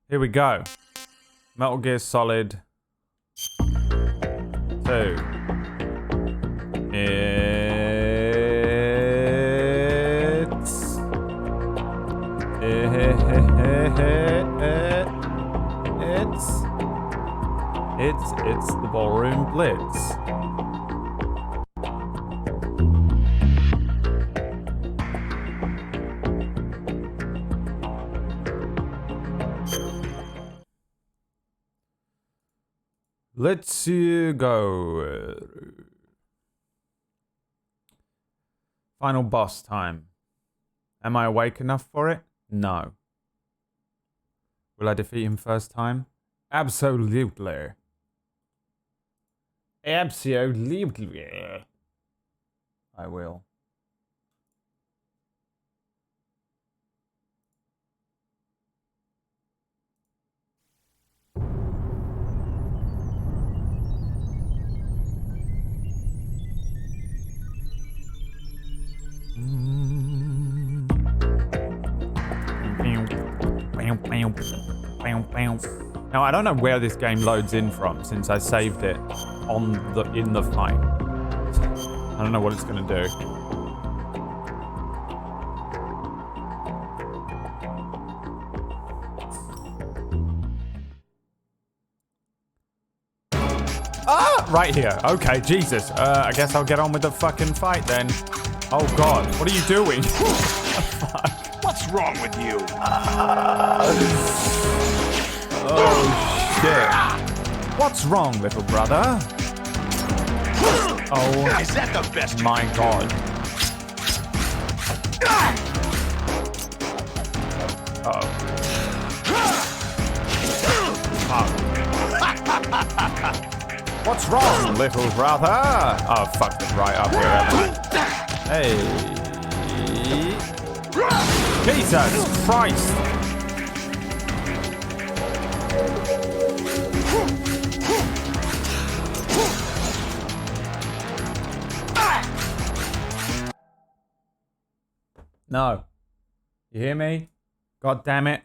Here we go. Metal Gear Solid 2. It's the Ballroom Blitz. Let's go. Final boss time. Am I awake enough for it? No. Will I defeat him first time? Absolutely. Absolutely. I will. Now I don't know where this game loads in from since I saved it in the fight. I don't know what it's gonna do. Ah, right here. Okay, Jesus. I guess I'll get on with the fucking fight then. Oh God, what are you doing? What's wrong with you? Oh shit. What's wrong, little brother? Oh, Is that the best? My God. Uh-oh. What's wrong, little brother? Oh, fuck it, right up here. Hey. Jesus Christ. No. You hear me? God damn it.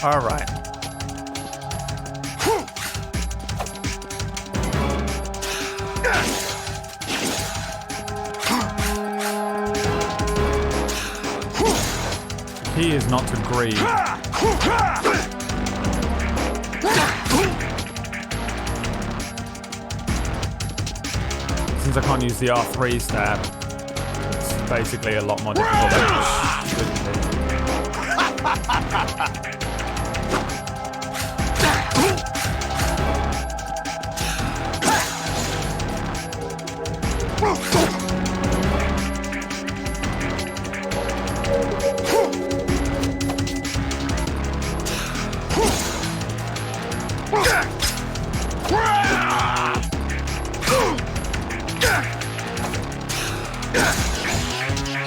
All right. He is not to grieve. Since I can't use the R3 stab, it's basically a lot more difficult than it should be.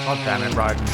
God damn it, Raiden.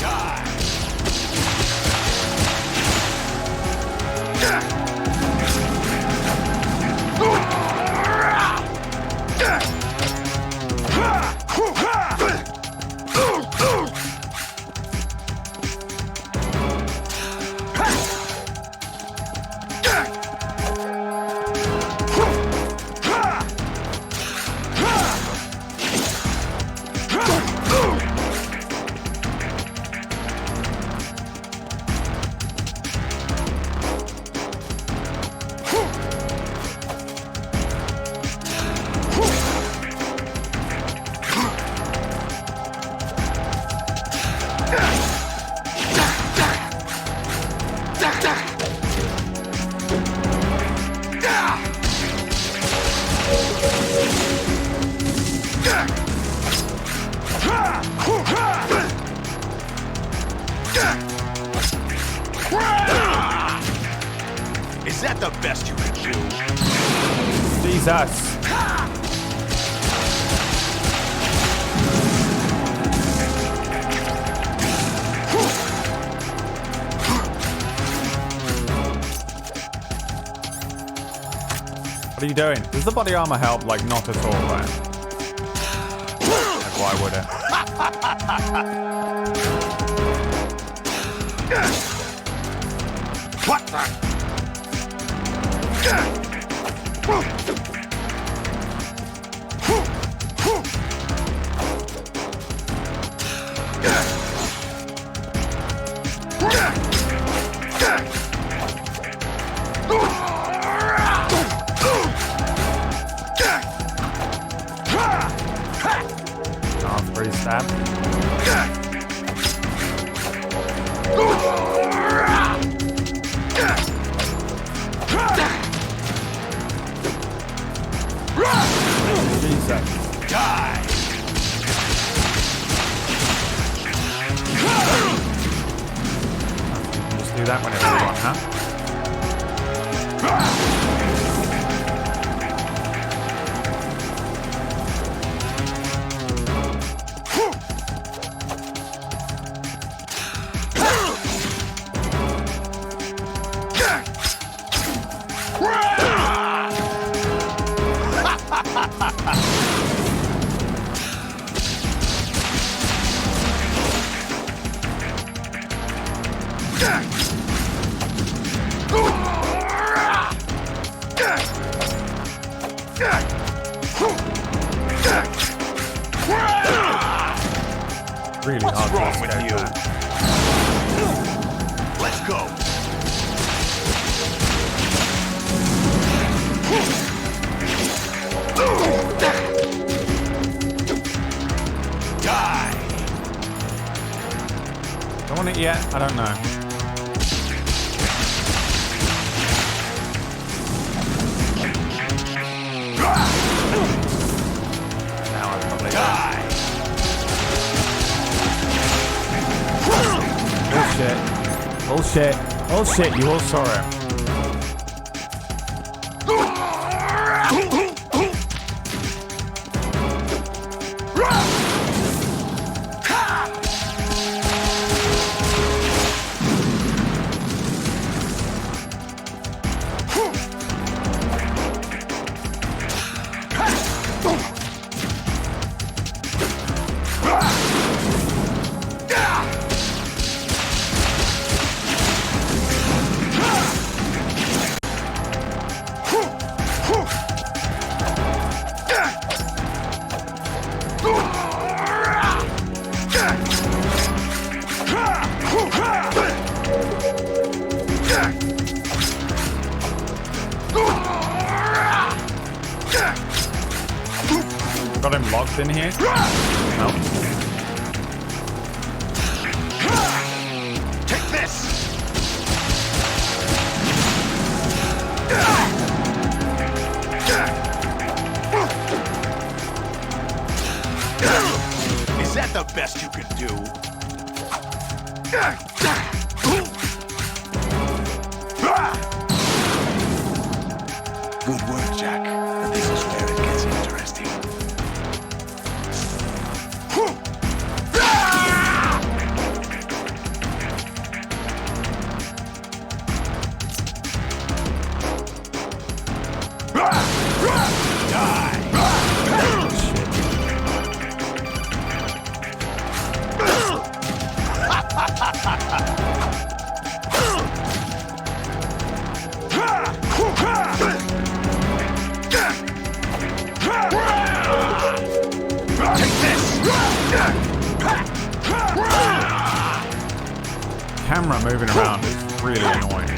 Is that the best you can do? Jesus. What are you doing? Does the body armor help? Like, not at all, right? Like, why would it? What the? R3 stab. Jesus. Die! Just do that whenever you want, huh? Really What's hard wrong to with escape you? that. Let's go. Die. Don't want it yet? I don't know. Now I probably Die. Bullshit. Bullshit. Bullshit. You all saw it. got him locked in here? No. Take this! Is that the best you can do? Good work, Jack. But this is where it gets interesting. Camera moving around is really annoying.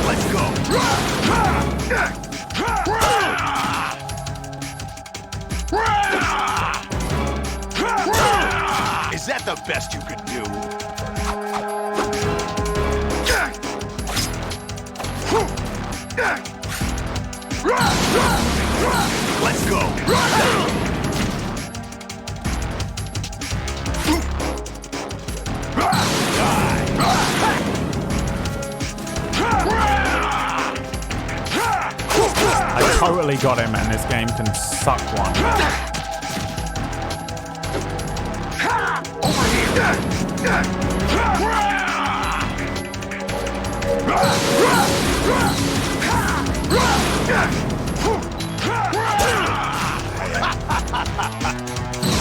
Let's go. Is that the best you could do? Let's go. I totally got him, and this game can suck one. Over here. I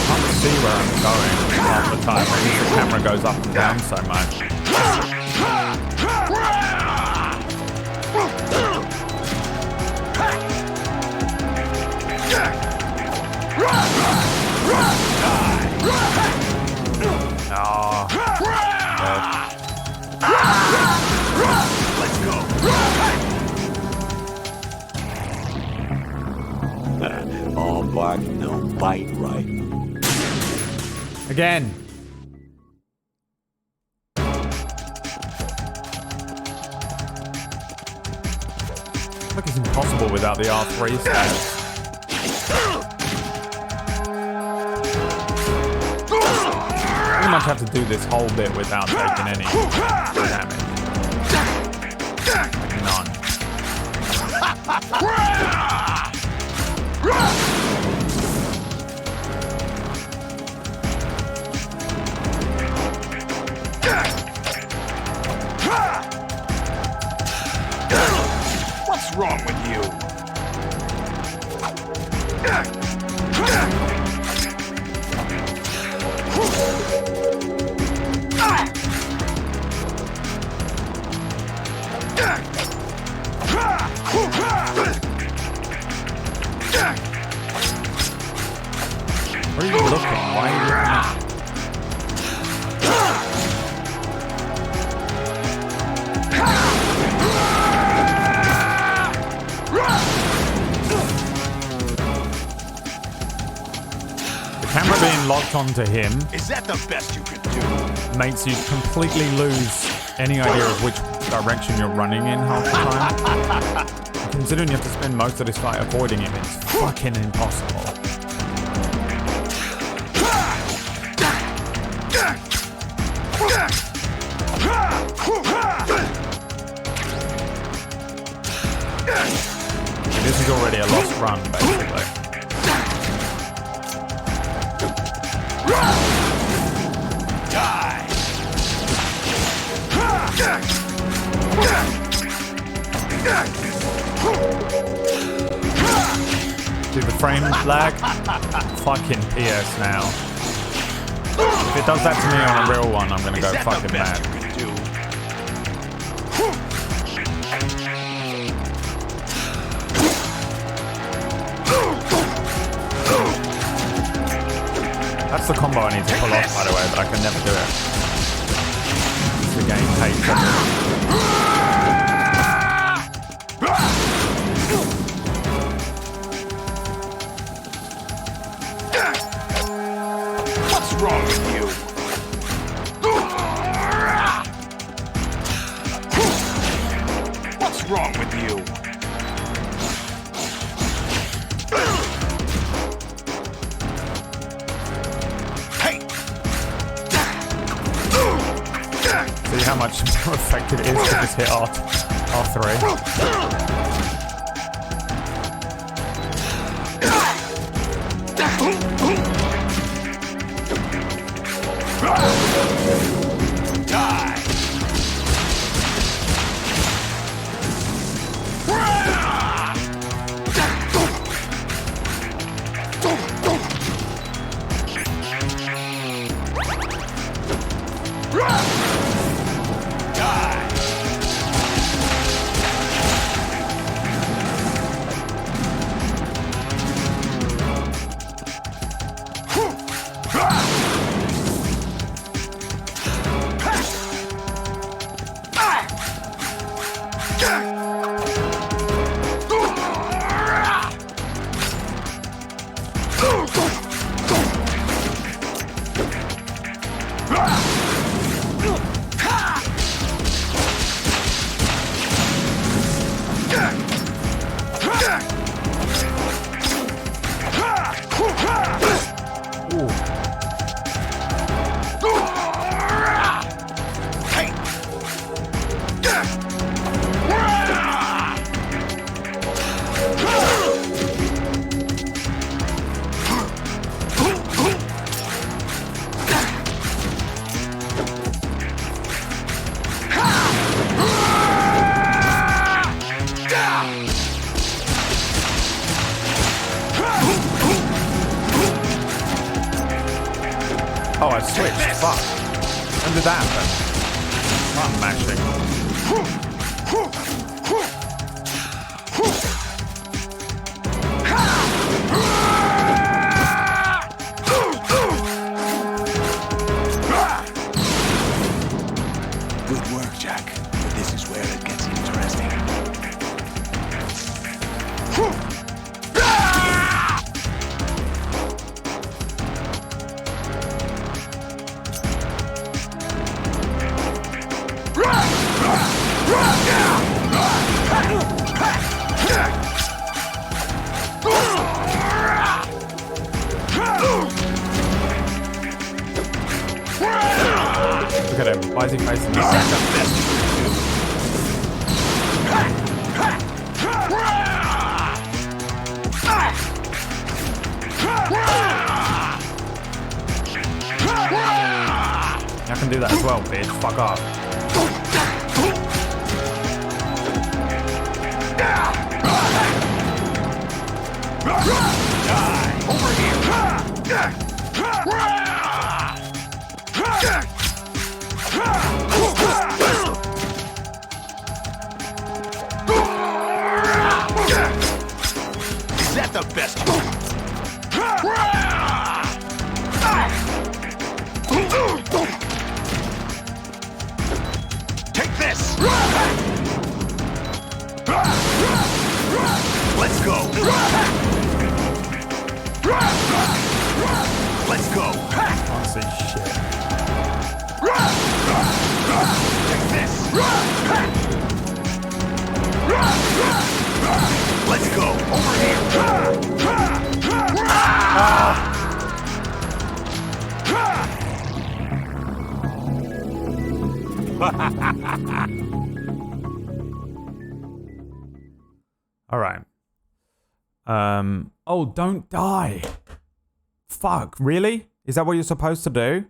can't see where I'm going half the time because the camera goes up and down so much. Oh. Let's go. All bark, no bite, right? Again. Look, it's impossible without the R3 stats. Pretty much have to do this whole bit without taking any damage. Like none. What's wrong with you? Where are you looking? Why are you looking at? The camera being locked onto him Is that the best you could do? makes you completely lose any idea of which direction you're running in half the time. Considering you have to spend most of this fight avoiding him, it's fucking impossible. This is already a lost run, basically. Die! See the frame lag? Fucking PS now. If it does that to me on a real one, I'm gonna go fucking mad. That's the combo I need to pull off, by the way, but I can never do it. The game hates it. What's wrong with you? What's wrong with you? Hey! See how much more effective it is to just hit R3. Die! Oh, I switched. Fuck. When did that happen? I'm mashing. Good work, Jack. But this is where it gets interesting. Look at him. Why is he facing me? I can do that as well, bitch. Fuck off. Over here! Is that the best? Take this! Let's go! Let's go! Can't see shit. Take this! Let's go! Over here! All right. Oh, don't die. Fuck, really? Is that what you're supposed to do?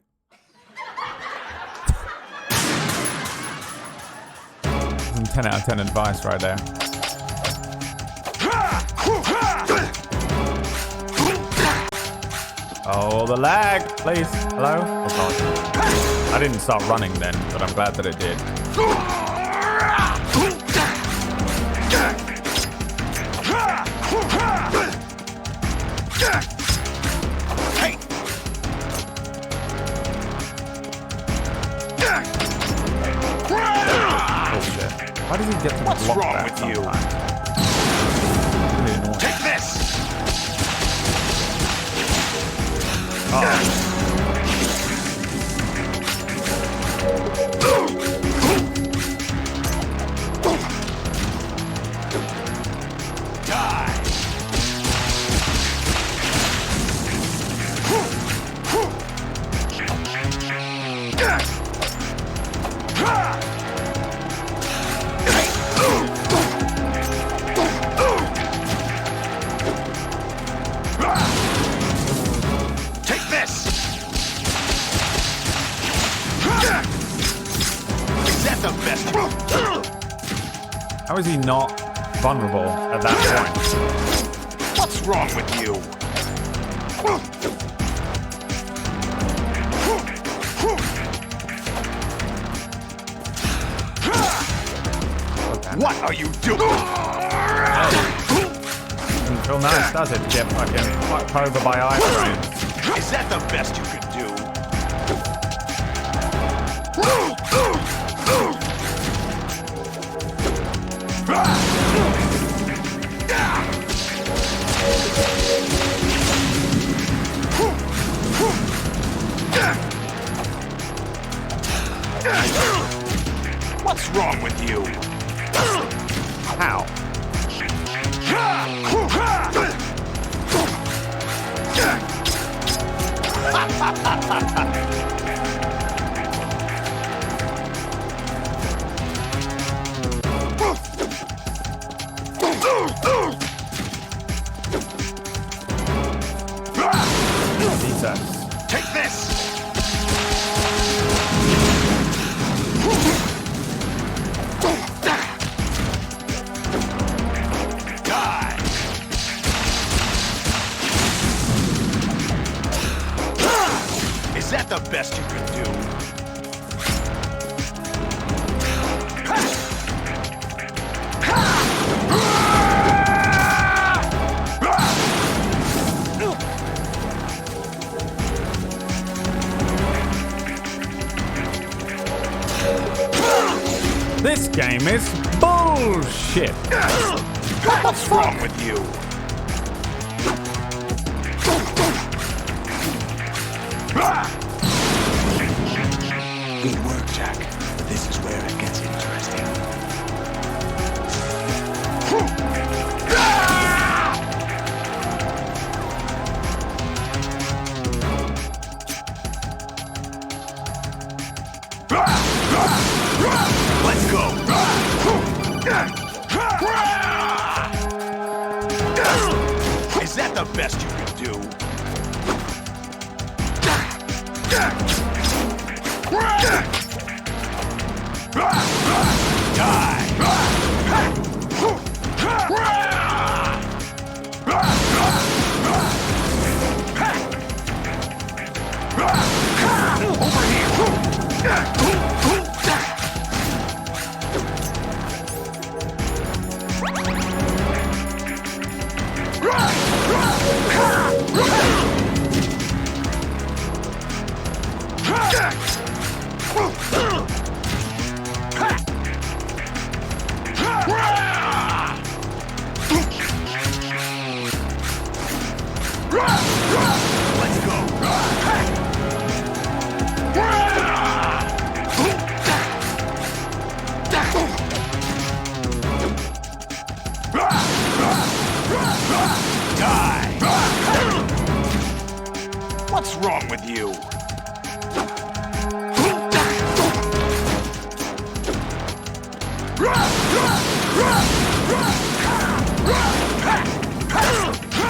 Some 10 out of 10 advice right there. Oh, the lag, please. Hello? Oh, God. I didn't start running then, but I'm glad that it did. Hey! How is he not vulnerable at that point? What's wrong with you? What are you doing? Doesn't feel nice, does it? Get fucking fucked over by iframes. Is that the best you could do? What's wrong with you? How? Jesus. Take this! Die! Is that the best you could do? This game is bullshit. What's wrong with you? Good work, Jack. This is where it gets interesting. Let's go! Is that the best you could do? Let's go! Die! What's wrong with you?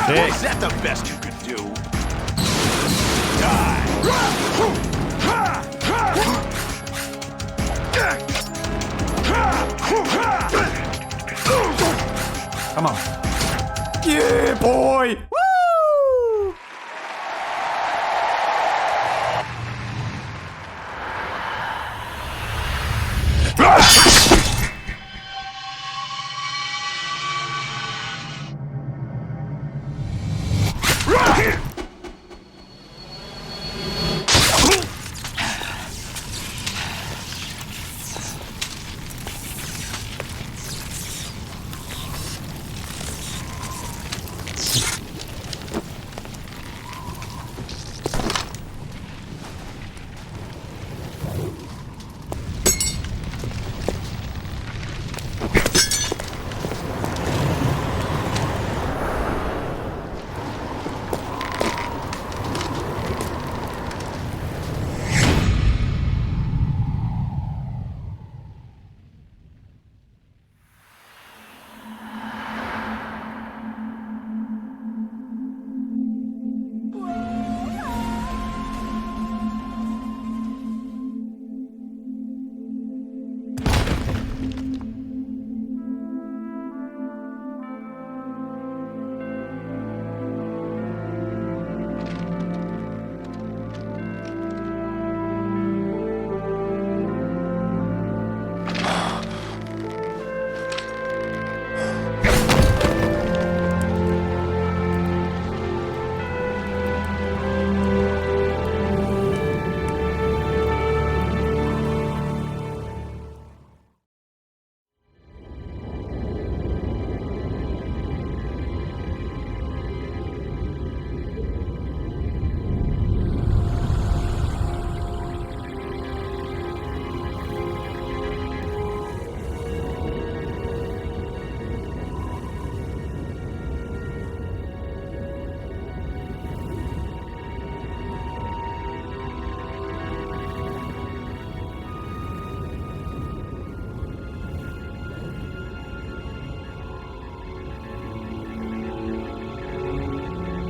Is that the best you could do? Die! Come on. Yeah, boy! Woo!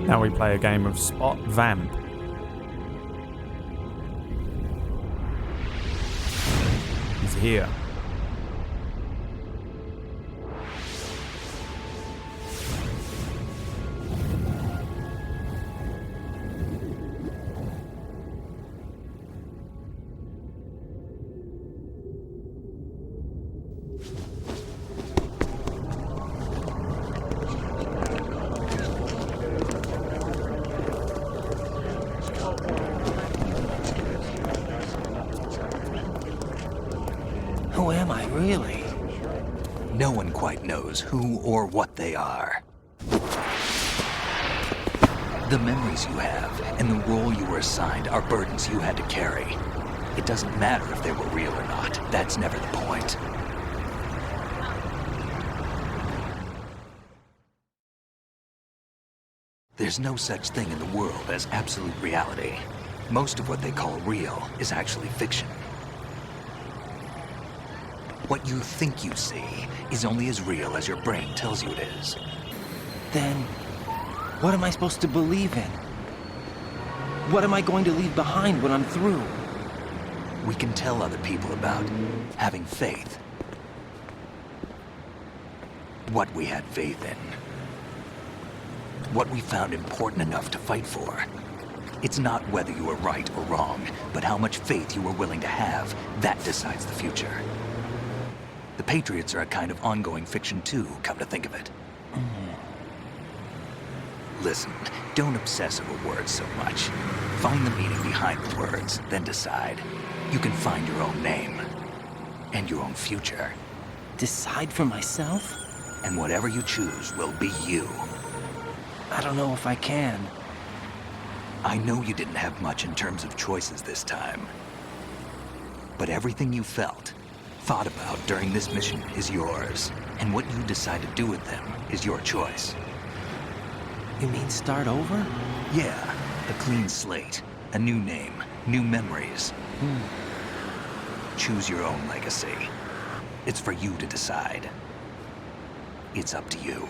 Now we play a game of Spot Vamp. He's here. Who am I, really? No one quite knows who or what they are. The memories you have and the role you were assigned are burdens you had to carry. It doesn't matter if they were real or not. That's never the point. There's no such thing in the world as absolute reality. Most of what they call real is actually fiction. What you think you see is only as real as your brain tells you it is. Then, what am I supposed to believe in? What am I going to leave behind when I'm through? We can tell other people about having faith. What we had faith in. What we found important enough to fight for. It's not whether you were right or wrong, but how much faith you were willing to have. That decides the future. The Patriots are a kind of ongoing fiction too, come to think of it. Listen, don't obsess over words so much. Find the meaning behind the words, then decide. You can find your own name. And your own future. Decide for myself? And whatever you choose will be you. I don't know if I can. I know you didn't have much in terms of choices this time. But everything you felt, thought about during this mission is yours. And what you decide to do with them is your choice. You mean start over? Yeah, a clean slate, a new name, new memories. Choose your own legacy. It's for you to decide. It's up to you.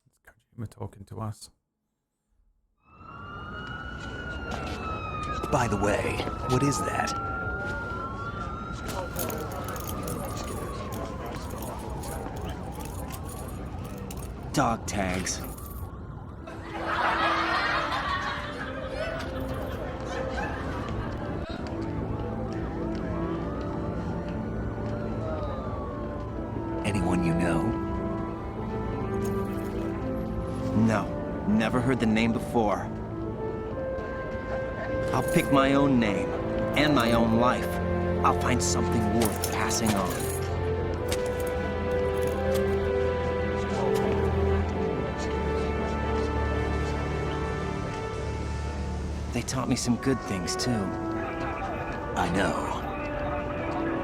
It's Kojima talking to us. By the way, what is that? Dog tags. Anyone you know? No, never heard the name before. I'll pick my own name, and my own life. I'll find something worth passing on. They taught me some good things, too. I know.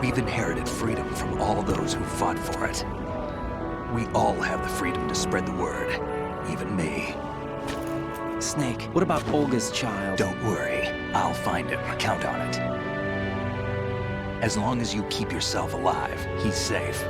We've inherited freedom from all those who fought for it. We all have the freedom to spread the word, even me. Snake, what about Olga's child? Don't worry, I'll find him, count on it. As long as you keep yourself alive, he's safe.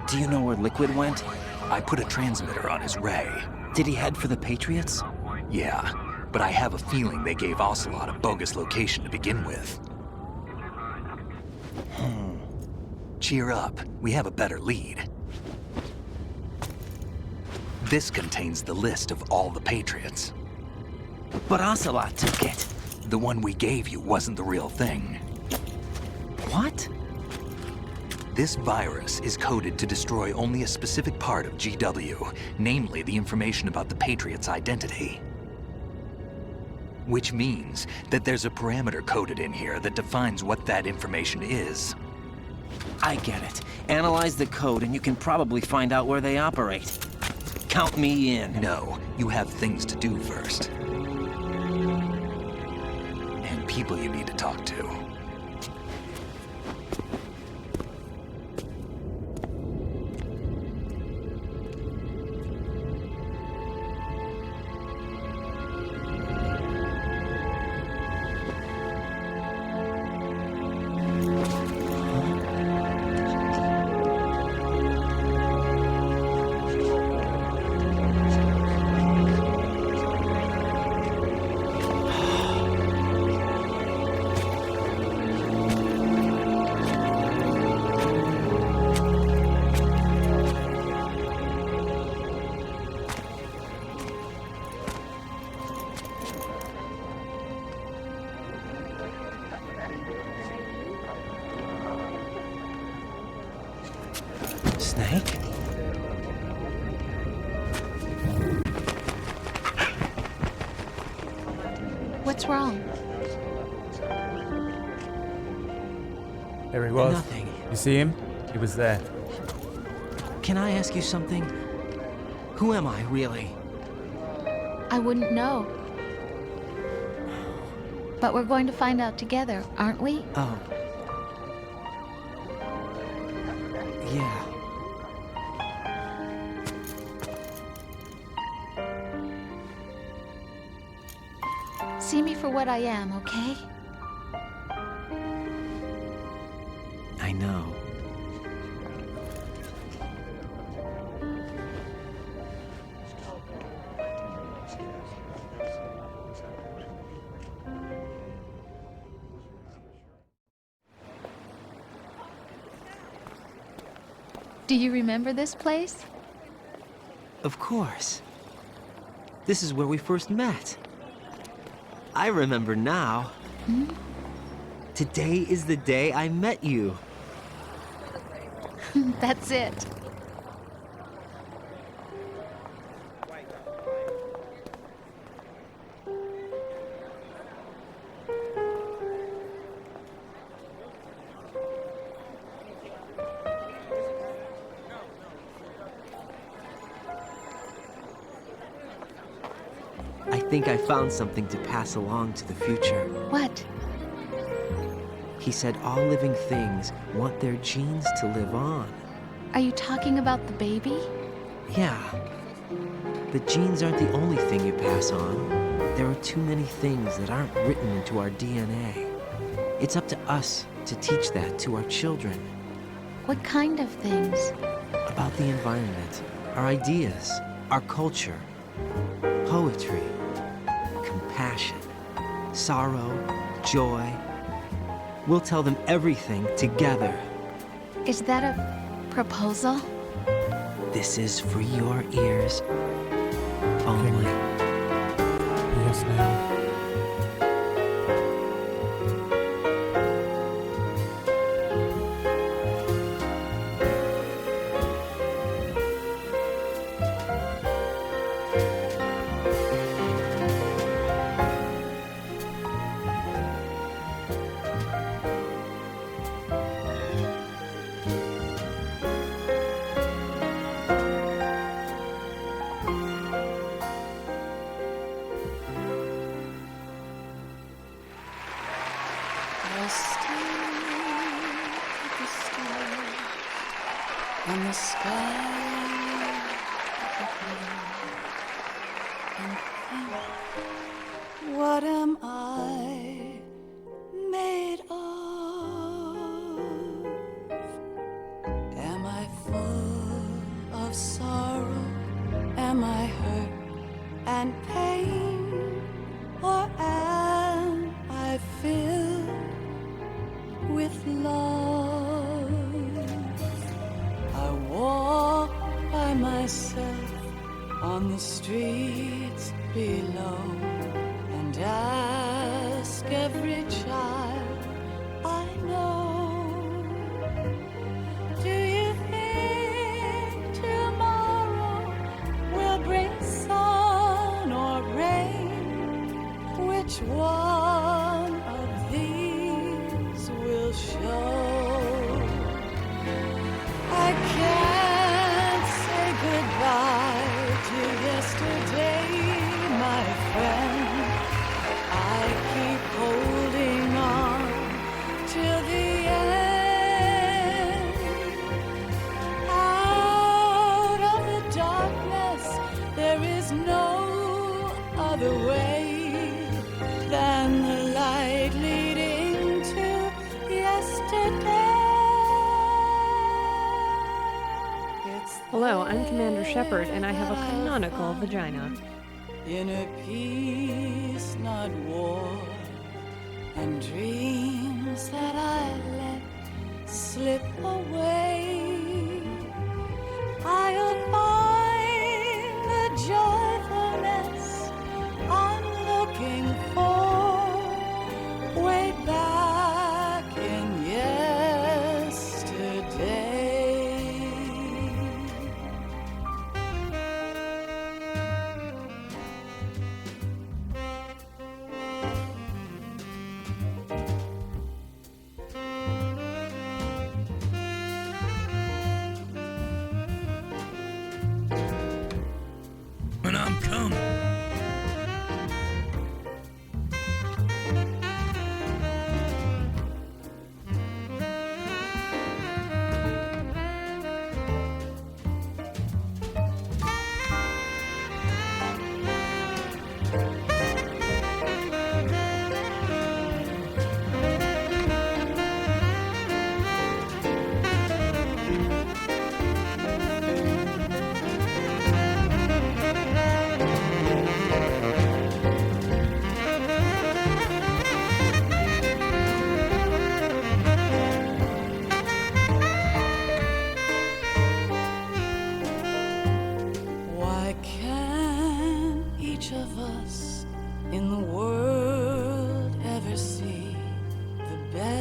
Do you know where Liquid went? I put a transmitter on his ray. Did he head for the Patriots? Yeah, but I have a feeling they gave Ocelot a bogus location to begin with. Cheer up, we have a better lead. This contains the list of all the Patriots. But Ocelot took it. The one we gave you wasn't the real thing. What? This virus is coded to destroy only a specific part of GW, namely the information about the Patriots' identity. Which means that there's a parameter coded in here that defines what that information is. I get it. Analyze the code and you can probably find out where they operate. Count me in. No, you have things to do first. And people you need to talk to. Snake? What's wrong? There he was. Nothing. You see him? He was there. Can I ask you something? Who am I, really? I wouldn't know. But we're going to find out together, aren't we? Oh. Yeah. See me for what I am, okay? I know. Do you remember this place? Of course. This is where we first met. I remember now. Today is the day I met you. That's it. I think I found something to pass along to the future. What? He said all living things want their genes to live on. Are you talking about the baby? Yeah. The genes aren't the only thing you pass on. There are too many things that aren't written into our DNA. It's up to us to teach that to our children. What kind of things? About the environment, our ideas, our culture, poetry, compassion, sorrow, joy. We'll tell them everything together. Is that a proposal? This is for your ears only. Yes, now. And the sky and think, what am I made of? Am I full of sorrow? Am I hurt and pain? Or am I filled with love? I walk by myself on the streets below and ask every child I know, do you think tomorrow will bring sun or rain? Which one of these will show? I can't say goodbye to yesterday, my friend. I keep holding on till the end. Out of the darkness, there is no other way than the light leading to yesterday. Hello, I'm Commander Shepard, and I have a canonical vagina. Inner peace, not war, and dreams that I let slip away. I'll find the joyfulness I'm looking for way back in yesterday.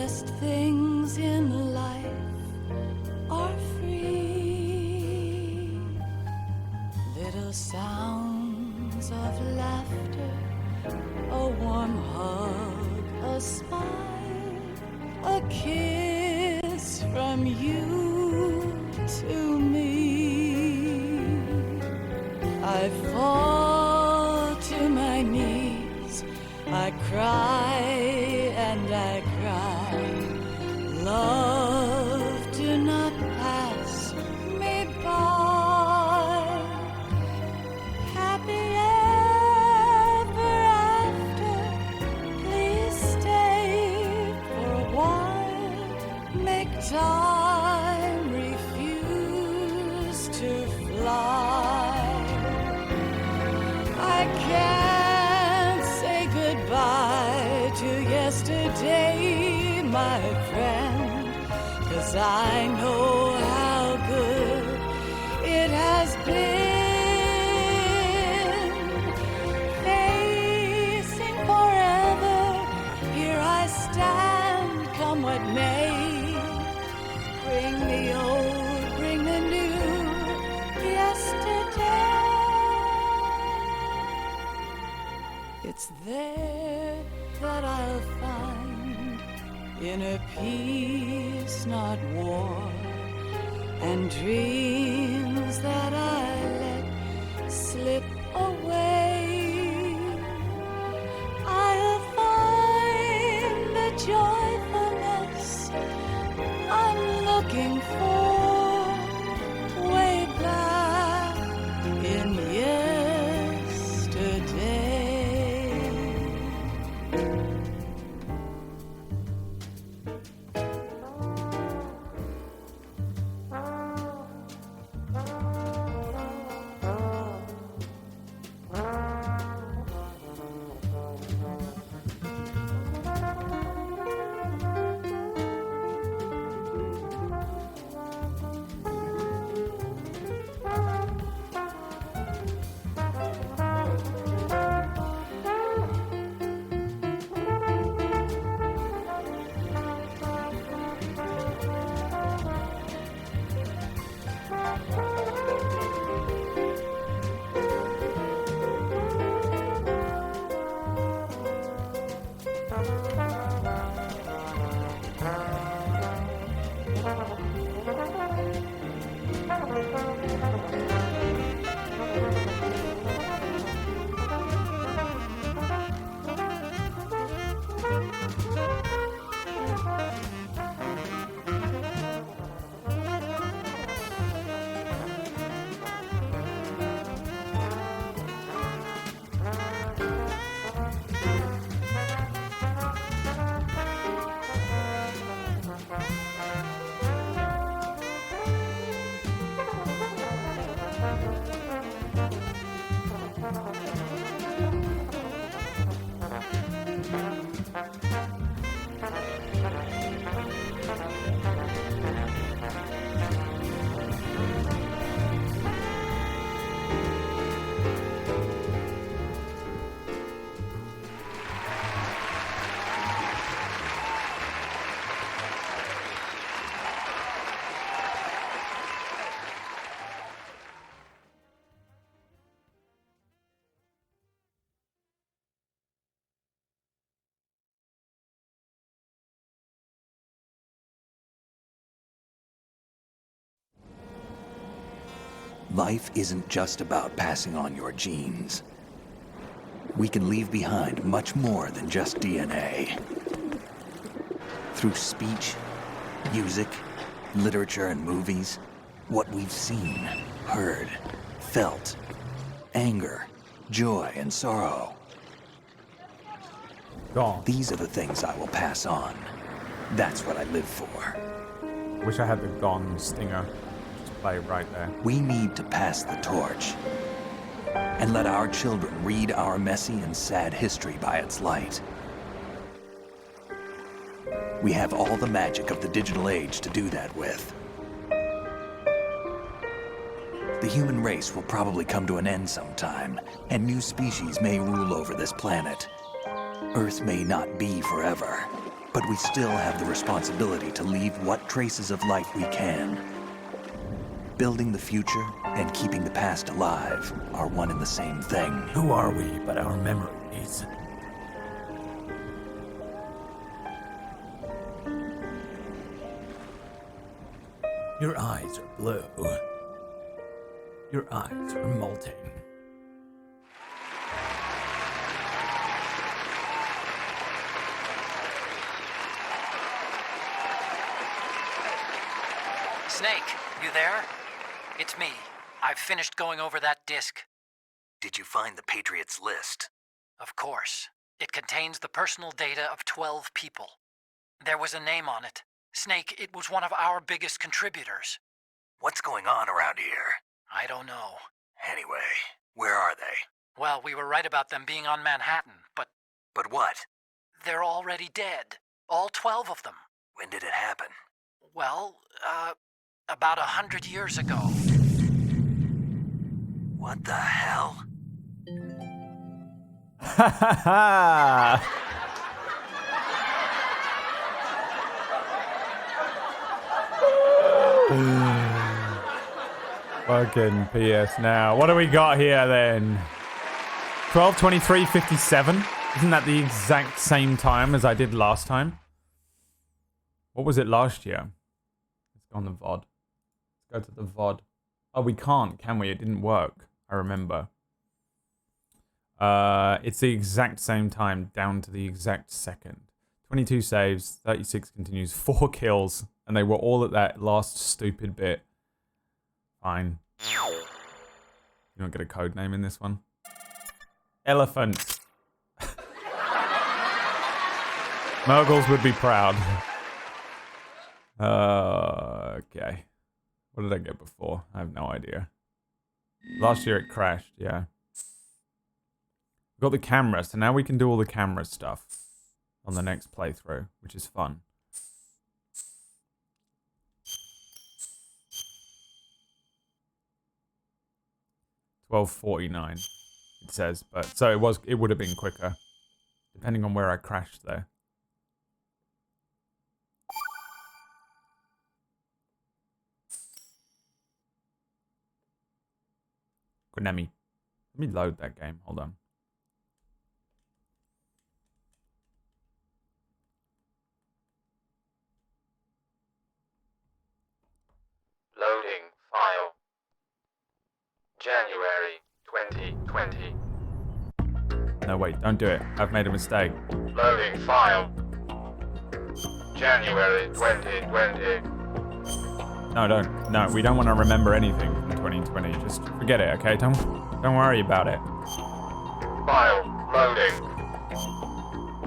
best things in life are free. Little sounds of laughter, a warm hug, a smile, a kiss from you to me. I fall to my knees, I cry and I cry. Love, do not pass me by. Happy ever after, please stay for a while. Make time, refuse to fly. I can't say goodbye to yesterday, my friend, 'cause I know how good it has been. Facing forever, here I stand, come what may. Bring the old, bring the new, yesterday. It's there that I'll find inner peace, not war, and dreams that I let slip away. I'll find the joyfulness I'm looking for way back in yesterday. Life isn't just about passing on your genes. We can leave behind much more than just DNA. Through speech, music, literature, and movies, what we've seen, heard, felt, anger, joy, and sorrow. Gone. These are the things I will pass on. That's what I live for. Wish I had the Gone stinger. Just play right there. We need to pass the torch and let our children read our messy and sad history by its light. We have all the magic of the digital age to do that with. The human race will probably come to an end sometime, and new species may rule over this planet. Earth may not be forever, But we still have the responsibility to leave what traces of life we can. Building the future and keeping the past alive are one and the same thing. Who are we but our memories? Your eyes are blue. Your eyes are molting. Snake, you there? It's me. I've finished going over that disc. Did you find the Patriots list? Of course. It contains the personal data of 12 people. There was a name on it. Snake, it was one of our biggest contributors. What's going on around here? I don't know. Anyway, where are they? Well, we were right about them being on Manhattan, but But what? they're already dead. All 12 of them. When did it happen? Well, about 100 years ago. What the hell? Ha ha ha! Fucking PS now. What do we got here then? 12:23:57. Isn't that the exact same time as I did last time? What was it last year? Let's go on the VOD. Let's go to the VOD. Oh, we can't, can we? It didn't work. I remember. It's the exact same time, down to the exact second. 22 saves, 36 continues, 4 kills, and they were all at that last stupid bit. Fine. You don't get a code name in this one. Elephant. Murgles would be proud. Okay. What did I get before? I have no idea. Last year it crashed, yeah. Got the camera, so now we can do all the camera stuff on the next playthrough, which is fun. $12.49 it says, but so it would have been quicker, depending on where I crashed there. Grenemi. Let me load that game. Hold on. Loading file. January 2020. No, wait, don't do it. I've made a mistake. Loading file. January 2020. No, don't. No, we don't want to remember anything from 2020. Just forget it, okay? Don't worry about it. File. Loading.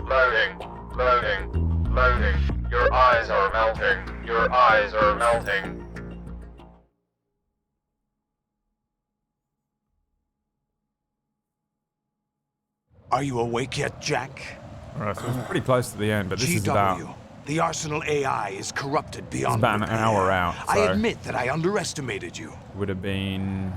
Loading. Loading. Loading. Your eyes are melting. Your eyes are melting. Are you awake yet, Jack? Alright, so it's pretty close to the end, but this is about... The Arsenal AI is corrupted beyond about an repair. hour out, I so- admit that I underestimated you. would have been...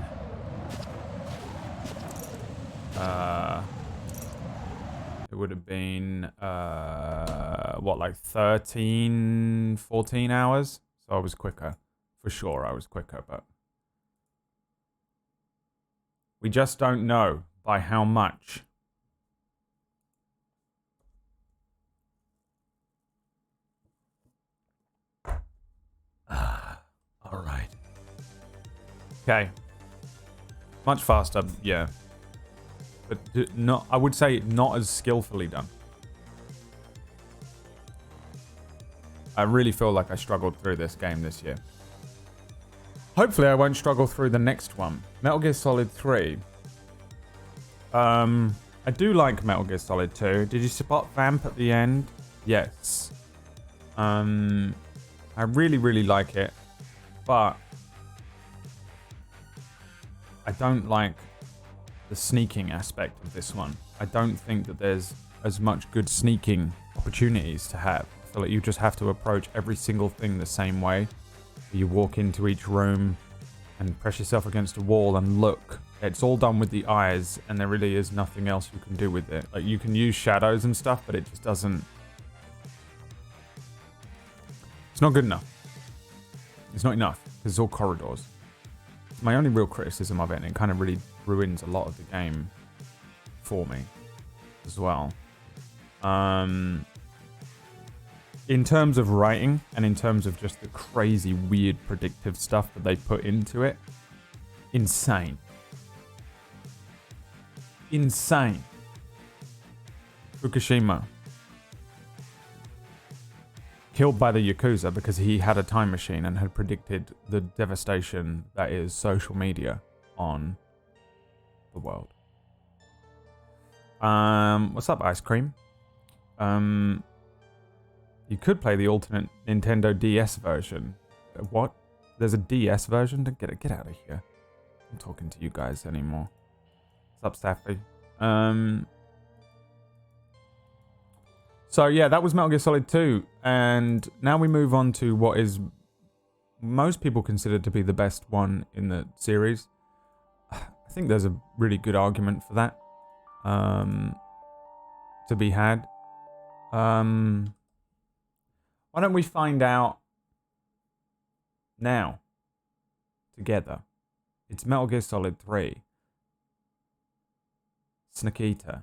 it would have been, what, like 13, 14 hours? So I was quicker. For sure, I was quicker, but... We just don't know by how much. All right. Okay. Much faster, yeah. But not, I would say not as skillfully done. I really feel like I struggled through this game this year. Hopefully I won't struggle through the next one. Metal Gear Solid 3. I do like Metal Gear Solid 2. Did you spot Vamp at the end? Yes. I really, really like it. But I don't like the sneaking aspect of this one. I don't think that there's as much good sneaking opportunities to have. I feel like you just have to approach every single thing the same way. You walk into each room and press yourself against a wall and look. It's all done with the eyes, and there really is nothing else you can do with it. Like, you can use shadows and stuff, but it just doesn't... It's not good enough. It's not enough, because it's all corridors. My only real criticism of it, and it kind of really ruins a lot of the game for me as well. In terms of writing, and in terms of just the crazy, weird, predictive stuff that they put into it, insane. Insane. Fukushima. Killed by the Yakuza because he had a time machine and had predicted the devastation that is social media on the world. What's up, Ice Cream? You could play the alternate Nintendo DS version. What? There's a DS version? Get out of here. I'm not talking to you guys anymore. What's up, Staffy? So yeah, that was Metal Gear Solid 2, and now we move on to what is most people consider to be the best one in the series. I think there's a really good argument for that to be had. Why don't we find out now together? It's Metal Gear Solid 3. Snake Eater.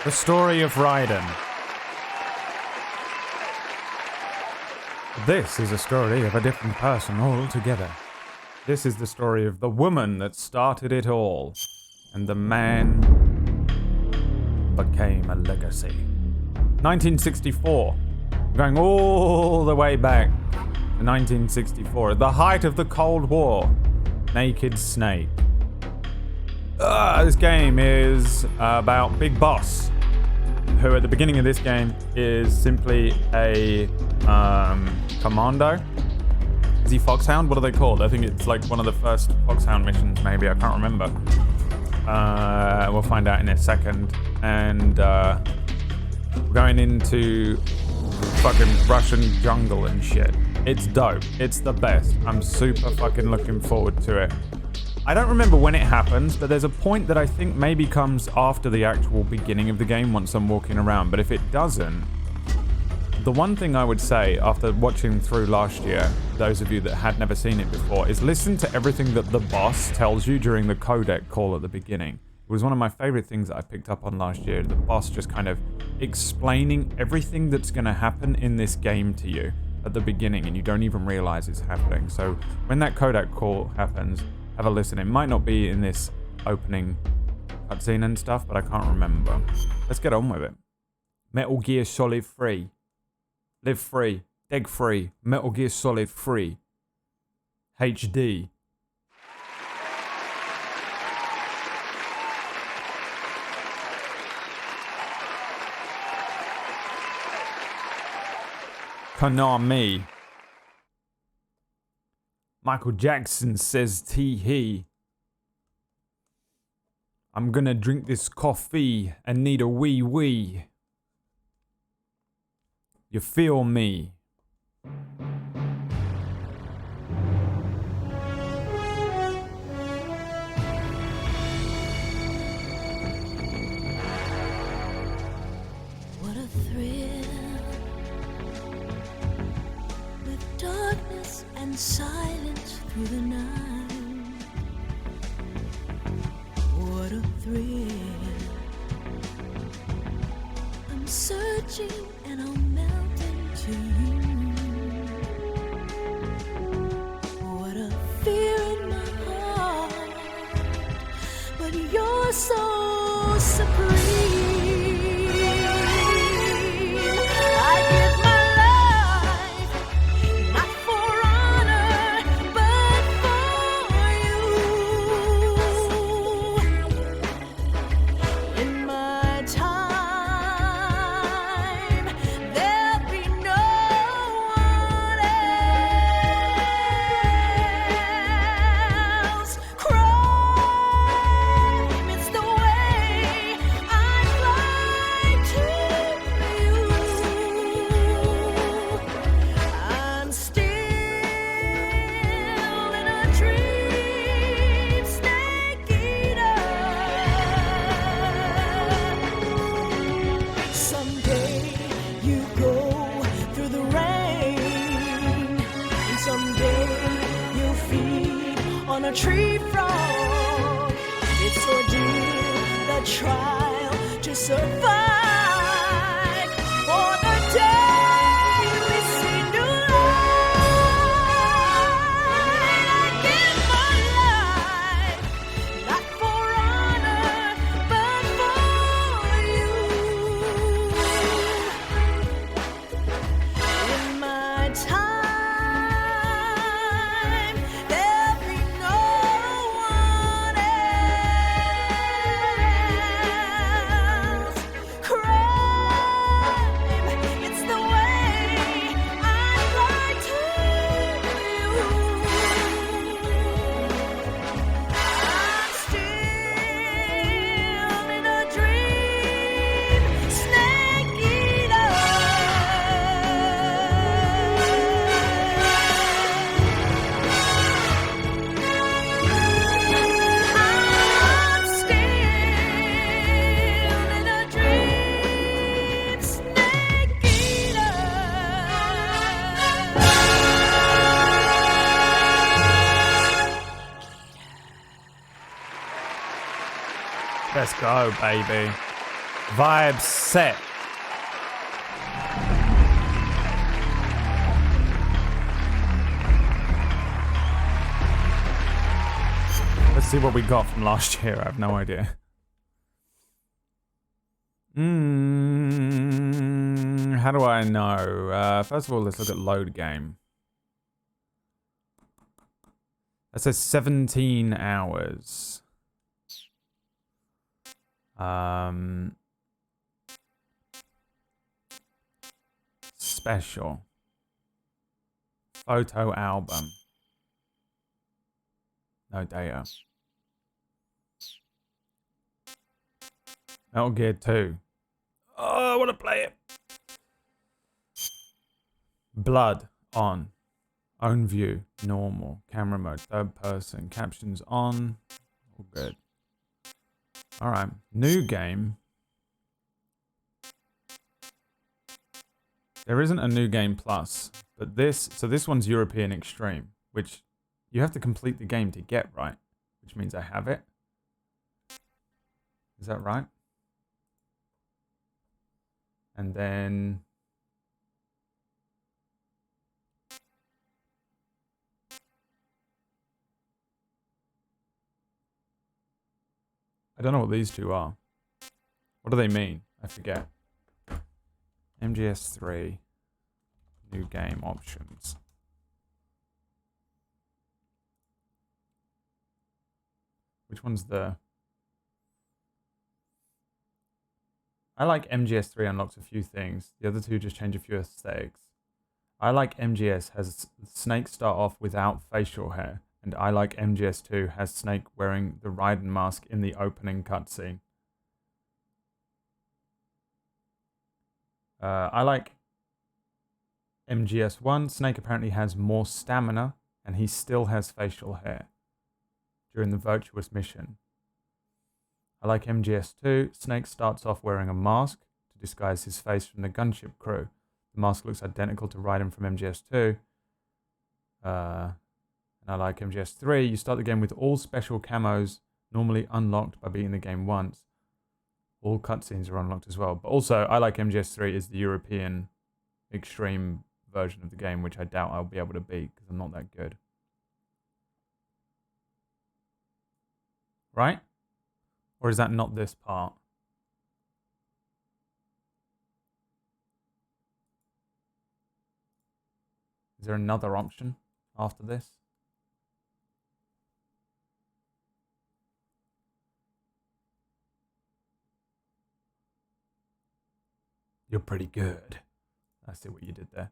The story of Raiden. This is a story of a different person altogether. This is the story of the woman that started it all, and the man became a legacy. 1964. Going all the way back to 1964, at the height of the Cold War. Naked Snake. This game is about Big Boss, who at the beginning of this game is simply a commando. Is he Foxhound? What are they called? I think it's like one of the first Foxhound missions, maybe. I can't remember. We'll find out in a second. And we're going into fucking Russian jungle and shit. It's dope. It's the best. I'm super fucking looking forward to it. I don't remember when it happens, but there's a point that I think maybe comes after the actual beginning of the game once I'm walking around. But if it doesn't, the one thing I would say after watching through last year, those of you that had never seen it before, is listen to everything that the boss tells you during the codec call at the beginning. It was one of my favorite things that I picked up on last year. The boss just kind of explaining everything that's going to happen in this game to you at the beginning, and you don't even realize it's happening. So when that codec call happens, have a listen. It might not be in this opening cutscene and stuff, but I can't remember. Let's get on with it. Metal Gear Solid 3. Live free. Deg free. Metal Gear Solid 3. HD. Konami. Michael Jackson says tee hee. I'm gonna drink this coffee and need a wee wee. You feel me? What a thrill, with darkness and silence through the night. What a thrill, I'm searching and I'll melt into you. What a fear in my heart, but you're so supreme. I give my life, not for honor, but for you. In my time, there'll be no one else. Crime, it's the way I'd like to you. I'm still in a dream, snake eater. Someday you go through the rain, and someday you'll feed on a tree frog. It's ordeal, the trial to survive. For the day we see new light, I give my life, not for honor, but for you. In my time, there'll be no one else. Crime, it's the way I'd like to you. I'm still in a dream, snake eater. I'm still in a dream, snake eater. Let's go, baby. Vibe set. Let's see what we got from last year. I have no idea. How do I know? First of all, let's look at load game. That says 17 hours. Special. Photo album. No data. Metal Gear 2. Oh, I want to play it. Blood on. Own view, normal. Camera mode, third person. Captions on. All good. Alright. New game. There isn't a new game plus, but this one's European Extreme, which you have to complete the game to get, right? Which means I have it. Is that right? And then I don't know what these two are. What do they mean? I forget. MGS3 new game options. Which one's the... I like MGS3 unlocks a few things. The other two just change a few aesthetics. I like MGS has Snake start off without facial hair. And I like MGS2 has Snake wearing the Raiden mask in the opening cutscene. I like MGS1. Snake apparently has more stamina and he still has facial hair during the virtuous mission. I like MGS2. Snake starts off wearing a mask to disguise his face from the gunship crew. The mask looks identical to Raiden from MGS2. And I like MGS3. You start the game with all special camos, normally unlocked by beating the game once. All cutscenes are unlocked as well. But also, I like MGS3 is the European Extreme version of the game, which I doubt I'll be able to beat because I'm not that good. Right? Or is that not this part? Is there another option after this? You're pretty good. I see what you did there.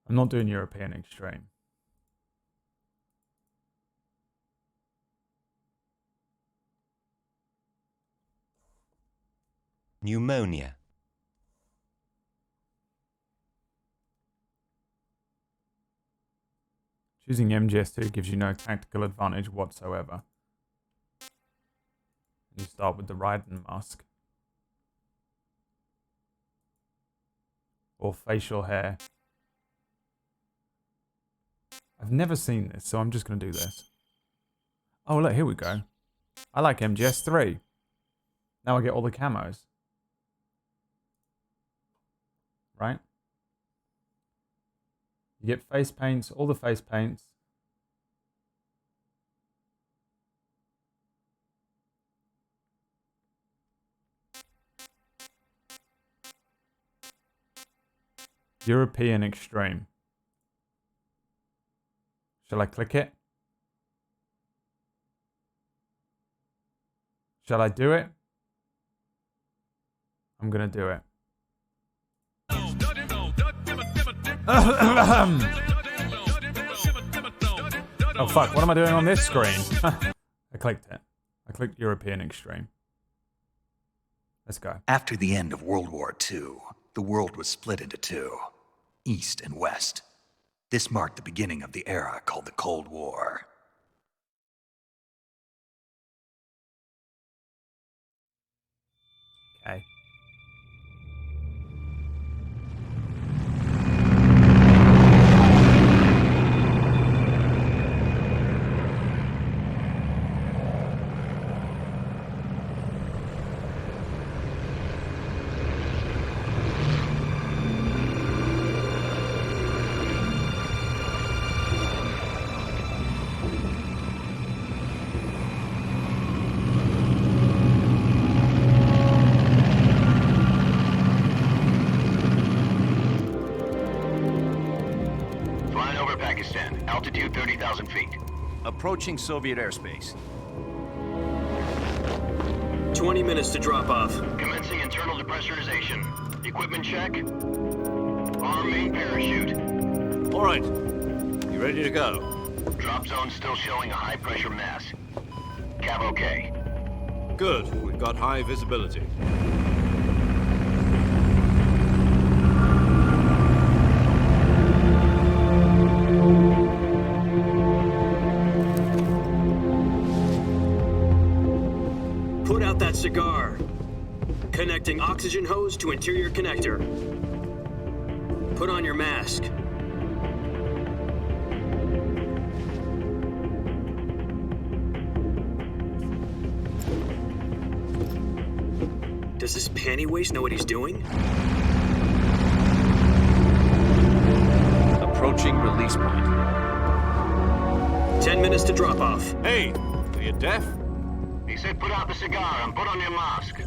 I'm not doing European Extreme. Pneumonia. Choosing MGS2 gives you no tactical advantage whatsoever. You start with the Raiden mask. Or facial hair. I've never seen this, so I'm just going to do this. Oh, look, here we go. I like MGS3. Now I get all the camos. Right? You get face paints, all the face paints. European Extreme. Shall I click it? Shall I do it? I'm gonna do it. Oh fuck, what am I doing on this screen? I clicked it. I clicked European Extreme. Let's go. After the end of World War II, the world was split into two, East and West. This marked the beginning of the era called the Cold War. Okay. Altitude 30,000 feet. Approaching Soviet airspace. 20 minutes to drop off. Commencing internal depressurization. Equipment check. On main parachute. All right. You ready to go? Drop zone still showing a high-pressure mass. Cav okay. Good. We've got high visibility. Put out that cigar. Connecting oxygen hose to interior connector. Put on your mask. Does this panty waste know what he's doing? Approaching release point. 10 minutes to drop off. Hey, are you deaf? He said put out the cigar and put on your mask.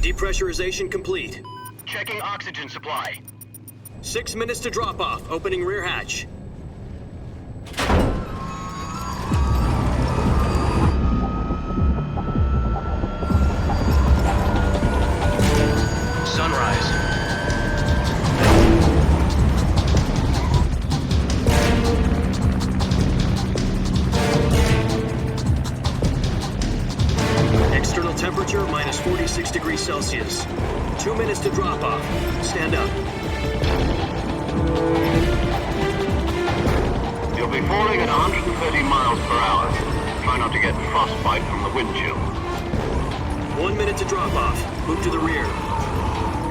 Depressurization complete. Checking oxygen supply. 6 minutes to drop off. Opening rear hatch. Sunrise. External temperature minus 46 degrees Celsius. 2 minutes to drop off. Stand up. You'll be falling at 130 miles per hour. Try not to get frostbite from the wind chill. 1 minute to drop off. Move to the rear.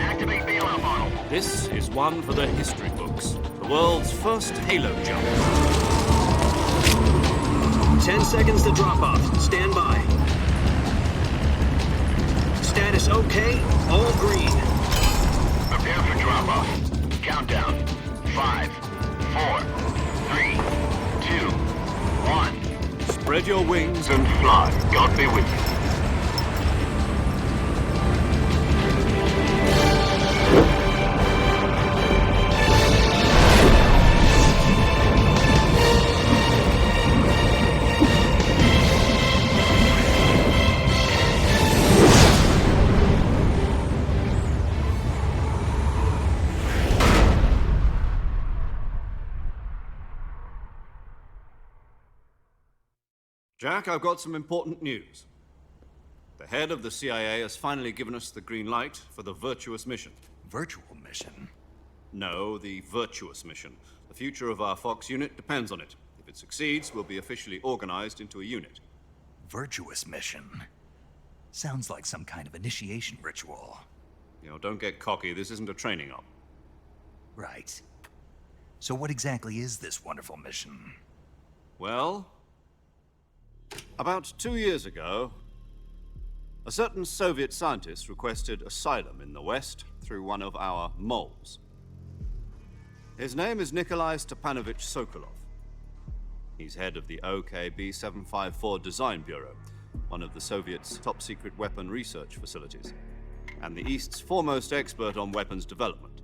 Activate bailout model. This is one for the history books. The world's first halo jump. 10 seconds to drop off. Stand by. Status okay. All green. Prepare for drop-off. Countdown. 5, 4, 3, 2, 1. Spread your wings And fly. God be with you. Jack, I've got some important news. The head of the CIA has finally given us the green light for the virtuous mission. Virtual mission? No, the virtuous mission. The future of our Fox unit depends on it. If it succeeds, we'll be officially organized into a unit. Virtuous mission? Sounds like some kind of initiation ritual. You know, don't get cocky. This isn't a training op. Right. So what exactly is this wonderful mission? Well, about 2 years ago, a certain Soviet scientist requested asylum in the West through one of our moles. His name is Nikolai Stepanovich Sokolov. He's head of the OKB 754 Design Bureau, one of the Soviets' top-secret weapon research facilities, and the East's foremost expert on weapons development.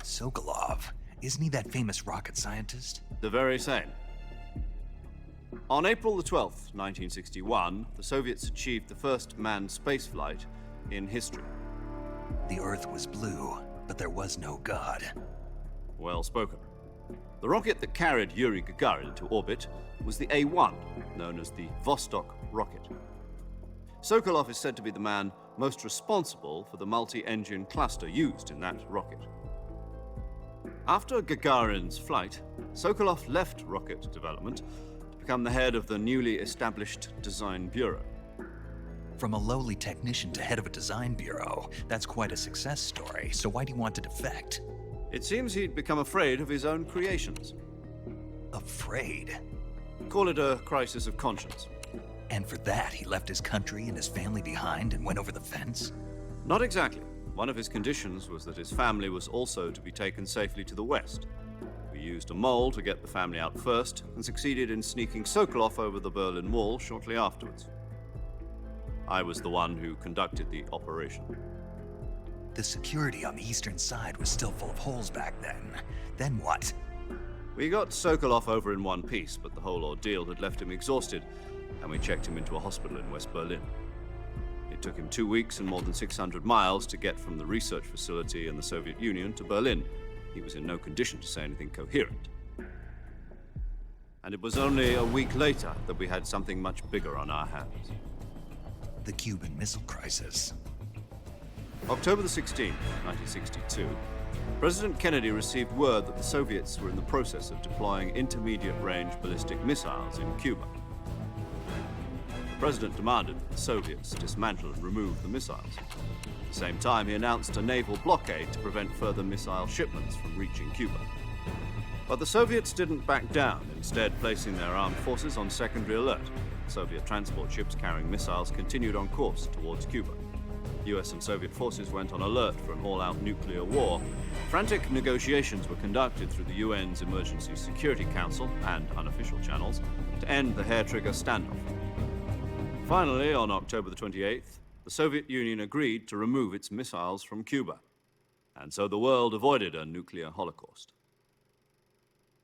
Sokolov? Isn't he that famous rocket scientist? The very same. On April the 12th, 1961, the Soviets achieved the first manned spaceflight in history. The Earth was blue, but there was no God. Well spoken. The rocket that carried Yuri Gagarin to orbit was the A-1, known as the Vostok rocket. Sokolov is said to be the man most responsible for the multi-engine cluster used in that rocket. After Gagarin's flight, Sokolov left rocket development to become the head of the newly established Design Bureau. From a lowly technician to head of a design bureau, that's quite a success story. So why do you want to defect? It seems he'd become afraid of his own creations. Afraid? Call it a crisis of conscience. And for that, he left his country and his family behind and went over the fence? Not exactly. One of his conditions was that his family was also to be taken safely to the West. We used a mole to get the family out first, and succeeded in sneaking Sokolov over the Berlin Wall shortly afterwards. I was the one who conducted the operation. The security on the eastern side was still full of holes back then. Then what? We got Sokolov over in one piece, but the whole ordeal had left him exhausted, and we checked him into a hospital in West Berlin. It took him 2 weeks and more than 600 miles to get from the research facility in the Soviet Union to Berlin. He was in no condition to say anything coherent. And it was only a week later that we had something much bigger on our hands. The Cuban Missile Crisis. October the 16th, 1962, President Kennedy received word that the Soviets were in the process of deploying intermediate-range ballistic missiles in Cuba. The president demanded that the Soviets dismantle and remove the missiles. At the same time, he announced a naval blockade to prevent further missile shipments from reaching Cuba. But the Soviets didn't back down, instead placing their armed forces on secondary alert. Soviet transport ships carrying missiles continued on course towards Cuba. US and Soviet forces went on alert for an all-out nuclear war. Frantic negotiations were conducted through the UN's Emergency Security Council and unofficial channels to end the hair-trigger standoff. Finally, on October the 28th, the Soviet Union agreed to remove its missiles from Cuba, and so the world avoided a nuclear holocaust.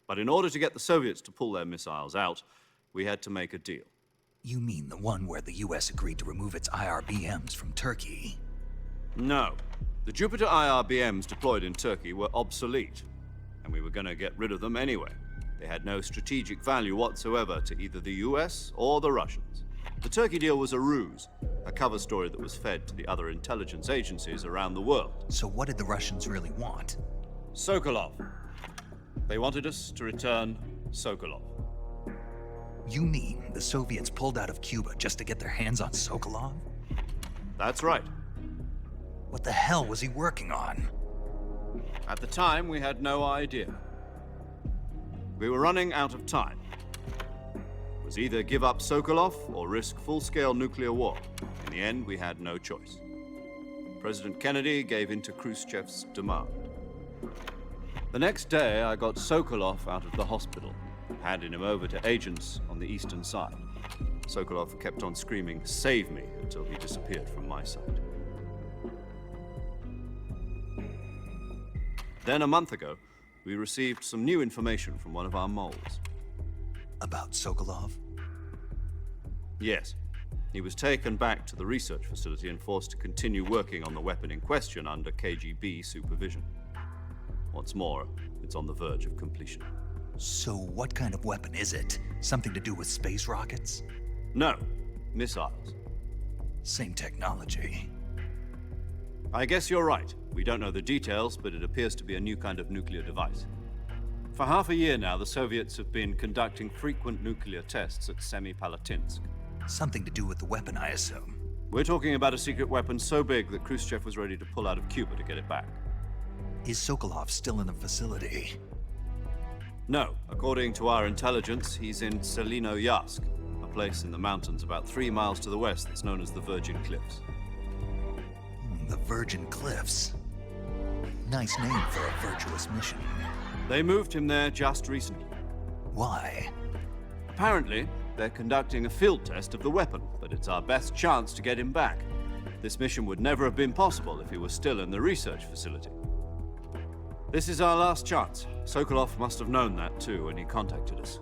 But in order to get the Soviets to pull their missiles out, we had to make a deal. You mean the one where the US agreed to remove its IRBMs from Turkey? No. The Jupiter IRBMs deployed in Turkey were obsolete, and we were going to get rid of them anyway. They had no strategic value whatsoever to either the US or the Russians. The Turkey deal was a ruse, a cover story that was fed to the other intelligence agencies around the world. So what did the Russians really want? Sokolov. They wanted us to return Sokolov. You mean the Soviets pulled out of Cuba just to get their hands on Sokolov? That's right. What the hell was he working on? At the time, we had no idea. We were running out of time. It was either give up Sokolov or risk full-scale nuclear war. In the end, we had no choice. President Kennedy gave in to Khrushchev's demand. The next day, I got Sokolov out of the hospital, handing him over to agents on the eastern side. Sokolov kept on screaming, "Save me," until he disappeared from my sight. Then a month ago, we received some new information from one of our moles. About Sokolov? Yes. He was taken back to the research facility and forced to continue working on the weapon in question under KGB supervision. Once more, it's on the verge of completion. So what kind of weapon is it? Something to do with space rockets? No, missiles. Same technology. I guess you're right. We don't know the details, but it appears to be a new kind of nuclear device. For half a year now, the Soviets have been conducting frequent nuclear tests at Semipalatinsk. Something to do with the weapon, I assume. We're talking about a secret weapon so big that Khrushchev was ready to pull out of Cuba to get it back. Is Sokolov still in the facility? No. According to our intelligence, he's in Selinoyarsk, a place in the mountains about 3 miles to the west that's known as the Virgin Cliffs. The Virgin Cliffs. Nice name for a virtuous mission. They moved him there just recently. Why? Apparently, they're conducting a field test of the weapon, but it's our best chance to get him back. This mission would never have been possible if he was still in the research facility. This is our last chance. Sokolov must have known that too when he contacted us.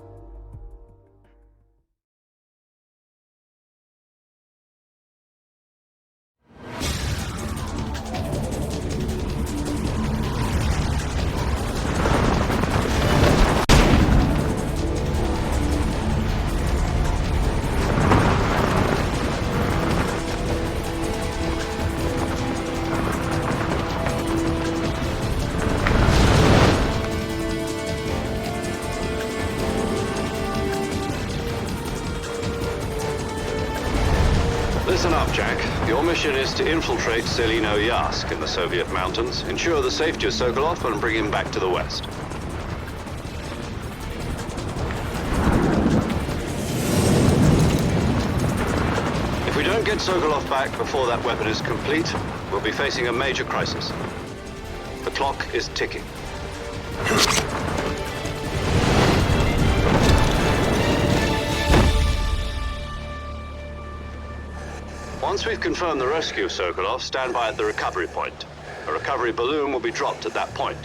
Listen up, Jack. Your mission is to infiltrate Selinoyarsk in the Soviet mountains, ensure the safety of Sokolov, and bring him back to the West. If we don't get Sokolov back before that weapon is complete, we'll be facing a major crisis. The clock is ticking. Once we've confirmed the rescue of Sokolov, stand by at the recovery point. A recovery balloon will be dropped at that point.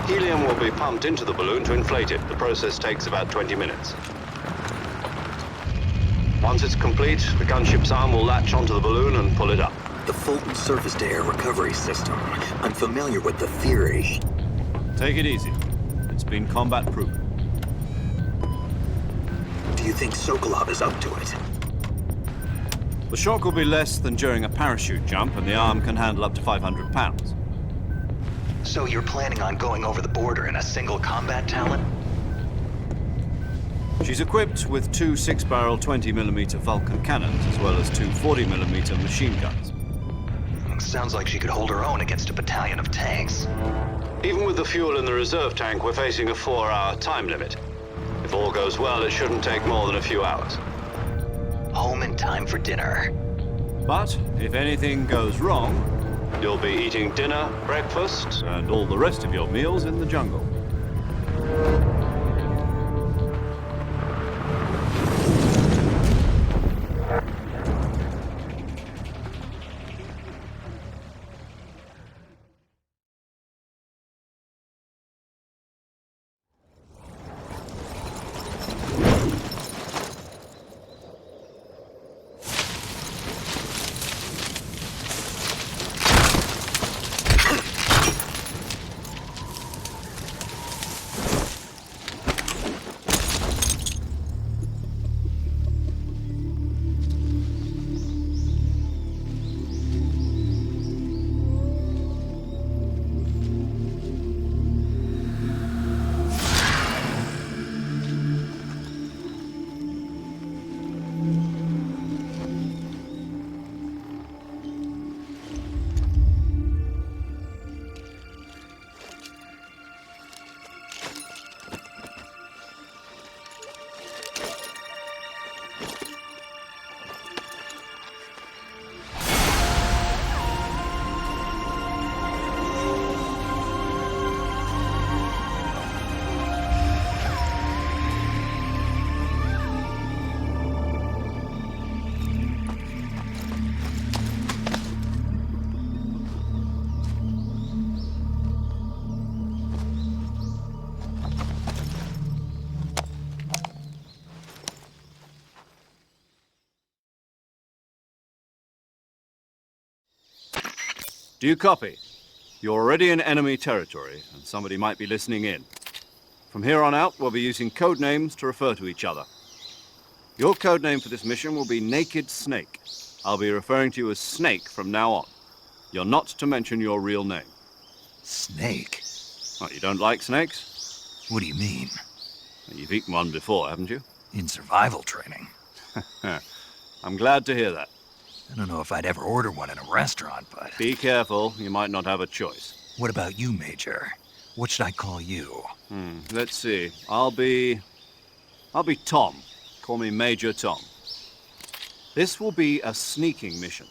Helium will be pumped into the balloon to inflate it. The process takes about 20 minutes. Once it's complete, the gunship's arm will latch onto the balloon and pull it up. The Fulton surface-to-air recovery system. I'm familiar with the theory. Take it easy. It's been combat-proven. Do you think Sokolov is up to it? The shock will be less than during a parachute jump, and the arm can handle up to 500 pounds. So you're planning on going over the border in a single combat talon? She's equipped with two 6-barrel 20mm Vulcan cannons, as well as two 40mm machine guns. Sounds like she could hold her own against a battalion of tanks. Even with the fuel in the reserve tank, we're facing a 4-hour time limit. If all goes well, it shouldn't take more than a few hours. Home in time for dinner. But if anything goes wrong, You'll be eating dinner, breakfast, and all the rest of your meals in the jungle. Do you copy? You're already in enemy territory, and somebody might be listening in. From here on out, we'll be using code names to refer to each other. Your code name for this mission will be Naked Snake. I'll be referring to you as Snake from now on. You're not to mention your real name. Snake? What, you don't like snakes? What do you mean? You've eaten one before, haven't you? In survival training. I'm glad to hear that. I don't know if I'd ever order one in a restaurant, but... Be careful, you might not have a choice. What about you, Major? What should I call you? Let's see. I'll be Tom. Call me Major Tom. This will be a sneaking mission.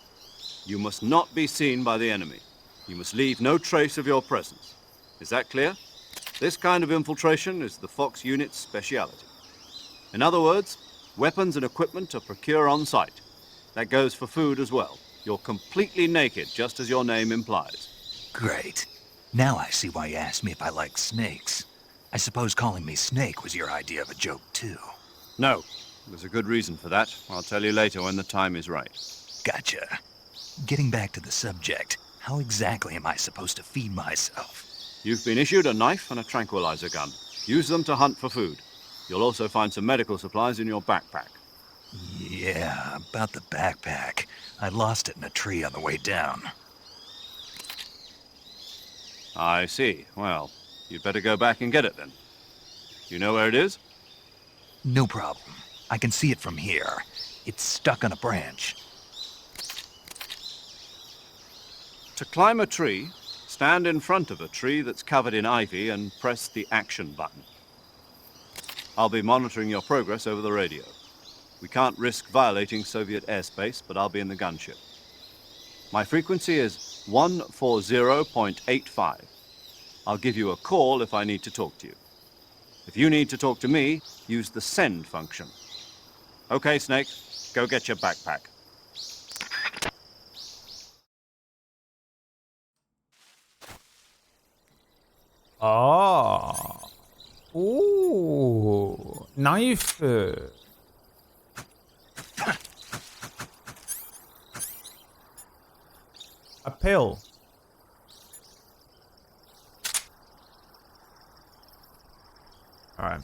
You must not be seen by the enemy. You must leave no trace of your presence. Is that clear? This kind of infiltration is the Fox unit's speciality. In other words, weapons and equipment are procured on site. That goes for food as well. You're completely naked, just as your name implies. Great. Now I see why you asked me if I like snakes. I suppose calling me Snake was your idea of a joke, too. No. There's a good reason for that. I'll tell you later when the time is right. Gotcha. Getting back to the subject, how exactly am I supposed to feed myself? You've been issued a knife and a tranquilizer gun. Use them to hunt for food. You'll also find some medical supplies in your backpack. Yeah, about the backpack. I lost it in a tree on the way down. I see. Well, you'd better go back and get it then. You know where it is? No problem. I can see it from here. It's stuck on a branch. To climb a tree, stand in front of a tree that's covered in ivy and press the action button. I'll be monitoring your progress over the radio. We can't risk violating Soviet airspace, but I'll be in the gunship. My frequency is 140.85. I'll give you a call if I need to talk to you. If you need to talk to me, use the send function. Okay, Snake, go get your backpack. Oh. Ooh. Knife. A pill. Alright.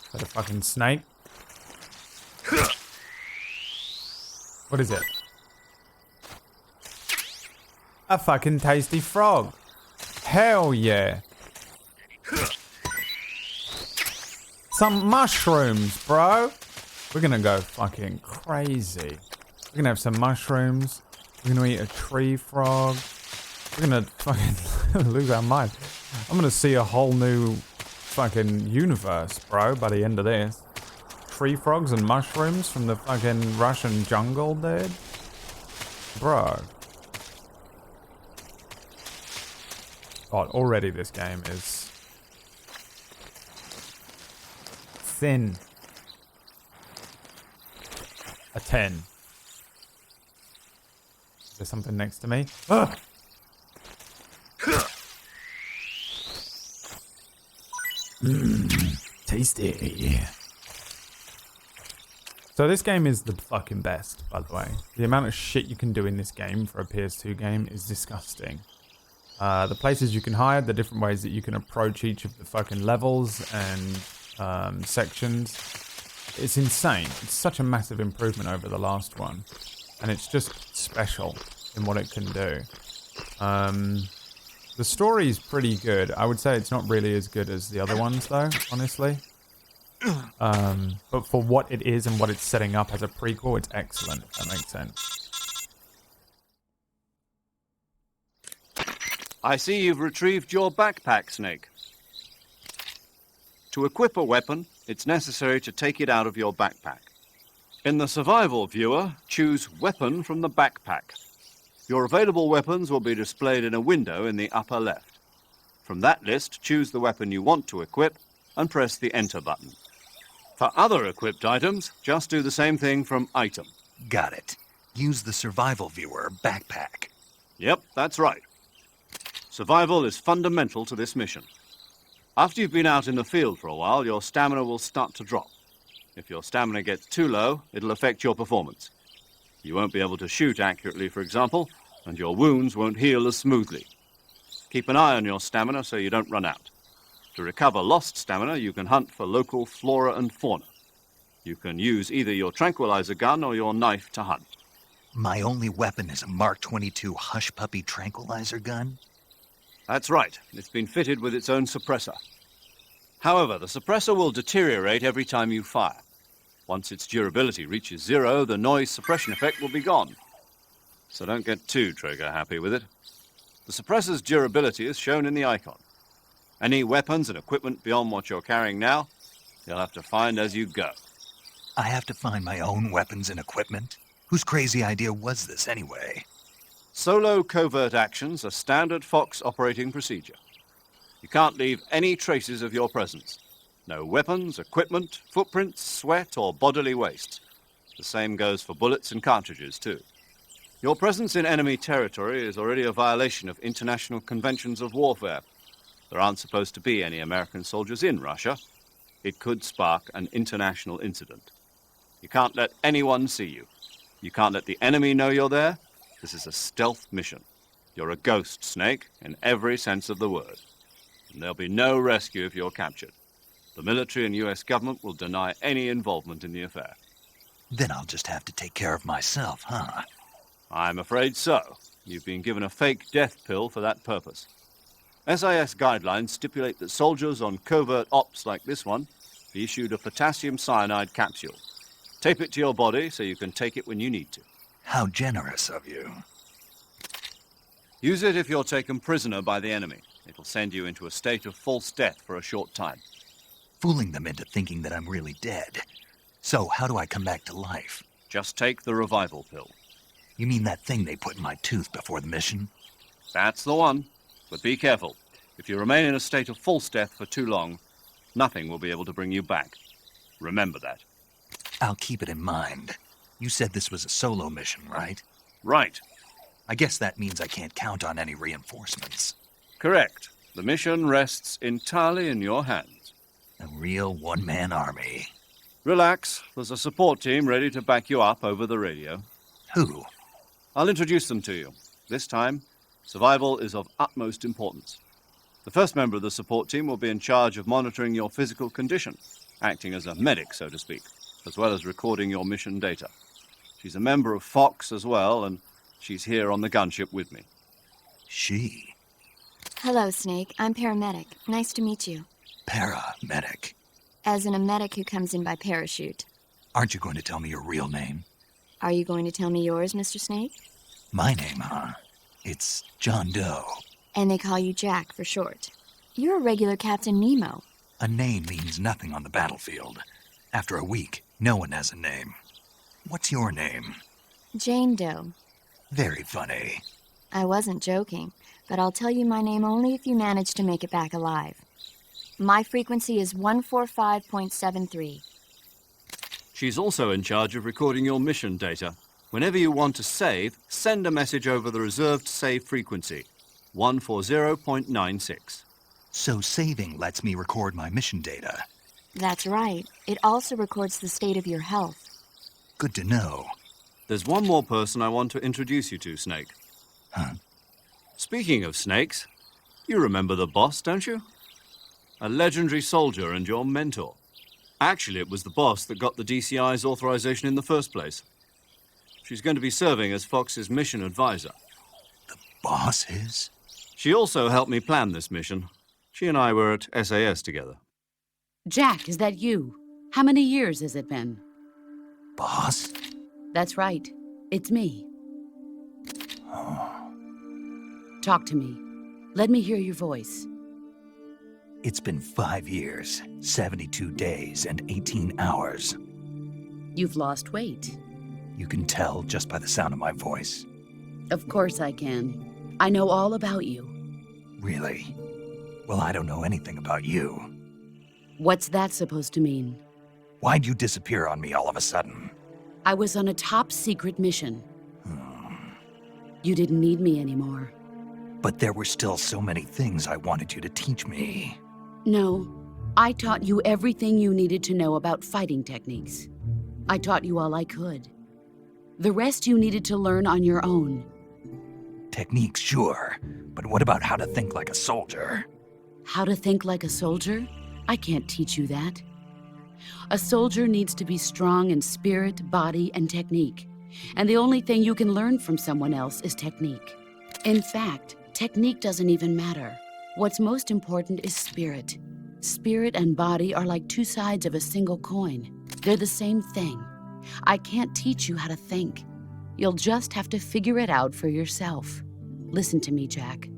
Is that a fucking snake? What is it? A fucking tasty frog. Hell yeah. Some mushrooms, bro. We're gonna go fucking crazy. We're gonna have some mushrooms. We're gonna eat a tree frog. We're gonna fucking lose our mind. I'm gonna see a whole new fucking universe, bro, by the end of this. Tree frogs and mushrooms from the fucking Russian jungle, dude. Bro. God, already this game is thin. A 10. Is there something next to me? Ugh. Tasty. So this game is the fucking best, by the way. The amount of shit you can do in this game for a PS2 game is disgusting. The places you can hide, the different ways that you can approach each of the fucking levels and sections. It's insane. It's such a massive improvement over the last one. And it's just special in what it can do. The story is pretty good. I would say it's not really as good as the other ones, though, honestly. But for what it is and what it's setting up as a prequel, it's excellent, if that makes sense. I see you've retrieved your backpack, Snake. To equip a weapon, it's necessary to take it out of your backpack. In the survival viewer, choose Weapon from the backpack. Your available weapons will be displayed in a window in the upper left. From that list, choose the weapon you want to equip and press the Enter button. For other equipped items, just do the same thing from Item. Got it. Use the survival viewer backpack. Yep, that's right. Survival is fundamental to this mission. After you've been out in the field for a while, your stamina will start to drop. If your stamina gets too low, it'll affect your performance. You won't be able to shoot accurately, for example, and your wounds won't heal as smoothly. Keep an eye on your stamina so you don't run out. To recover lost stamina, you can hunt for local flora and fauna. You can use either your tranquilizer gun or your knife to hunt. My only weapon is a Mark 22 Hush Puppy tranquilizer gun? That's right. It's been fitted with its own suppressor. However, the suppressor will deteriorate every time you fire. Once its durability reaches 0, the noise suppression effect will be gone. So don't get too trigger-happy with it. The suppressor's durability is shown in the icon. Any weapons and equipment beyond what you're carrying now, you'll have to find as you go. I have to find my own weapons and equipment? Whose crazy idea was this, anyway? Solo covert actions are standard Fox operating procedure. You can't leave any traces of your presence. No weapons, equipment, footprints, sweat, or bodily waste. The same goes for bullets and cartridges, too. Your presence in enemy territory is already a violation of international conventions of warfare. There aren't supposed to be any American soldiers in Russia. It could spark an international incident. You can't let anyone see you. You can't let the enemy know you're there. This is a stealth mission. You're a ghost, Snake, in every sense of the word. And there'll be no rescue if you're captured. The military and U.S. government will deny any involvement in the affair. Then I'll just have to take care of myself, huh? I'm afraid so. You've been given a fake death pill for that purpose. SIS guidelines stipulate that soldiers on covert ops like this one be issued a potassium cyanide capsule. Tape it to your body so you can take it when you need to. How generous of you. Use it if you're taken prisoner by the enemy. It'll send you into a state of false death for a short time. Fooling them into thinking that I'm really dead. So, how do I come back to life? Just take the revival pill. You mean that thing they put in my tooth before the mission? That's the one. But be careful. If you remain in a state of false death for too long, nothing will be able to bring you back. Remember that. I'll keep it in mind. You said this was a solo mission, right? Right. I guess that means I can't count on any reinforcements. Correct. The mission rests entirely in your hands. A real one-man army. Relax. There's a support team ready to back you up over the radio. Who? I'll introduce them to you. This time, survival is of utmost importance. The first member of the support team will be in charge of monitoring your physical condition, acting as a medic, so to speak, as well as recording your mission data. She's a member of Fox as well, and she's here on the gunship with me. She? Hello, Snake. I'm paramedic. Nice to meet you. Paramedic? As in a medic who comes in by parachute. Aren't you going to tell me your real name? Are you going to tell me yours, Mr. Snake? My name, huh? It's John Doe. And they call you Jack for short. You're a regular Captain Nemo. A name means nothing on the battlefield. After a week, no one has a name. What's your name? Jane Doe. Very funny. I wasn't joking, but I'll tell you my name only if you manage to make it back alive. My frequency is 145.73. She's also in charge of recording your mission data. Whenever you want to save, send a message over the reserved save frequency, 140.96. So saving lets me record my mission data. That's right. It also records the state of your health. Good to know. There's one more person I want to introduce you to, Snake. Huh? Speaking of snakes, you remember the boss, don't you? A legendary soldier and your mentor. Actually, it was the boss that got the DCI's authorization in the first place. She's going to be serving as Fox's mission advisor. The boss is? She also helped me plan this mission. She and I were at SAS together. Jack, is that you? How many years has it been? Boss? That's right. It's me. Oh. Talk to me. Let me hear your voice. It's been 5 years, 72 days, and 18 hours. You've lost weight. You can tell just by the sound of my voice. Of course I can. I know all about you. Really? Well, I don't know anything about you. What's that supposed to mean? Why'd you disappear on me all of a sudden? I was on a top-secret mission. You didn't need me anymore. But there were still so many things I wanted you to teach me. No, I taught you everything you needed to know about fighting techniques. I taught you all I could. The rest you needed to learn on your own. Techniques, sure. But what about how to think like a soldier? How to think like a soldier? I can't teach you that. A soldier needs to be strong in spirit, body, and technique. And the only thing you can learn from someone else is technique. In fact, technique doesn't even matter. What's most important is spirit. Spirit and body are like two sides of a single coin. They're the same thing. I can't teach you how to think. You'll just have to figure it out for yourself. Listen to me, Jack.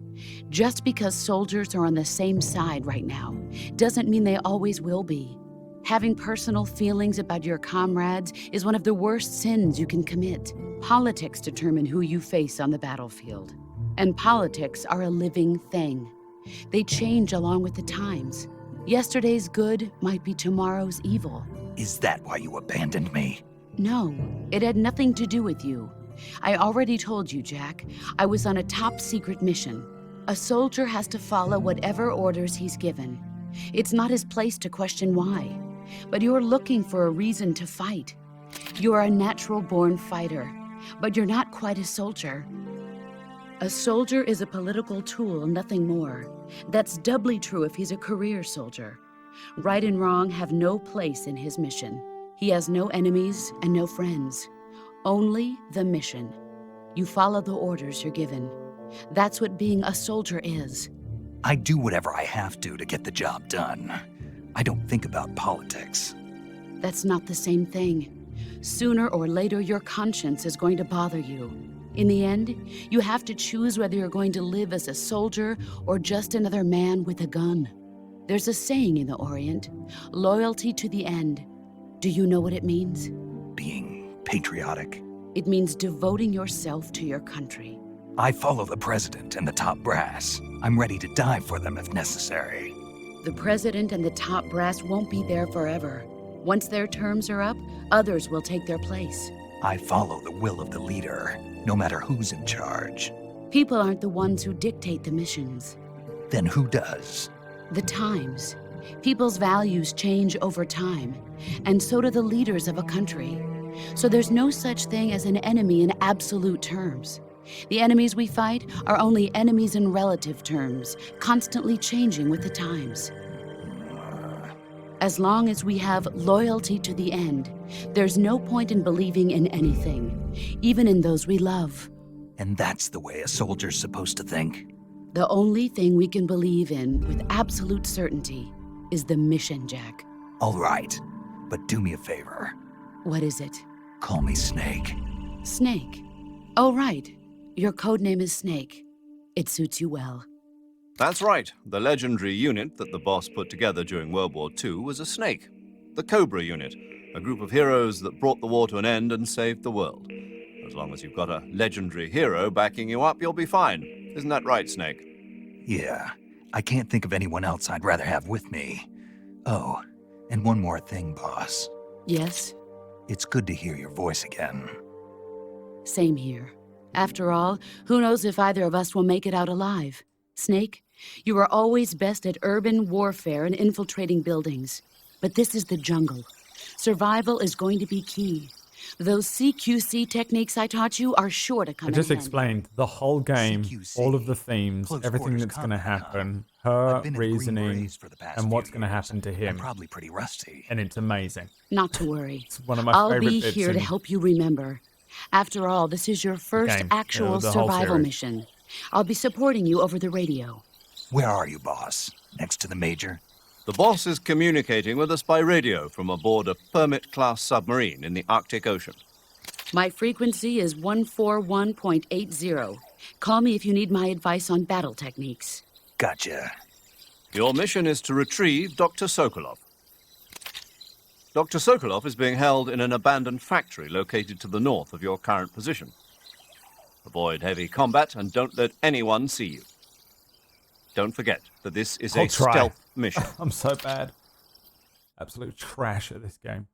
Just because soldiers are on the same side right now doesn't mean they always will be. Having personal feelings about your comrades is one of the worst sins you can commit. Politics determine who you face on the battlefield. And politics are a living thing. They change along with the times. Yesterday's good might be tomorrow's evil. Is that why you abandoned me? No, it had nothing to do with you. I already told you, Jack. I was on a top-secret mission. A soldier has to follow whatever orders he's given. It's not his place to question why. But you're looking for a reason to fight. You're a natural-born fighter, but you're not quite a soldier. A soldier is a political tool, nothing more. That's doubly true if he's a career soldier. Right and wrong have no place in his mission. He has no enemies and no friends. Only the mission. You follow the orders you're given. That's what being a soldier is. I do whatever I have to get the job done. I don't think about politics. That's not the same thing. Sooner or later, your conscience is going to bother you. In the end, you have to choose whether you're going to live as a soldier or just another man with a gun. There's a saying in the Orient, loyalty to the end. Do you know what it means? Being patriotic. It means devoting yourself to your country. I follow the president and the top brass. I'm ready to die for them if necessary. The president and the top brass won't be there forever. Once their terms are up, others will take their place. I follow the will of the leader, no matter who's in charge. People aren't the ones who dictate the missions. Then who does? The times. People's values change over time, and so do the leaders of a country. So there's no such thing as an enemy in absolute terms. The enemies we fight are only enemies in relative terms, constantly changing with the times. As long as we have loyalty to the end, there's no point in believing in anything, even in those we love. And that's the way a soldier's supposed to think? The only thing we can believe in with absolute certainty is the mission, Jack. All right, but do me a favor. What is it? Call me Snake. Snake. Oh, right. Your codename is Snake. It suits you well. That's right. The legendary unit that the boss put together during World War II was a snake. The Cobra unit, a group of heroes that brought the war to an end and saved the world. As long as you've got a legendary hero backing you up, you'll be fine. Isn't that right, Snake? Yeah, I can't think of anyone else I'd rather have with me. Oh, and one more thing, boss. Yes? It's good to hear your voice again. Same here. After all, who knows if either of us will make it out alive? Snake, you are always best at urban warfare and infiltrating buildings. But this is the jungle. Survival is going to be key. Those CQC techniques I taught you are sure to come in I just handy. explained the whole game, all of the themes, everything that's going to happen, her reasoning, and what's going to happen to him. I'm probably pretty rusty. And it's amazing. Not to worry. It's one of my I'll favorite be bits here to in help you remember. After all, this is your first game. actual The whole survival series. mission. I'll be supporting you over the radio. Where are you, boss? Next to the Major? The boss is communicating with us by radio from aboard a Permit-class submarine in the Arctic Ocean. My frequency is 141.80. Call me if you need my advice on battle techniques. Gotcha. Your mission is to retrieve Dr. Sokolov. Dr. Sokolov is being held in an abandoned factory located to the north of your current position. Avoid heavy combat and don't let anyone see you. Don't forget that this is I'll a try. stealth mission. I'm so bad. Absolute trash at this game.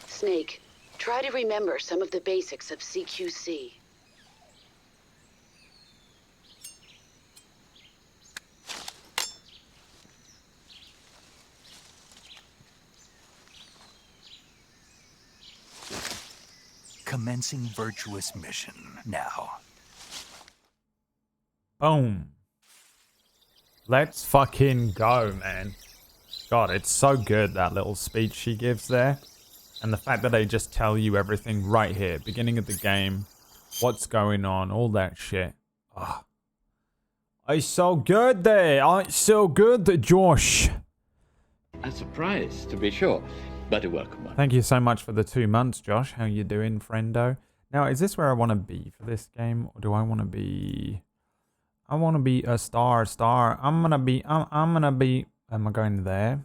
Snake, try to remember some of the basics of CQC. Commencing virtuous mission now. Boom. Let's fucking go, man. God, it's so good, that little speech she gives there. And the fact that they just tell you everything right here. Beginning of the game. What's going on. All that shit. Oh. It's so good there. Oh, it's so good, Josh. A surprise, to be sure, but a welcome one. Thank you so much for the 2 months, Josh. How you doing, friendo? Now, is this where I want to be for this game? Or do I want to be... I want to be a star. I'm gonna be, am I going there?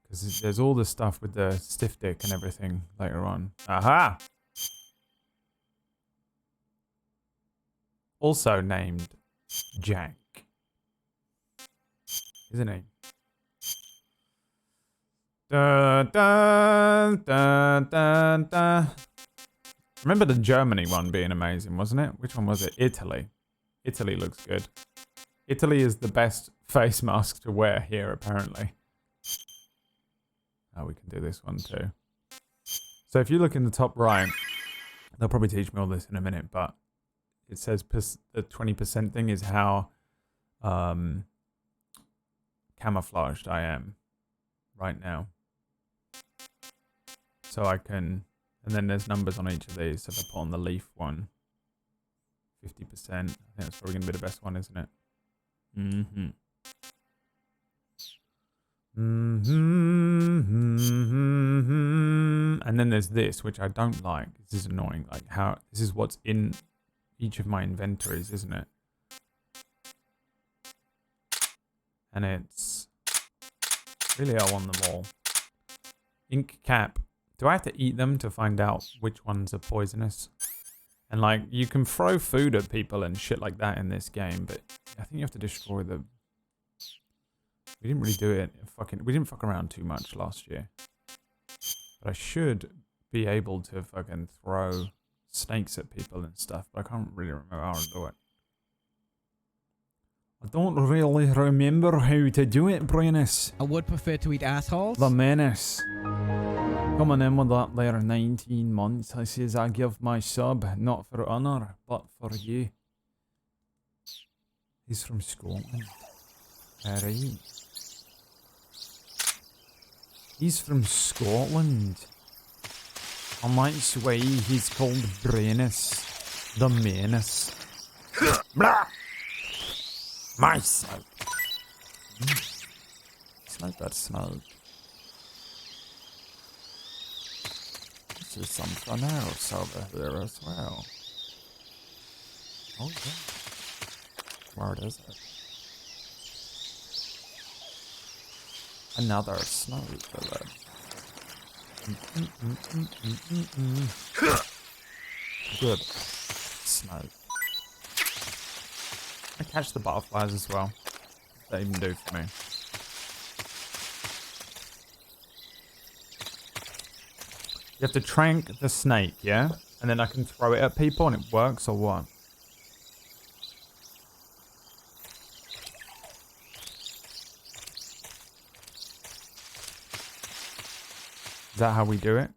Because there's all the stuff with the stiff dick and everything later on. Aha! Also named Jack. Isn't he? Dun, dun, dun, dun, dun. Remember the Germany one being amazing, wasn't it? Which one was it? Italy. Italy looks good. Italy is the best face mask to wear here, apparently. Oh, we can do this one too. So if you look in the top right, they'll probably teach me all this in a minute, but it says the 20% thing is how camouflaged I am right now. So I can... And then there's numbers on each of these. So if I put on the leaf one, 50%. I think that's probably going to be the best one, isn't it? Mm-hmm. And then there's this, which I don't like. This is annoying. Like how this is what's in each of my inventories, isn't it? And it's really I want them all. Ink cap. Do I have to eat them to find out which ones are poisonous? And like, you can throw food at people and shit like that in this game, but I think you have to destroy them. We didn't really do it. We didn't fuck around too much last year. But I should be able to fucking throw snakes at people and stuff, but I can't really remember how to do it. I don't really remember how to do it, Brennus. I would prefer to eat assholes. The menace. Coming in with that there 19 months, I says I give my sub, not for honour, but for you. He's from Scotland. Alright. He's from Scotland. And that's why he's called Brennus. The Menace. Blah! My snout. Snout that snout. This is something else over here as well. Oh yeah. Where is it? Another snout village. Good. Snow. I catch the butterflies as well. What does that even do for me? You have to trank the snake, yeah? And then I can throw it at people and it works, or what? Is that how we do it?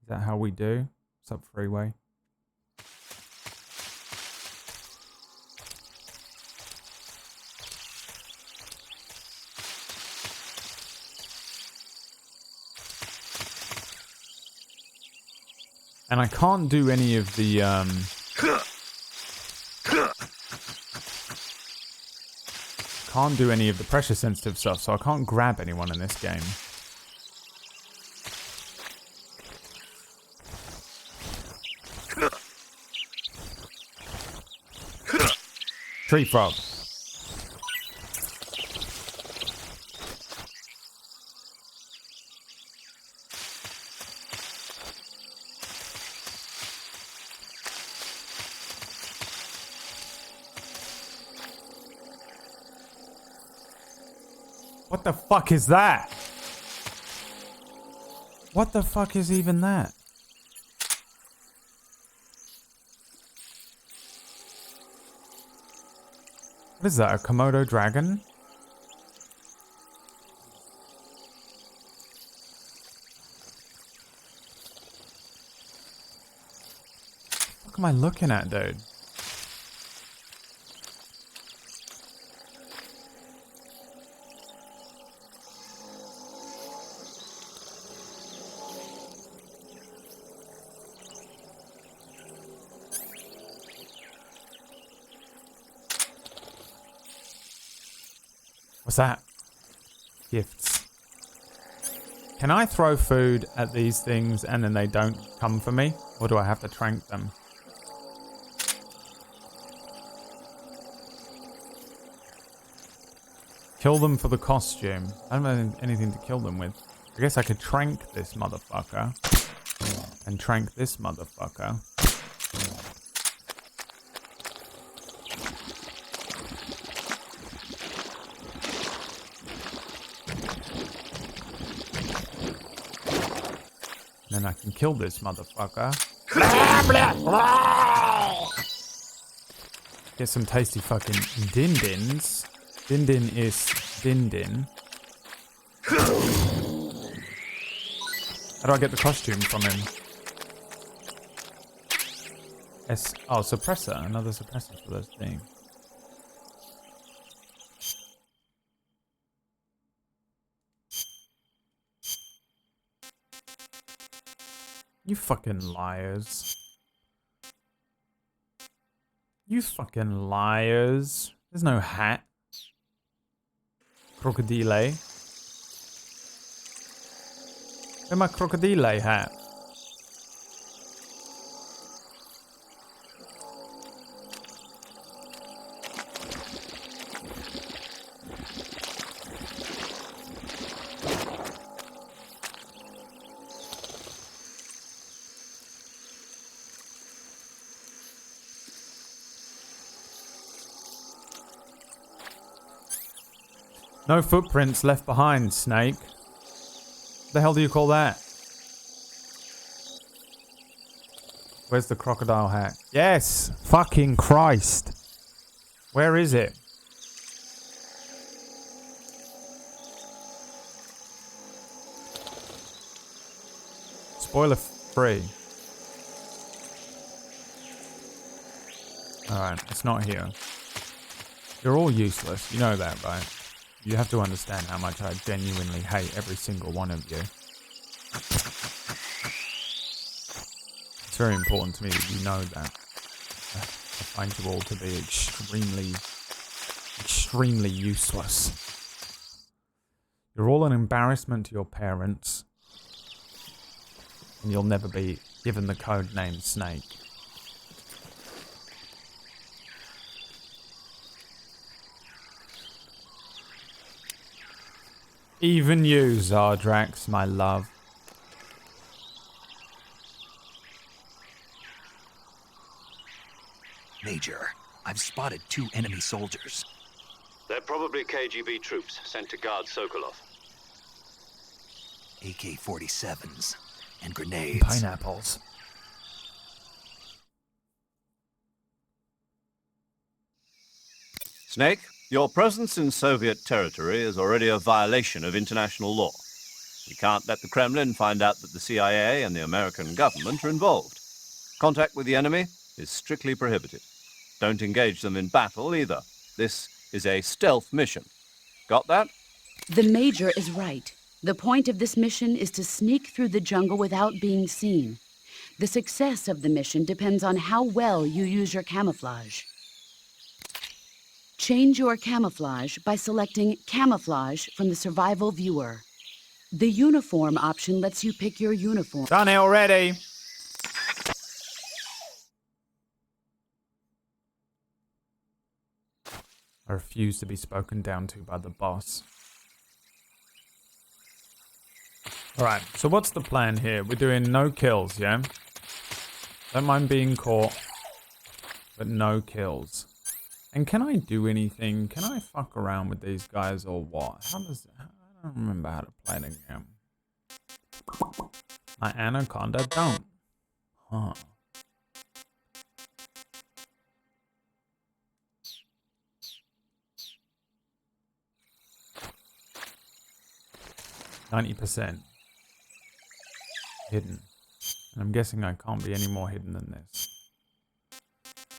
Is that how we do? What's up, Freeway? And I can't do any of the, can't do any of the pressure sensitive stuff, so I can't grab anyone in this game. Tree frog. What the fuck is that? What the fuck is even that? What is that, a Komodo dragon? What am I looking at, dude? What's that? Gifts. Can I throw food at these things and then they don't come for me? Or do I have to trank them? Kill them for the costume. I don't have anything to kill them with. I guess I could trank this motherfucker. And trank this motherfucker. Then I can kill this motherfucker. Get some tasty fucking din-dins. Din-din is din-din. How do I get the costume from him? Oh, suppressor. Another suppressor for those things. You fucking liars. You fucking liars. There's no hat. Crocodile. Where's my crocodile hat? No footprints left behind, Snake. What the hell do you call that? Where's the crocodile hat? Yes! Fucking Christ! Where is it? Spoiler free. Alright, it's not here. You're all useless. You know that, right? You have to understand how much I genuinely hate every single one of you. It's very important to me that you know that. I find you all to be extremely useless. You're all an embarrassment to your parents. And you'll never be given the code name Snake. Even you, Zardrax, my love. Major, I've spotted 2 enemy soldiers. They're probably KGB troops sent to guard Sokolov. AK-47s and grenades. Pineapples. Snake, your presence in Soviet territory is already a violation of international law. We can't let the Kremlin find out that the CIA and the American government are involved. Contact with the enemy is strictly prohibited. Don't engage them in battle either. This is a stealth mission. Got that? The Major is right. The point of this mission is to sneak through the jungle without being seen. The success of the mission depends on how well you use your camouflage. Change your camouflage by selecting Camouflage from the Survival Viewer. The Uniform option lets you pick your uniform. Done it already! I refuse to be spoken down to by the boss. Alright, so what's the plan here? We're doing no kills, yeah? Don't mind being caught, but no kills. And can I do anything? Can I fuck around with these guys or what? I don't remember how to play the game. My Anaconda don't. Huh. %. Hidden. And I'm guessing I can't be any more hidden than this.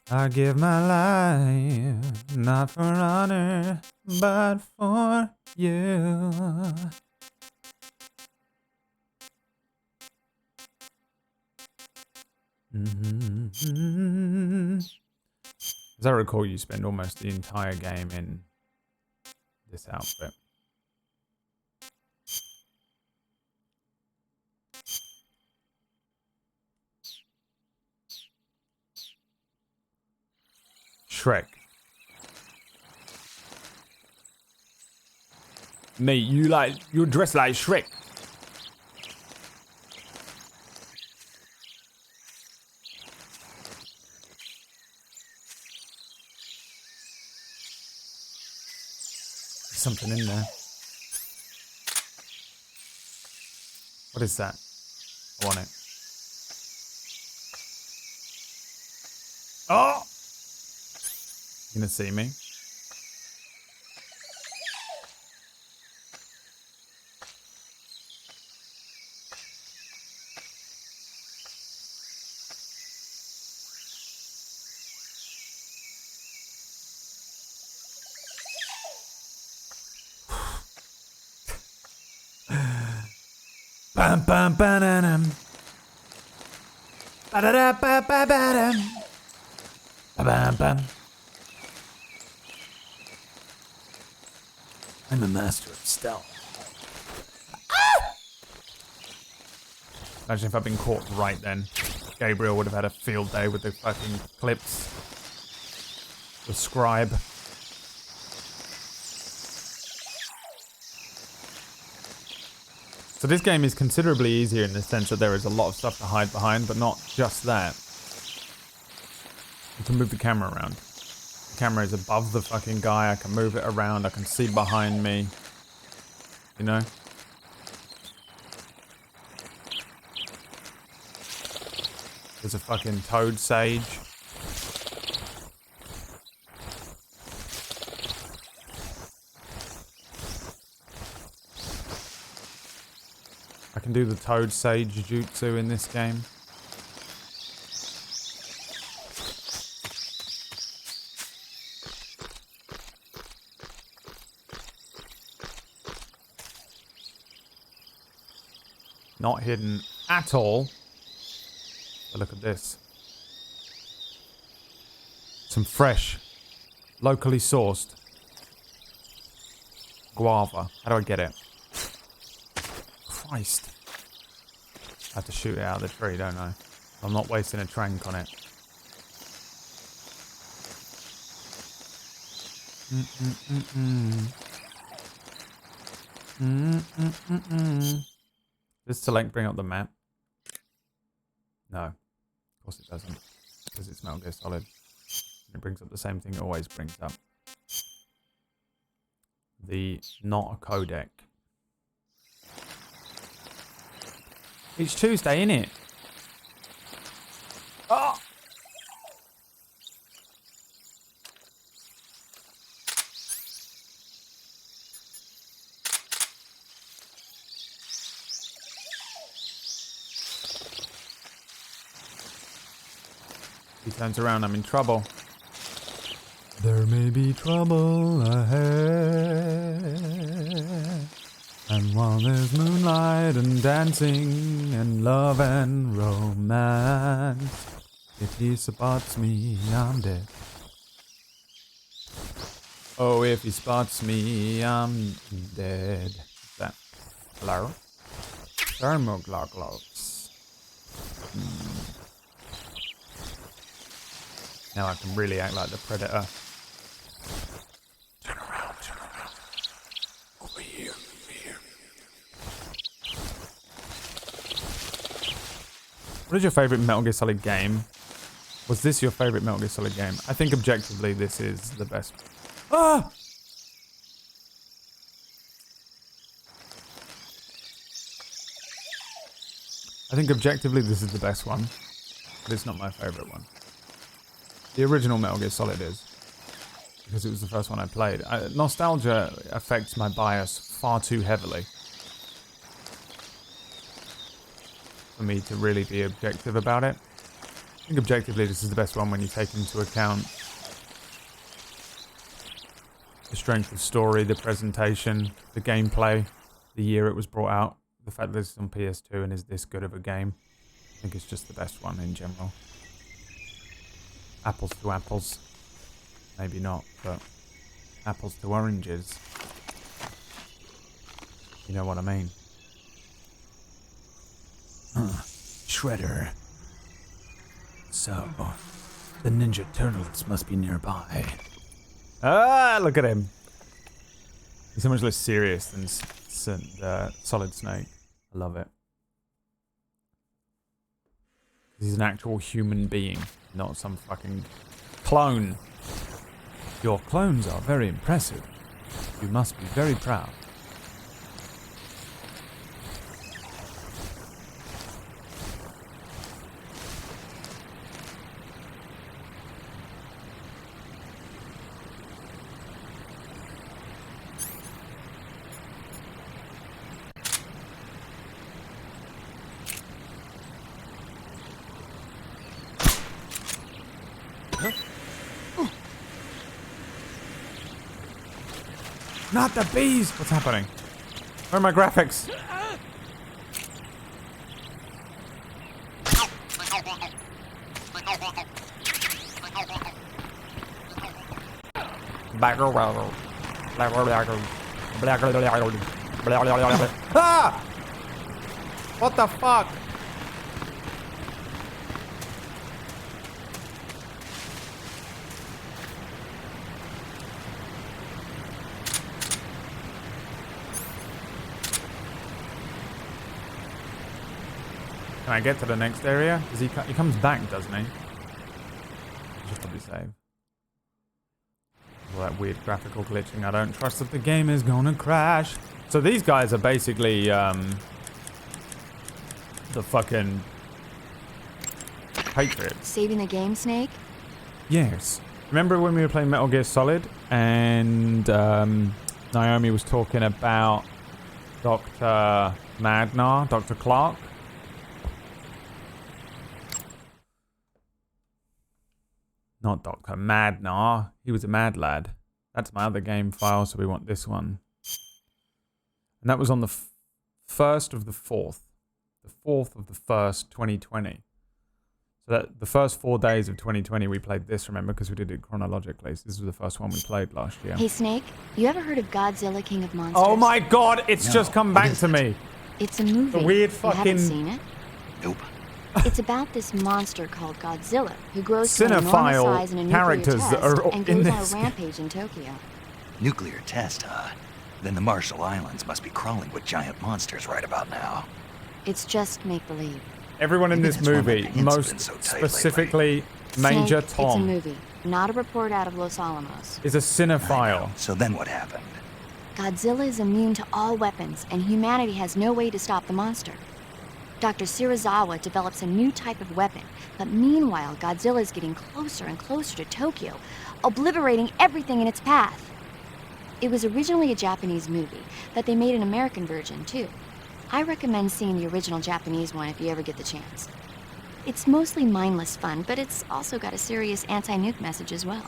I give my life, not for honor, but for you. As I recall, you spend almost the entire game in this outfit. Shrek. Mate, you're dressed like Shrek. There's something in there. What is that? I want it. Oh! You gonna see me? Bam bam bananam. Ba da da ba ba ba dam. Ba bam bam. I'm a master of stealth. Ah! Imagine if I'd been caught right then. Gabriel would have had a field day with the fucking clips. The scribe. So this game is considerably easier in the sense that there is a lot of stuff to hide behind, but not just that. You can move the camera around. The camera is above the fucking guy. I can move it around. I can see behind me. You know? There's There's a fucking toad sage. I can do the toad sage jutsu in this game. Not hidden at all. But look at this. Some fresh, locally sourced guava. How do I get it? Christ. I have to shoot it out of the tree, don't I? I'm not wasting a trank on it. Does select bring up the map? No. Of course it doesn't. Because it's Metal Gear Solid. It brings up the same thing it always brings up. The not a codec. It's Tuesday, innit? Oh! He turns around, I'm in trouble. There may be trouble ahead. And while there's moonlight and dancing and love and romance, if he spots me, I'm dead. Oh, if he spots me, I'm dead. What's that? Hello? Thermoglobulus. Now I can really act like the Predator. Turn around, turn around. Over here, over here. What is your favorite Metal Gear Solid game? Was this your favorite Metal Gear Solid game? I think objectively this is the best. Ah! I think objectively this is the best one, but it's not my favorite one. The original Metal Gear Solid is, because it was the first one I played. Nostalgia affects my bias far too heavily for me to really be objective about it. I think objectively this is the best one when you take into account the strength of story, the presentation, the gameplay, the year it was brought out, the fact that it's on PS2 and is this good of a game. I think it's just the best one in general. Apples to apples. Maybe not, but apples to oranges. You know what I mean? Shredder. So, the Ninja Turtles must be nearby. Ah, look at him. He's so much less serious than Solid Snake. I love it. He's an actual human being, not some fucking clone. Your clones are very impressive. You must be very proud. Not the bees! What's happening? Where are my graphics? Ah! What the fuck? Can I get to the next area? Because he comes back, doesn't he? Just probably save. All that weird graphical glitching. I don't trust that the game is gonna crash. So these guys are basically the fucking Patriots. Saving the game, Snake? Yes. Remember when we were playing Metal Gear Solid and Naomi was talking about Dr. Madnar, Dr. Clark? Not Dr. Madnar. He was a mad lad. That's my other game file, so we want this one. And that was on the 1st of the 4th. The 4th of the 1st, 2020. So that the first 4 days of 2020 we played this, remember, because we did it chronologically. So this was the first one we played last year. Hey, Snake, you ever heard of Godzilla, King of Monsters? Oh my god, it's just come back to me. It's a movie. The weird You fucking... haven't seen it? Nope. It's about this monster called Godzilla, who grows to an enormous Cinephile size in a nuclear characters test that are and in goes on this a rampage in Tokyo. Nuclear test, huh? Then the Marshall Islands must be crawling with giant monsters right about now. It's just make-believe. Everyone in Maybe this that's why my movie, pants have most been so tight specifically Major Snake, Tom, It's a movie, not a report out of Los Alamos. is a cinephile. So then what happened? Godzilla is immune to all weapons, and humanity has no way to stop the monster. Dr. Shirazawa develops a new type of weapon, but meanwhile, Godzilla is getting closer and closer to Tokyo, obliterating everything in its path. It was originally a Japanese movie, but they made an American version, too. I recommend seeing the original Japanese one if you ever get the chance. It's mostly mindless fun, but it's also got a serious anti-nuke message as well.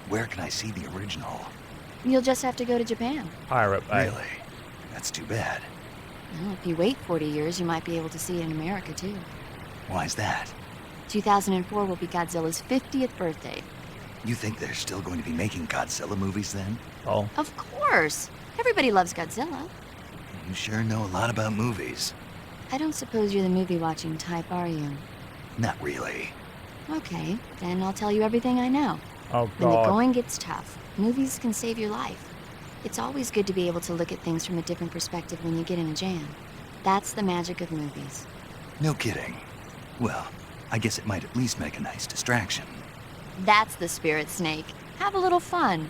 Where can I see the original? You'll just have to go to Japan. Pirate Bay. Really? That's too bad. Well, if you wait 40 years, you might be able to see it in America, too. Why's that? 2004 will be Godzilla's 50th birthday. You think they're still going to be making Godzilla movies then? Oh. Of course! Everybody loves Godzilla. You sure know a lot about movies. I don't suppose you're the movie-watching type, are you? Not really. Okay, then I'll tell you everything I know. Oh, When the God. going gets tough, movies can save your life. It's always good to be able to look at things from a different perspective when you get in a jam. That's the magic of movies. No kidding. Well, I guess it might at least make a nice distraction. That's the spirit, Snake. Have a little fun.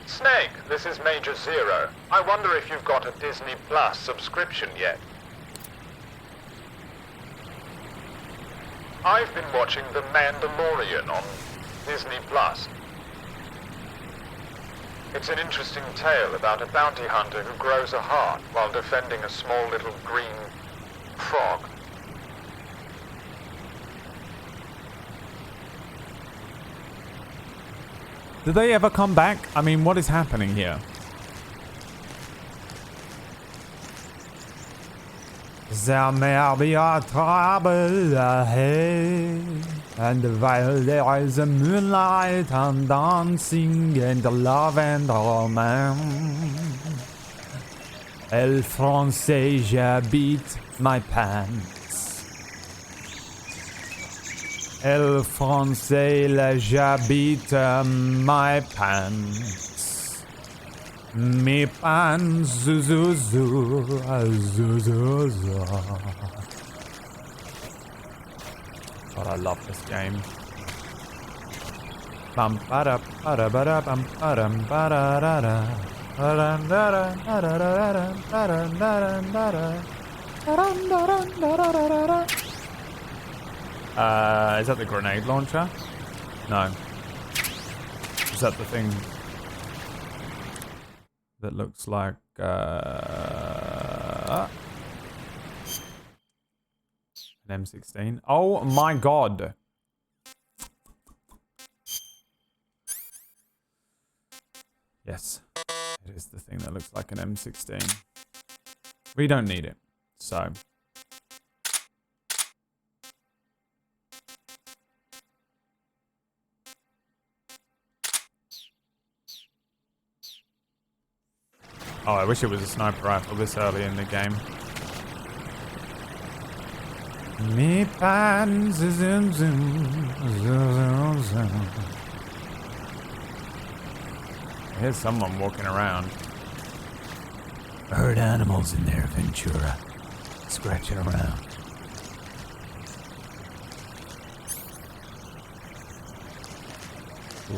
Snake, this is Major Zero. I wonder if you've got a Disney Plus subscription yet. I've been watching The Mandalorian on Disney Plus. It's an interesting tale about a bounty hunter who grows a heart while defending a small little green frog. Did they ever come back? I mean, what is happening here? There may be a trouble ahead, and while there is a moonlight and dancing and love and romance, El Francais, j'habite my pants. El Francais, j'habite my pants. Me pants, zoo, zoo, zoo, zoo, zoo, zoo. God, I love this game. Bum ba-da ba-da ba-da bum ba-dum ba-da-da-da. Ba-dum da-da da-da-da-da ba-dum da-da-da-da. Ba-dum da-da-da-da-da-da. Is that the grenade launcher? No. Is that the thing that looks like an M16? Oh my god. Yes. It is the thing that looks like an M16. We don't need it. So... Oh, I wish it was a sniper rifle this early in the game. Me pan zoom zoom zoom zoom. Here's someone walking around. I heard animals in there, Ventura. Scratching around. The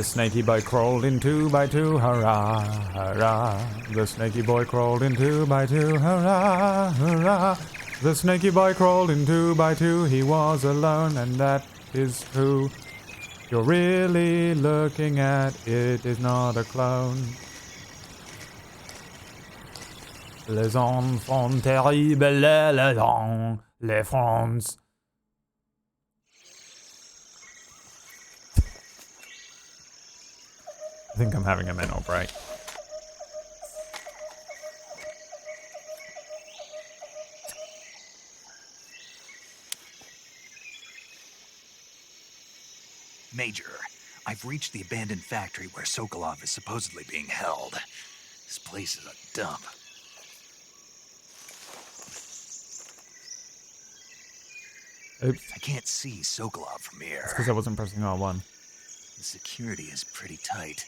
snaky boy crawled in 2x2, hurrah, hurrah. The snaky boy crawled in 2x2, hurrah, hurrah. The snaky boy crawled in 2x2, he was alone, and that is who you're really looking at. It is not a clone. Les enfants terribles dans les fronts. I think I'm having a mental break. Major, I've reached the abandoned factory where Sokolov is supposedly being held. This place is a dump. Oops. I can't see Sokolov from here. It's because I wasn't pressing R1. The security is pretty tight.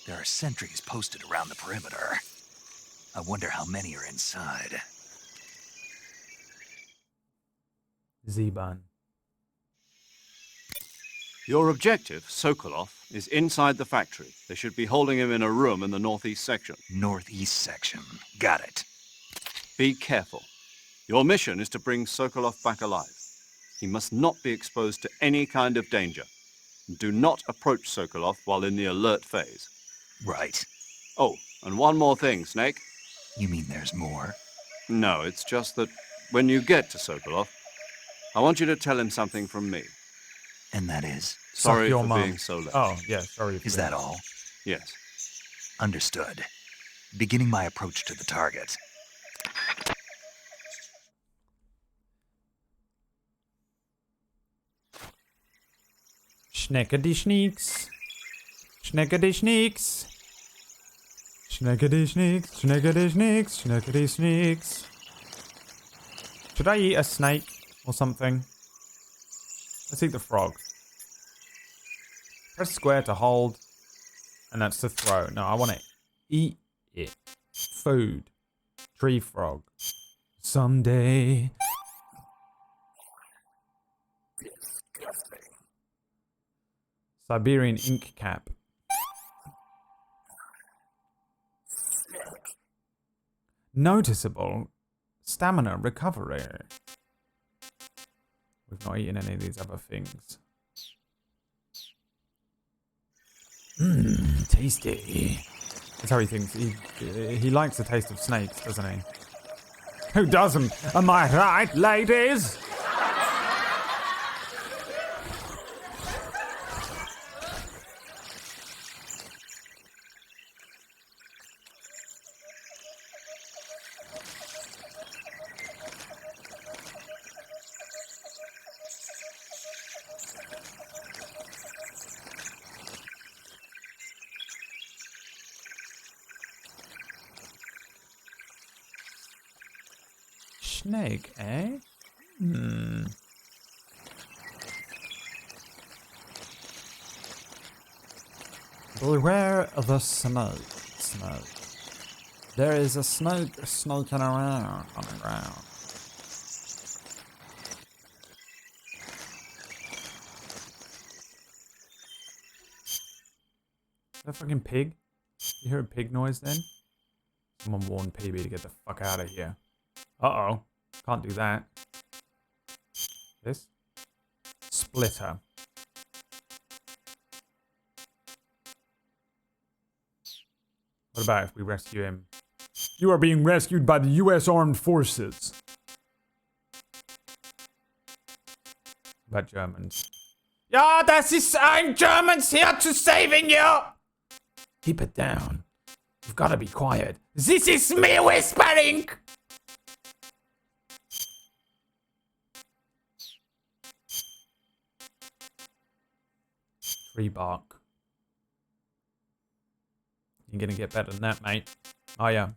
There are sentries posted around the perimeter. I wonder how many are inside. Z-Bun. Your objective, Sokolov, is inside the factory. They should be holding him in a room in the northeast section. Northeast section. Got it. Be careful. Your mission is to bring Sokolov back alive. He must not be exposed to any kind of danger. Do not approach Sokolov while in the alert phase. Right. Oh, and one more thing, Snake. You mean there's more? No, it's just that when you get to Sokolov, I want you to tell him something from me. And that is? Sorry your for mum. being so late. Oh, yeah, sorry. Is that all? Yes. Understood. Beginning my approach to the target. Schneckedy schneeks. Schneckedy schneeks. Schneckedy schneeks. Schneckedy schneeks. Schneckedy sneaks. Should I eat a snake or something? Let's eat the frog. Press square to hold. And that's to throw. No, I want to eat it. Food. Tree frog. Someday. Siberian ink cap. Noticeable stamina recovery. We've not eaten any of these other things. Mmm, tasty. That's how he thinks. He likes the taste of snakes, doesn't he? Who doesn't? Am I right, ladies? Snake, eh? Hmm. Beware of the snake. There is a snake snaking around on the ground. Is that a fucking pig? You hear a pig noise then? Someone warned PB to get the fuck out of here. Uh-oh. Can't do that. This? Splitter. What about if we rescue him? You are being rescued by the U.S. Armed Forces. What about Germans? Ja, das ist ein Germans here to saving you! Keep it down. You've got to be quiet. This is me whispering! Tree bark. You're gonna get better than that, mate. Oh, yeah.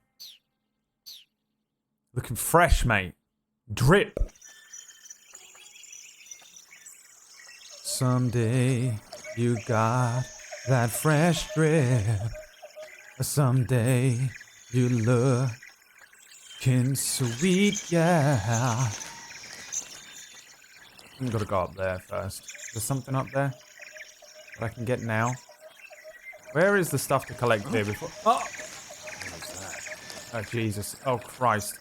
Looking fresh, mate. Drip. Someday you got that fresh drip. Someday you looking sweet, yeah. I'm gonna go up there first. There's something up there that I can get now. Where is the stuff to collect here before? Oh! Oh, Jesus. Oh, Christ.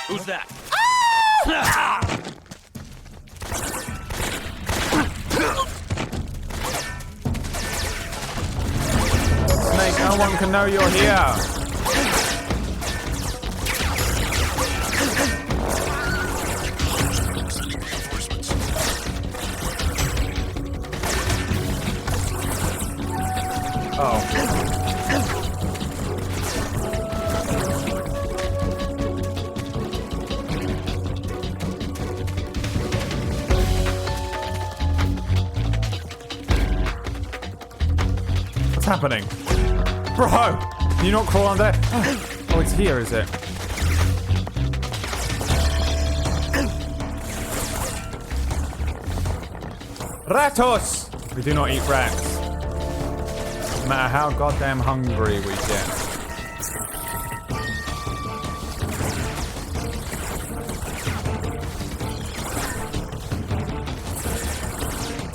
Who's that? Snake, no one can know you're here. Oh. What's happening? Bro! Can you not crawl on there? Oh, it's here, is it? Ratos! We do not eat rats. No matter how goddamn hungry we get.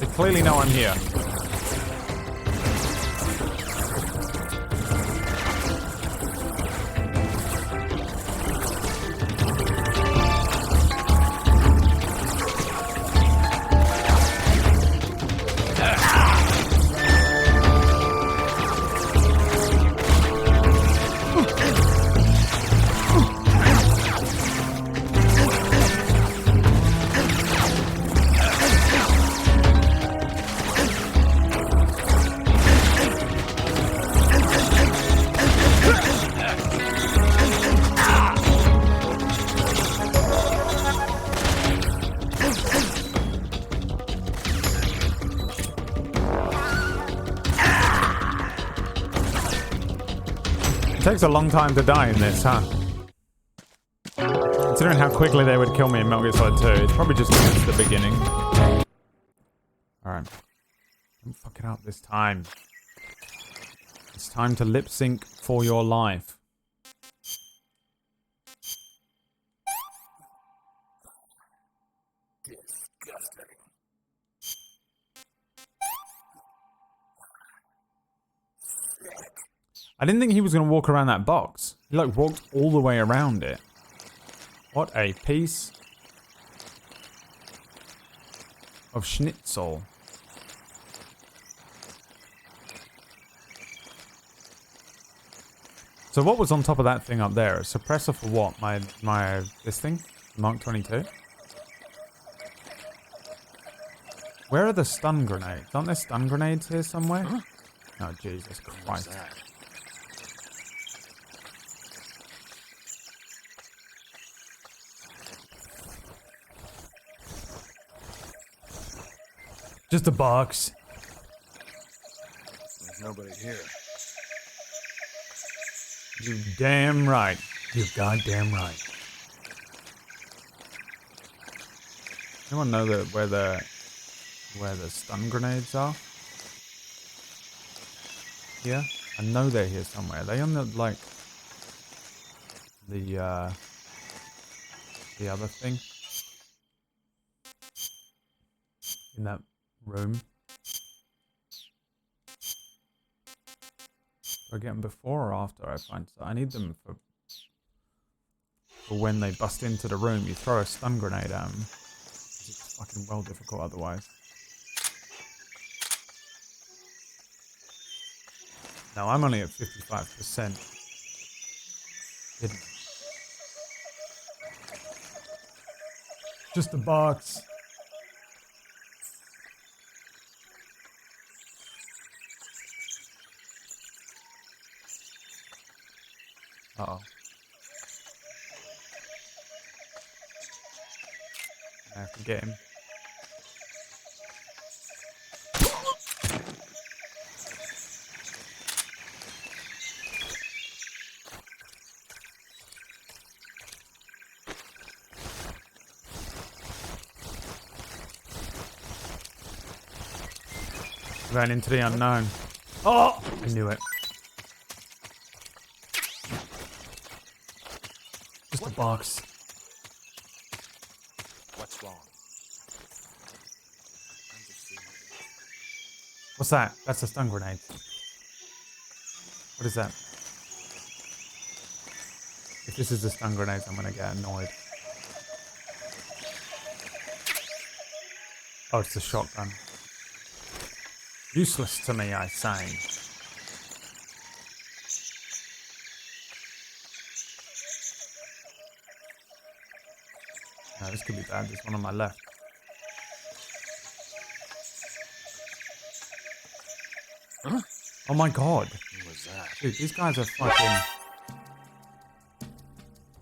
They clearly know I'm here. It takes a long time to die in this, huh? Considering how quickly they would kill me in Metal Gear Solid 2, it's probably just because it's the beginning. Alright. Don't fuck it up this time. It's time to lip sync for your life. I didn't think he was going to walk around that box. He like walked all the way around it. What a piece of schnitzel. So what was on top of that thing up there? A suppressor for what? This thing? Mark 22? Where are the stun grenades? Aren't there stun grenades here somewhere? Huh? Oh, Jesus Christ. Just a box. There's nobody here. You damn right. You goddamn right. Anyone know where the stun grenades are? Yeah? I know they're here somewhere. Are they on the the other thing? In that room? Do I get them before or after I find so I need them for when they bust into the room. You throw a stun grenade at them. It's fucking well difficult otherwise. No, I'm only at 55%. Hidden. Just a box. Uh-oh. I have to get him. Going into the unknown. Oh! I knew it. Just a box. What's wrong? What's that? That's a stun grenade. What is that? If this is a stun grenade, I'm gonna get annoyed. Oh, it's a shotgun. Useless to me, I say. No, this could be bad. There's one on my left. Huh? Oh my god. Who was that? Dude, these guys are fucking...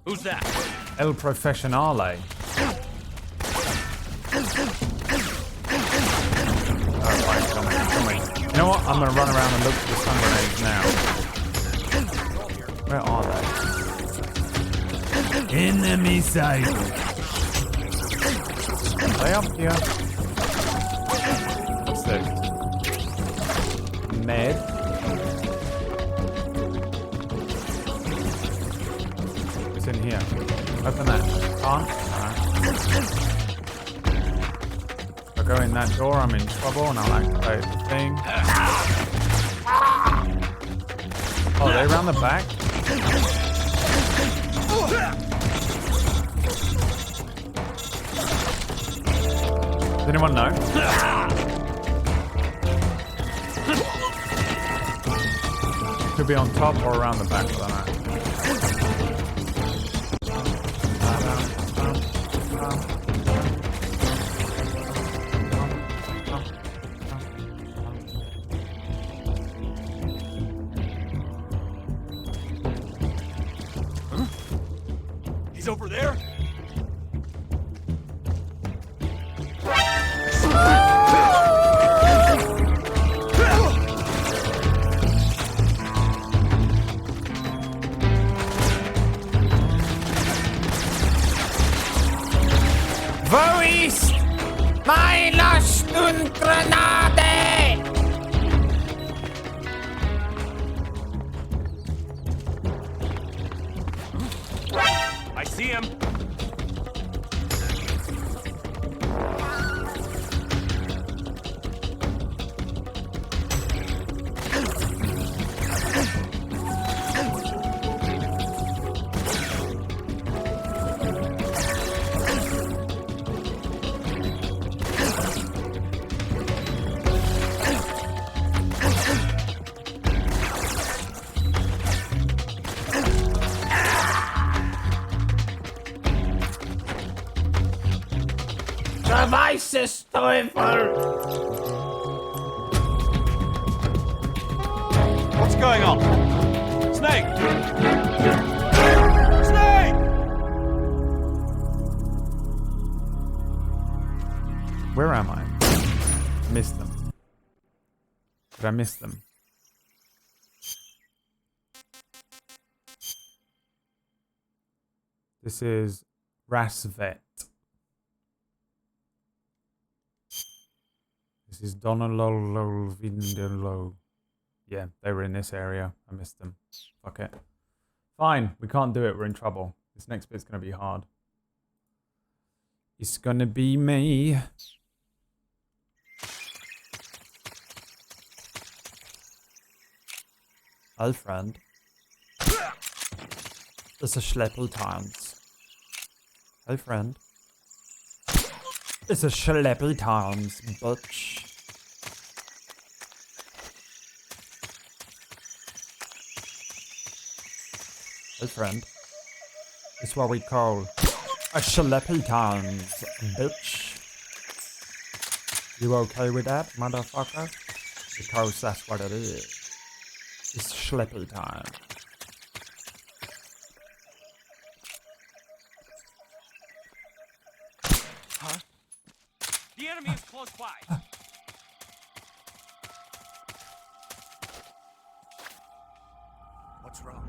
Who's that? El Professionale. Alright, come on. You know what? I'm gonna run around and look for the stun grenades now. Where are they? Enemy sight. Are they up here? What's this? Med. What's in here? Open that. Can't? If I go in that door, I'm in trouble and I'll activate the thing. Oh, are they around the back? Does anyone know? Could be on top or around the back, I don't know. Huh? He's over there? Wo ist meine Stungranate? I see him. Der weiße Teufel! What's going on? Snake! Snake! Where am I? Missed them. Did I miss them? This is Rasvet. This is Donalolo Vindolo. Yeah, they were in this area. I missed them. Fuck it. Fine, we can't do it. We're in trouble. This next bit's gonna be hard. It's gonna be me. Hi, friend. It's a schleppel times. Hi, friend. It's a schleppel times, butch. Hey, friend. It's what we call a schleppel times, bitch. You okay with that, motherfucker? Because that's what it is. It's schleppel time. Huh? The enemy is close by. What's wrong?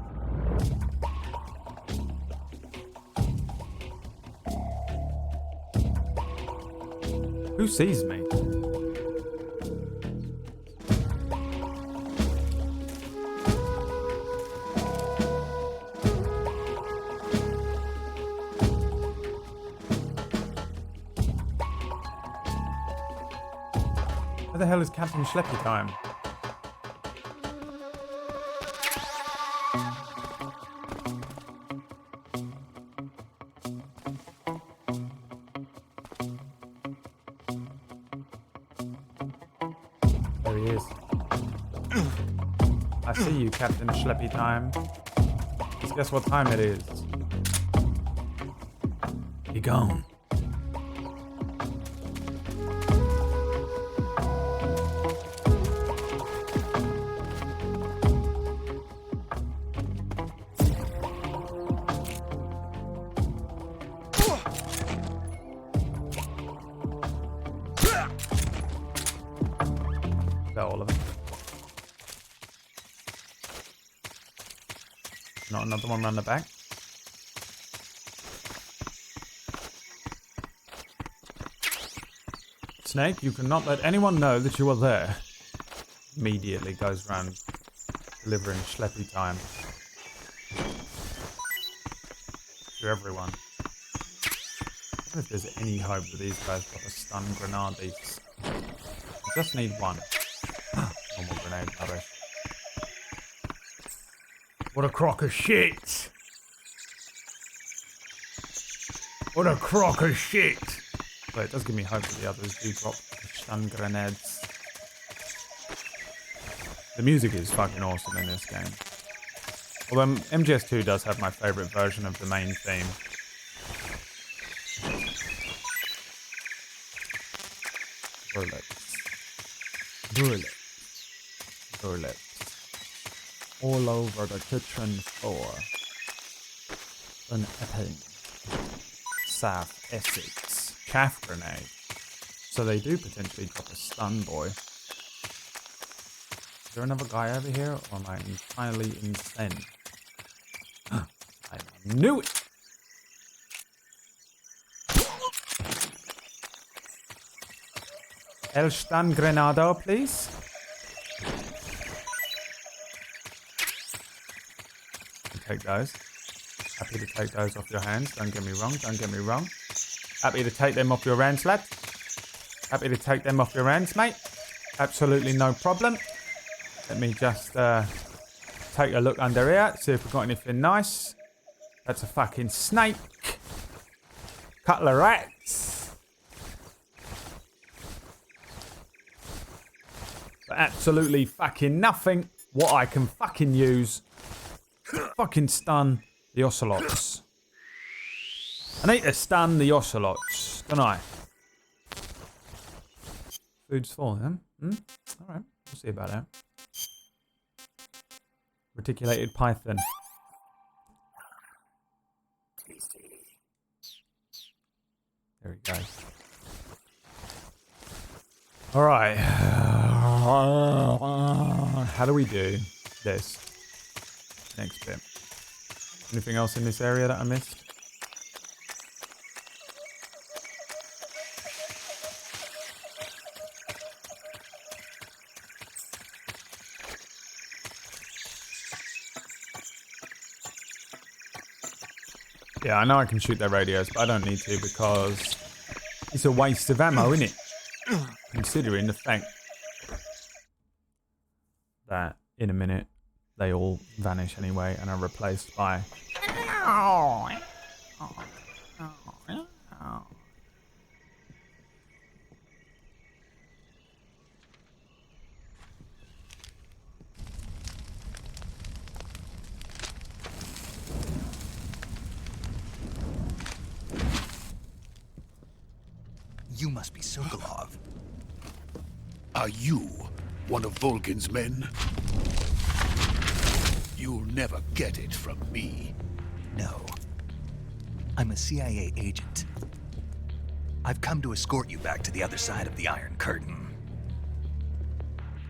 Who sees me? the hell is Captain Schleppy Time? There he is. I see you, Captain Schleppy Time. Just guess what time it is. Be gone. Is that all of them? Not another one around the back? Snake, you cannot let anyone know that you are there. Immediately goes around delivering Schleppy Time to everyone. I don't know if there's any hope that these guys got a stun grenade. These. I just need one. Normal grenade, rubbish. What a crock of shit! What a crock of shit! But it does give me hope that the others do drop stun grenades. The music is fucking awesome in this game. Although MGS2 does have my favourite version of the main theme. Bullets. Bullets. Bullets. All over the kitchen floor. An epping. South Essex. Chaff grenade. So they do potentially drop a stun boy. Is there another guy over here, or am I entirely insane? I knew it! El stun grenado, please. Take those. Happy to take those off your hands. Don't get me wrong. Don't get me wrong. Happy to take them off your hands, lad. Happy to take them off your hands, mate. Absolutely no problem. Let me just take a look under here. See if we've got anything nice. That's a fucking snake. Couple of rats. But absolutely fucking nothing. What I can fucking use. Fucking stun the ocelots. I need to stun the ocelots, don't I? Food's full, then. Alright, we'll see about that. Reticulated python. There we go. Alright. How do we do this? Next bit. Anything else in this area that I missed? Yeah, I know I can shoot their radios, but I don't need to because it's a waste of ammo, isn't it? Considering the fact that in a minute they all vanish anyway and are replaced by... You must be Sokolov. Are you one of Volgin's men? You'll never get it from me. No. I'm a CIA agent. I've come to escort you back to the other side of the Iron Curtain.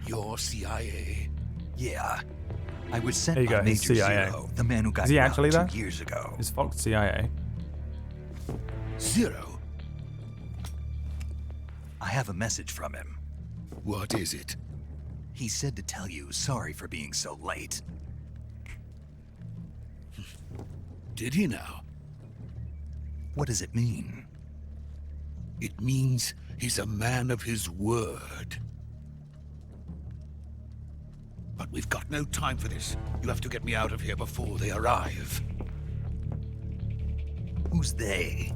You're CIA? Yeah. I was sent There you by go, he's Major CIA. Zero, the man who got Is he you actually out though? 2 years ago. Is Fox CIA? Zero? I have a message from him. What is it? He said to tell you sorry for being so late. Did he now? What does it mean? It means he's a man of his word. But we've got no time for this. You have to get me out of here before they arrive. Who's they?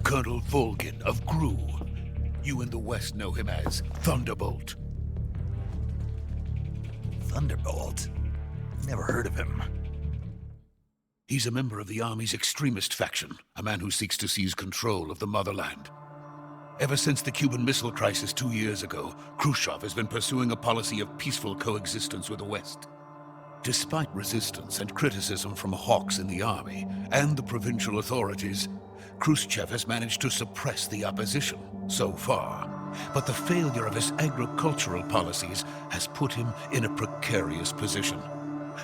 Colonel Volgin of Gru. You in the West know him as Thunderbolt. Thunderbolt? Never heard of him. He's a member of the Army's extremist faction, a man who seeks to seize control of the motherland. Ever since the Cuban Missile Crisis 2 years ago, Khrushchev has been pursuing a policy of peaceful coexistence with the West. Despite resistance and criticism from hawks in the army and the provincial authorities, Khrushchev has managed to suppress the opposition so far. But the failure of his agricultural policies has put him in a precarious position.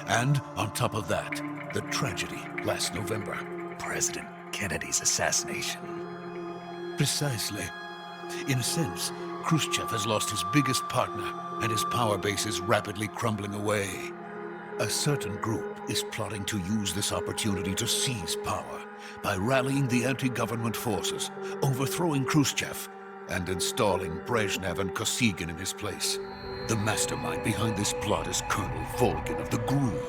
And on top of that, the tragedy last November. President Kennedy's assassination. Precisely. In a sense, Khrushchev has lost his biggest partner, and his power base is rapidly crumbling away. A certain group is plotting to use this opportunity to seize power by rallying the anti-government forces, overthrowing Khrushchev, and installing Brezhnev and Kosygin in his place. The mastermind behind this plot is Colonel Volgin of the GRU.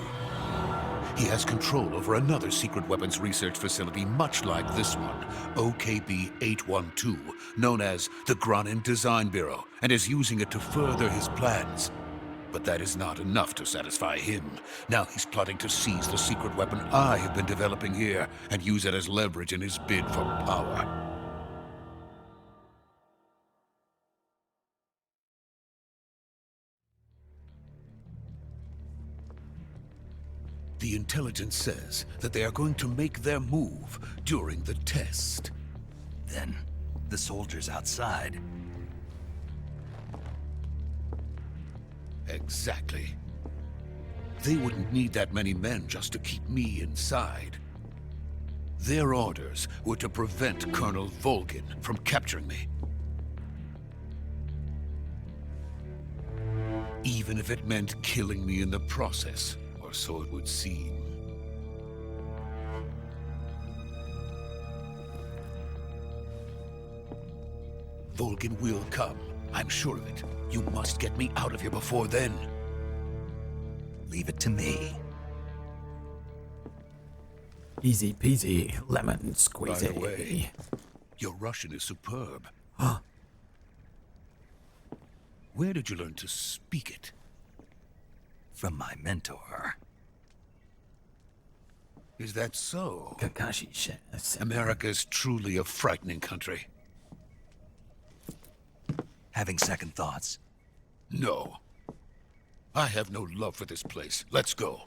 He has control over another secret weapons research facility much like this one, OKB-812, known as the Granin Design Bureau, and is using it to further his plans. But that is not enough to satisfy him. Now he's plotting to seize the secret weapon I have been developing here and use it as leverage in his bid for power. The intelligence says that they are going to make their move during the test. Then, the soldiers outside. Exactly. They wouldn't need that many men just to keep me inside. Their orders were to prevent Colonel Volgin from capturing me. Even if it meant killing me in the process. So it would seem. Volgin will come. I'm sure of it. You must get me out of here before then. Leave it to me. Easy peasy, lemon squeezy. By the way, your Russian is superb. Huh? Where did you learn to speak it? From my mentor. Is that so? Kakashi shit. America is truly a frightening country. Having second thoughts? No. I have no love for this place. Let's go.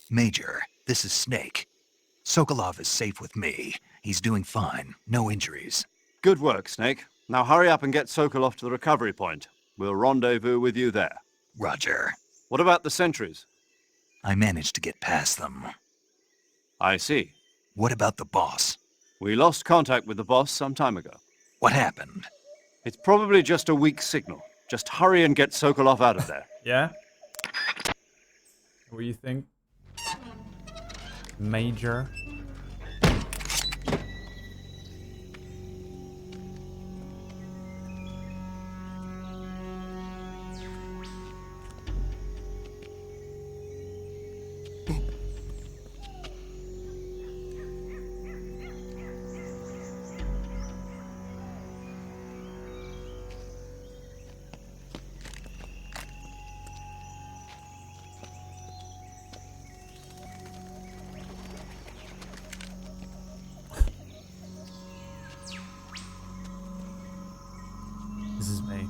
Major, this is Snake. Sokolov is safe with me. He's doing fine. No injuries. Good work, Snake. Now hurry up and get Sokolov to the recovery point. We'll rendezvous with you there. Roger. What about the sentries? I managed to get past them. I see. What about the boss? We lost contact with the boss some time ago. What happened? It's probably just a weak signal. Just hurry and get Sokolov out of there. Yeah? What do you think? Major? This is me.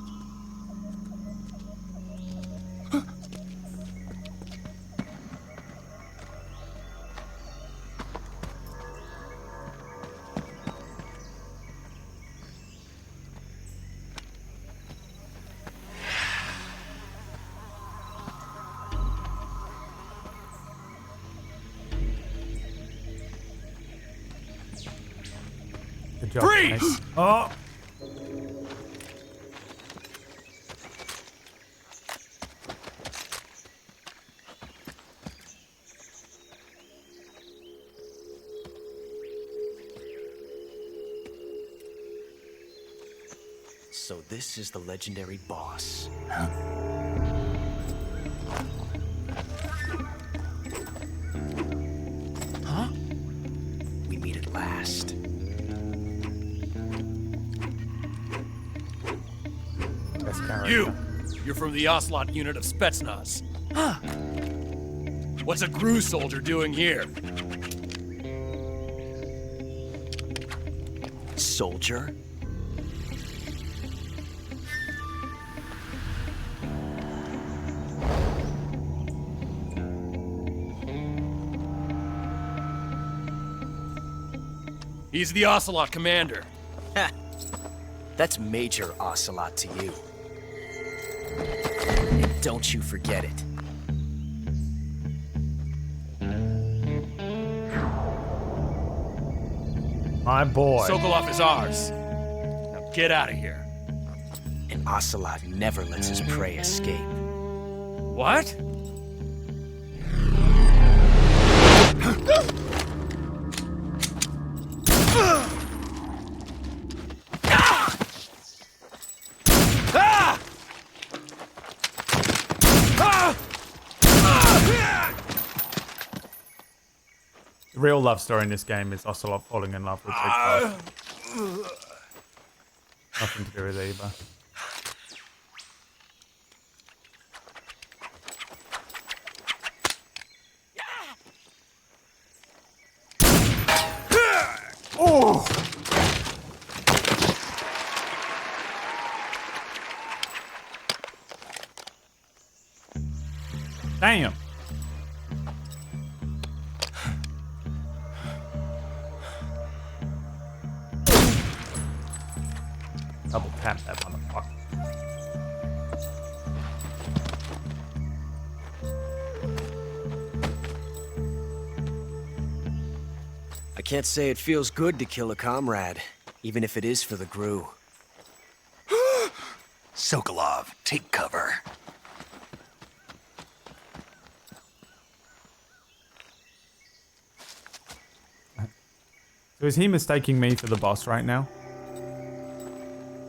Good job, Freeze! guys. Oh! So this is the legendary boss. Huh? Huh? We meet at last. You're from the Ocelot unit of Spetsnaz. Huh? What's a GRU soldier doing here? Soldier? He's the Ocelot commander. Ha! That's Major Ocelot to you. And don't you forget it. My boy. Sokolov is ours. Now get out of here. And Ocelot never lets his prey escape. What? The real love story in this game is Ocelot falling in love with Big Boss. Nothing to do with Eva. Oh! Damn! Double tap that motherfucker. I can't say it feels good to kill a comrade, even if it is for the GRU. Sokolov, take cover. So is he mistaking me for the boss right now?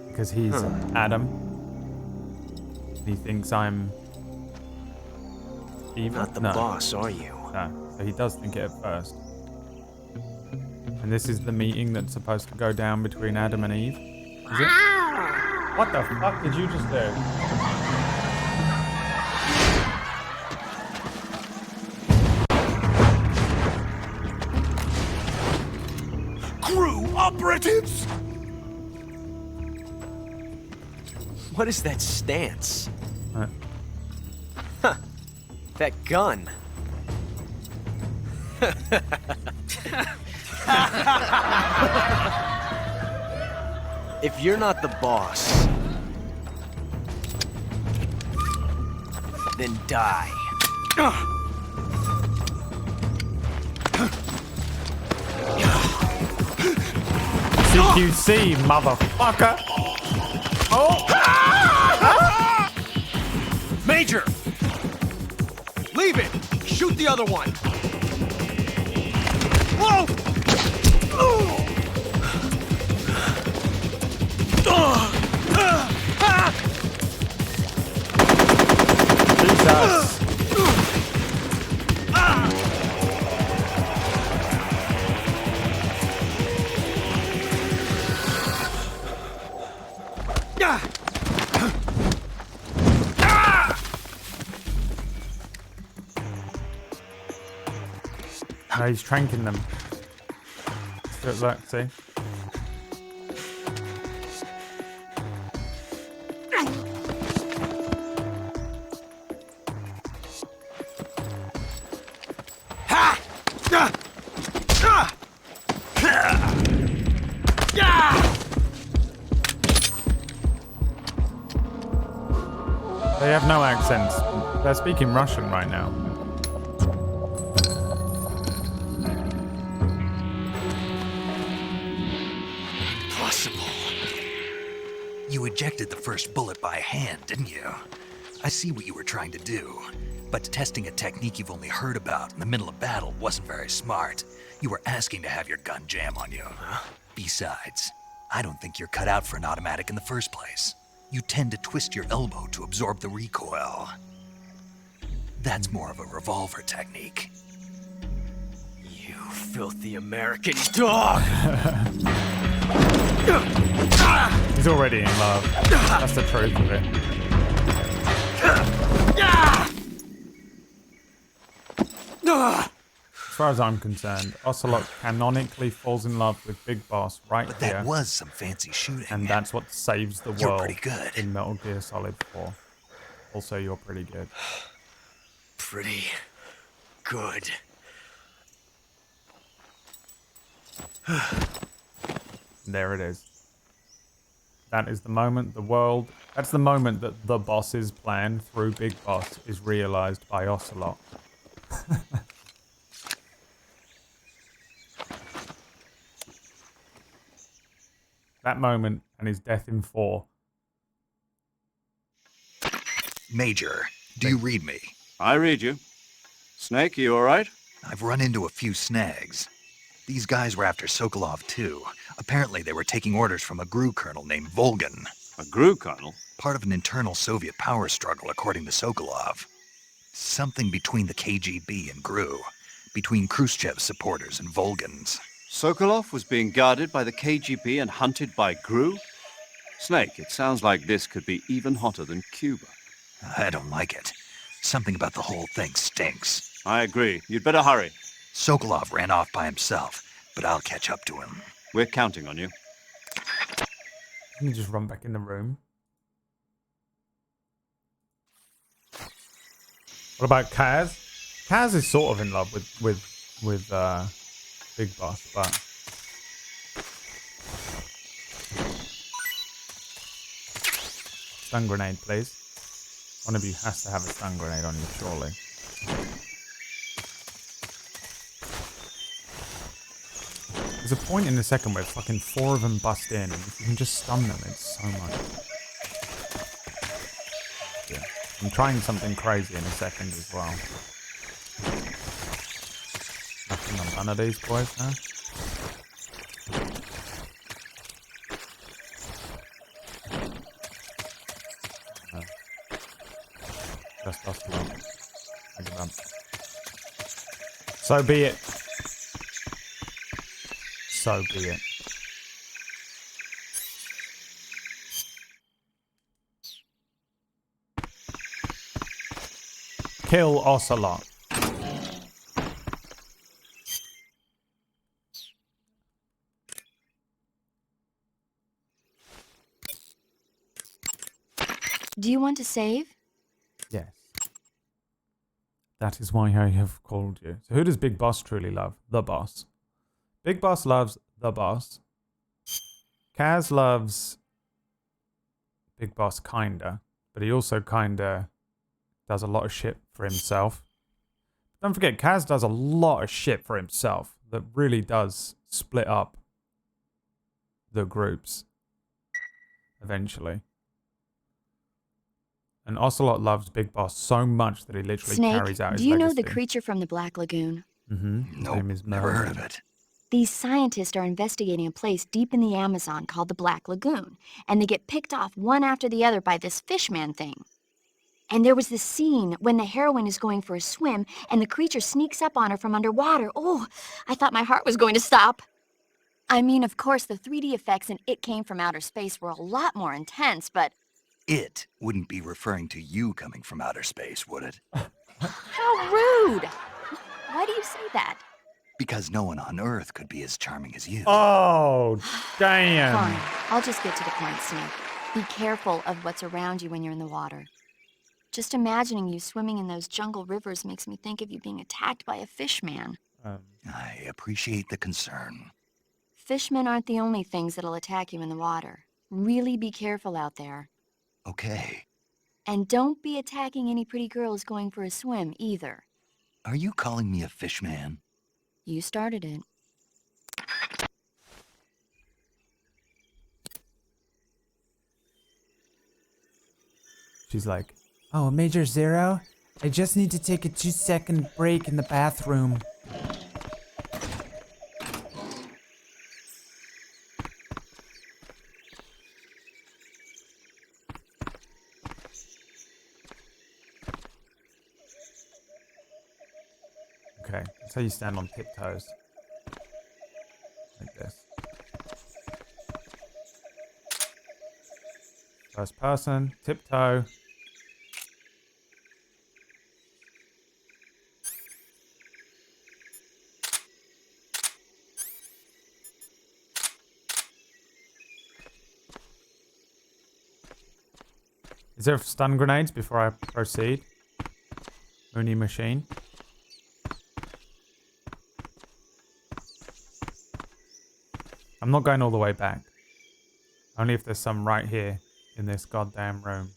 Because he's Adam. He thinks I'm Eva? Not the No. boss, are you? No. So he does think it at first. And this is the meeting that's supposed to go down between Adam and Eve? Is it? What the fuck did you just do? GRU operatives! What is that stance? Right. Huh. That gun. If you're not the boss, then die. CQC, motherfucker! Oh! Major! Leave it! Shoot the other one! Whoa! Jesus! No, he's tranking them. Look, see? They have no accents. They're speaking Russian right now. Impossible. You ejected the first bullet by hand, didn't you? I see what you were trying to do. But testing a technique you've only heard about in the middle of battle wasn't very smart. You were asking to have your gun jam on you. Besides, I don't think you're cut out for an automatic in the first place. You tend to twist your elbow to absorb the recoil. That's more of a revolver technique. You filthy American dog! He's already in love. That's the truth of it. As far as I'm concerned, Ocelot canonically falls in love with Big Boss right But here. that was some fancy shooting. And that's what saves the You're world pretty good. in Metal Gear Solid 4. Also, you're pretty good. Pretty good. There it is. That is the moment the world... That's the moment that the boss's plan through Big Boss is realized by Ocelot. That moment and his death in 4. Major, do you read me? I read you. Snake, you alright? I've run into a few snags. These guys were after Sokolov too. Apparently they were taking orders from a GRU colonel named Volgan. A GRU colonel? Part of an internal Soviet power struggle, according to Sokolov. Something between the KGB and GRU. Between Khrushchev's supporters and Volgan's. Sokolov was being guarded by the KGB and hunted by GRU? Snake, it sounds like this could be even hotter than Cuba. I don't like it. Something about the whole thing stinks. I agree. You'd better hurry. Sokolov ran off by himself, but I'll catch up to him. We're counting on you. Can you just run back in the room? What about Kaz? Kaz is sort of in love with Big Boss, but stun grenade, please. One of you has to have a stun grenade on you, surely. There's a point in the second where fucking 4 of them bust in, and if you can just stun them, it's so much. Yeah. I'm trying something crazy in a second as well. Nothing on none of these boys now. No. Just us alone. Think about it. So be it. So be it. Kill Ocelot. Do you want to save? Yes. That is why I have called you. So who does Big Boss truly love? The boss. Big Boss loves the boss. Kaz loves Big Boss kinda, but he also kinda does a lot of shit for himself. Don't forget, Kaz does a lot of shit for himself that really does split up the groups eventually. And Ocelot loves Big Boss so much that he literally carries out his do you know legacy. the creature from the Black Lagoon? Mm-hmm. Nope, never heard of it. These scientists are investigating a place deep in the Amazon called the Black Lagoon, and they get picked off one after the other by this fishman thing. And there was this scene when the heroine is going for a swim, and the creature sneaks up on her from underwater. Oh, I thought my heart was going to stop. I mean, of course, the 3D effects in It Came from Outer Space were a lot more intense, but... It wouldn't be referring to you coming from outer space, would it? How rude! Why do you say that? Because no one on Earth could be as charming as you. Oh, damn. Fine, I'll just get to the point, Snake. Be careful of what's around you when you're in the water. Just imagining you swimming in those jungle rivers makes me think of you being attacked by a fishman. I appreciate the concern. Fishmen aren't the only things that'll attack you in the water. Really be careful out there. Okay. And don't be attacking any pretty girls going for a swim, either. Are you calling me a fishman? You started it. She's like, oh, Major Zero? I just need to take a 2-second break in the bathroom. Okay, that's how you stand on tiptoes. Like this. First person, tiptoe. Is there stun grenades before I proceed? Mooney machine. I'm not going all the way back. Only if there's some right here in this goddamn room.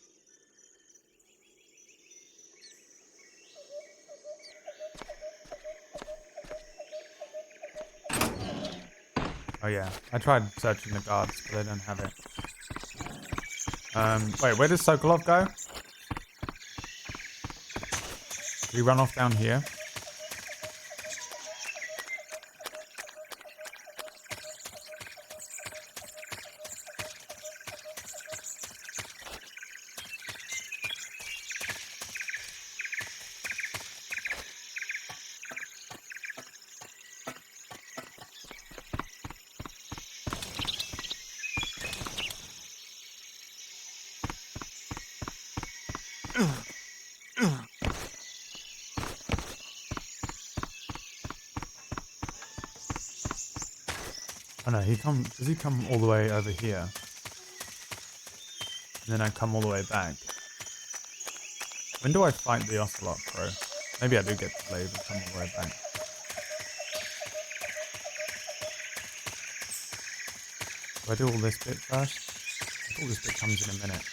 Oh yeah, I tried searching the guards, but they don't have it. Wait, where does Sokolov go? Did he run off down here? Oh no, does he come all the way over here? And then I come all the way back. When do I fight the Ocelot Pro? Maybe I do get to leave and come all the way back. Do I do all this bit first? All this bit comes in a minute.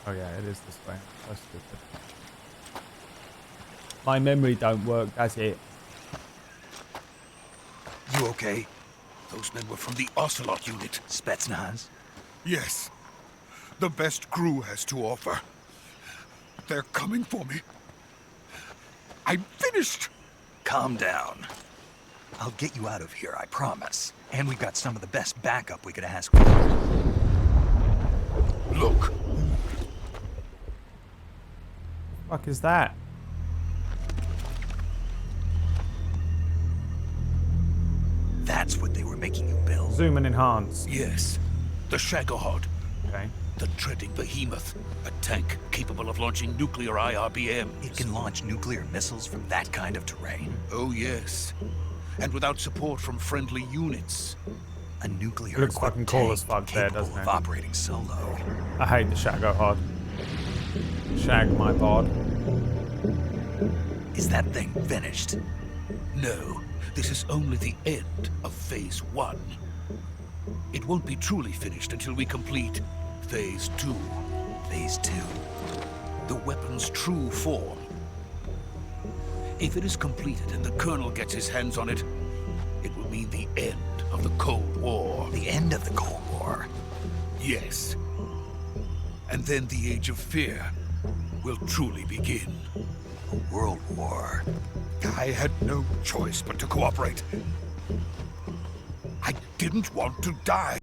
Oh yeah, it is this way. So stupid. My memory don't work, that's it. You okay? Those men were from the Ocelot unit. Spetsnaz? Yes. The best crew has to offer. They're coming for me. I'm finished! Calm down. I'll get you out of here, I promise. And we've got some of the best backup we could ask for. Look. What the fuck is that? That's what they were making you build. Zoom and enhance. Yes. The Shagohod. Okay. The treading behemoth. A tank capable of launching nuclear IRBMs. It can launch nuclear missiles from that kind of terrain. Oh, yes. And without support from friendly units. A nuclear It looks fucking cool as fuck there, doesn't it? Of operating solo. I hate the Shagohod. Shag my bod. Is that thing finished? No. This is only the end of Phase 1. It won't be truly finished until we complete Phase 2. Phase 2? The weapon's true form. If it is completed and the Colonel gets his hands on it, it will mean the end of the Cold War. The end of the Cold War? Yes. And then the Age of Fear will truly begin. A world war. I had no choice but to cooperate. I didn't want to die.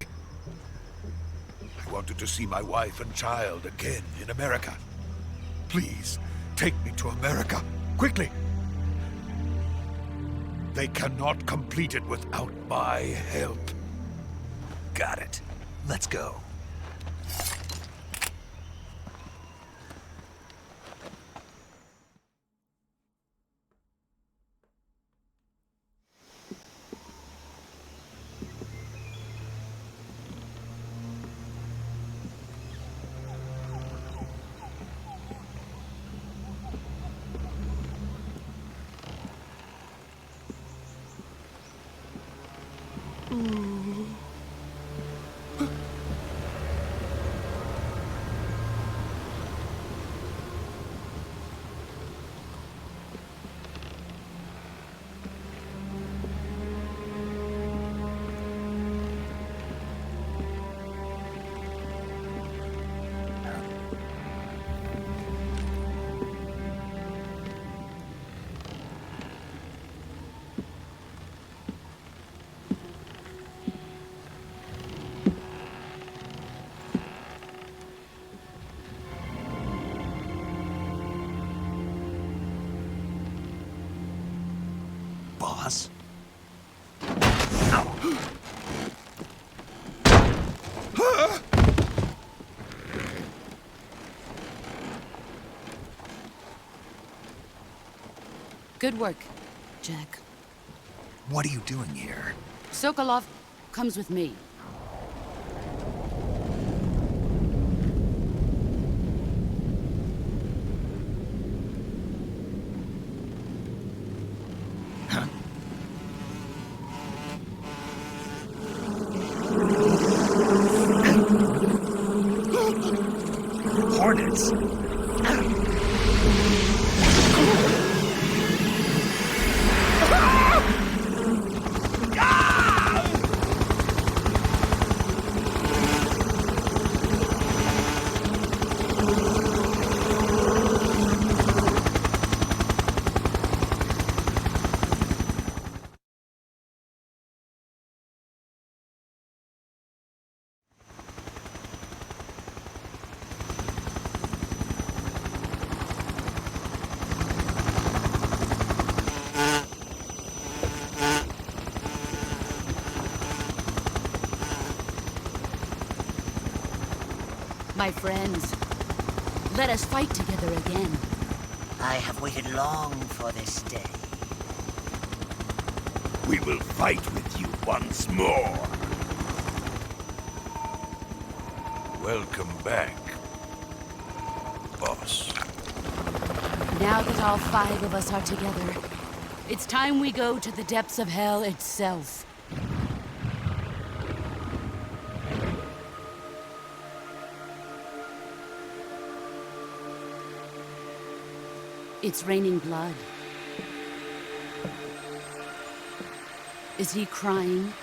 I wanted to see my wife and child again in America. Please, take me to America, quickly. They cannot complete it without my help. Got it. Let's go. Good work, Jack. What are you doing here? Sokolov comes with me. Hornets! My friends, let us fight together again. I have waited long for this day. We will fight with you once more. Welcome back, boss. Now that all 5 of us are together, it's time we go to the depths of hell itself. It's raining blood. Is he crying?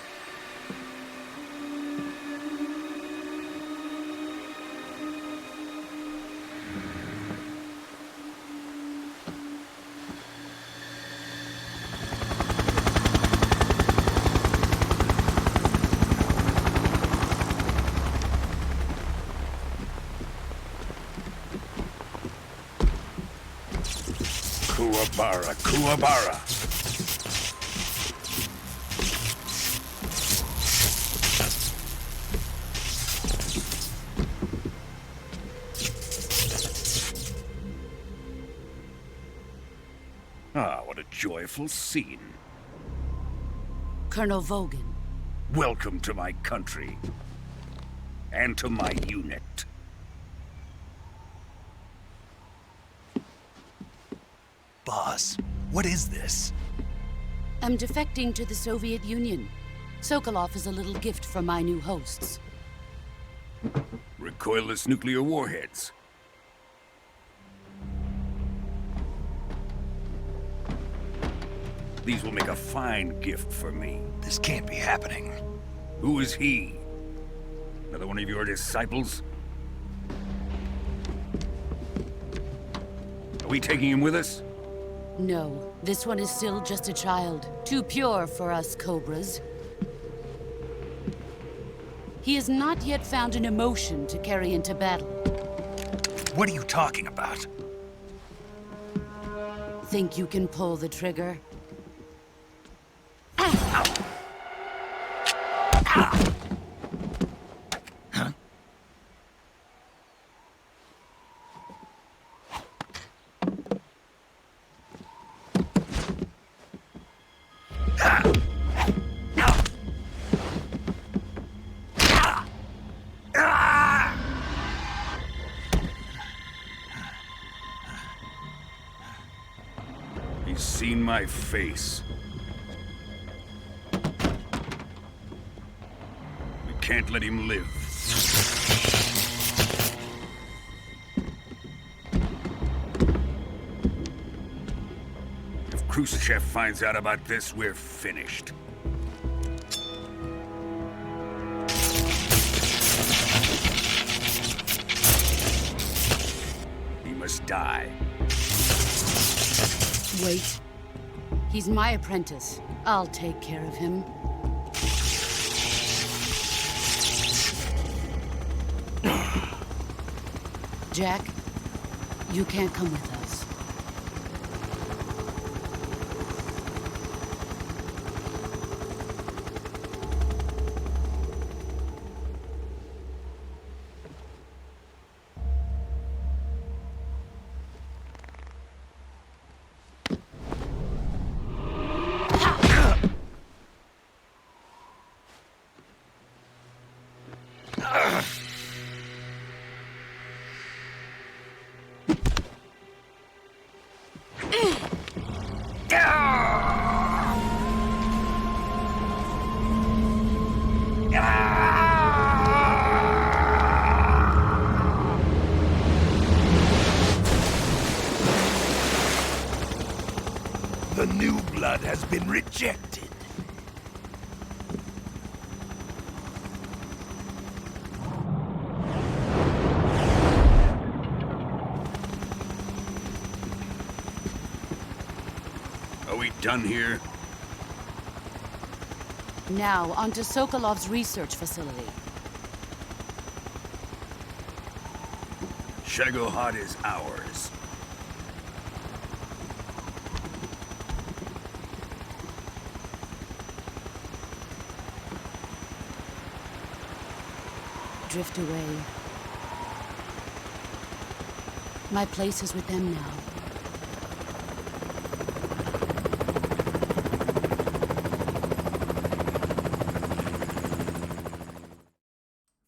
Kuwabara, Kuwabara. Ah, what a joyful scene. Colonel Vogan. Welcome to my country. And to my unit. Boss, what is this? I'm defecting to the Soviet Union. Sokolov is a little gift from my new hosts. Recoilless nuclear warheads. These will make a fine gift for me. This can't be happening. Who is he? Another one of your disciples? Are we taking him with us? No, this one is still just a child. Too pure for us Cobras. He has not yet found an emotion to carry into battle. What are you talking about? Think you can pull the trigger? He's seen my face. We can't let him live. If Khrushchev finds out about this, we're finished. He must die. Wait. He's my apprentice. I'll take care of him. Jack, you can't come with us. been rejected. Are we done here? Now, on to Sokolov's research facility. Shagohod is ours. Drift away. My place is with them now.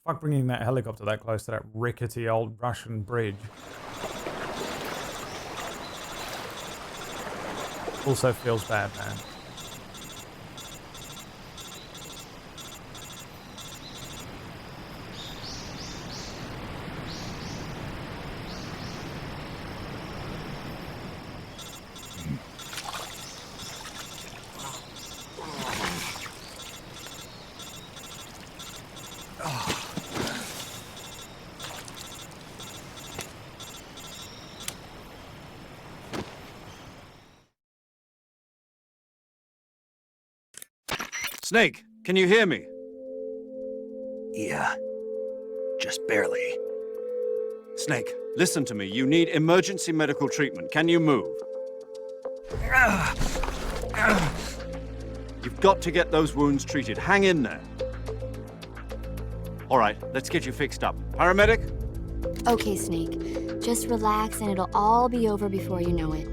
Fuck bringing that helicopter that close to that rickety old Russian bridge. Also feels bad, man. Snake, can you hear me? Yeah. Just barely. Snake, listen to me. You need emergency medical treatment. Can you move? You've got to get those wounds treated. Hang in there. All right, let's get you fixed up. Paramedic? Okay, Snake. Just relax and it'll all be over before you know it.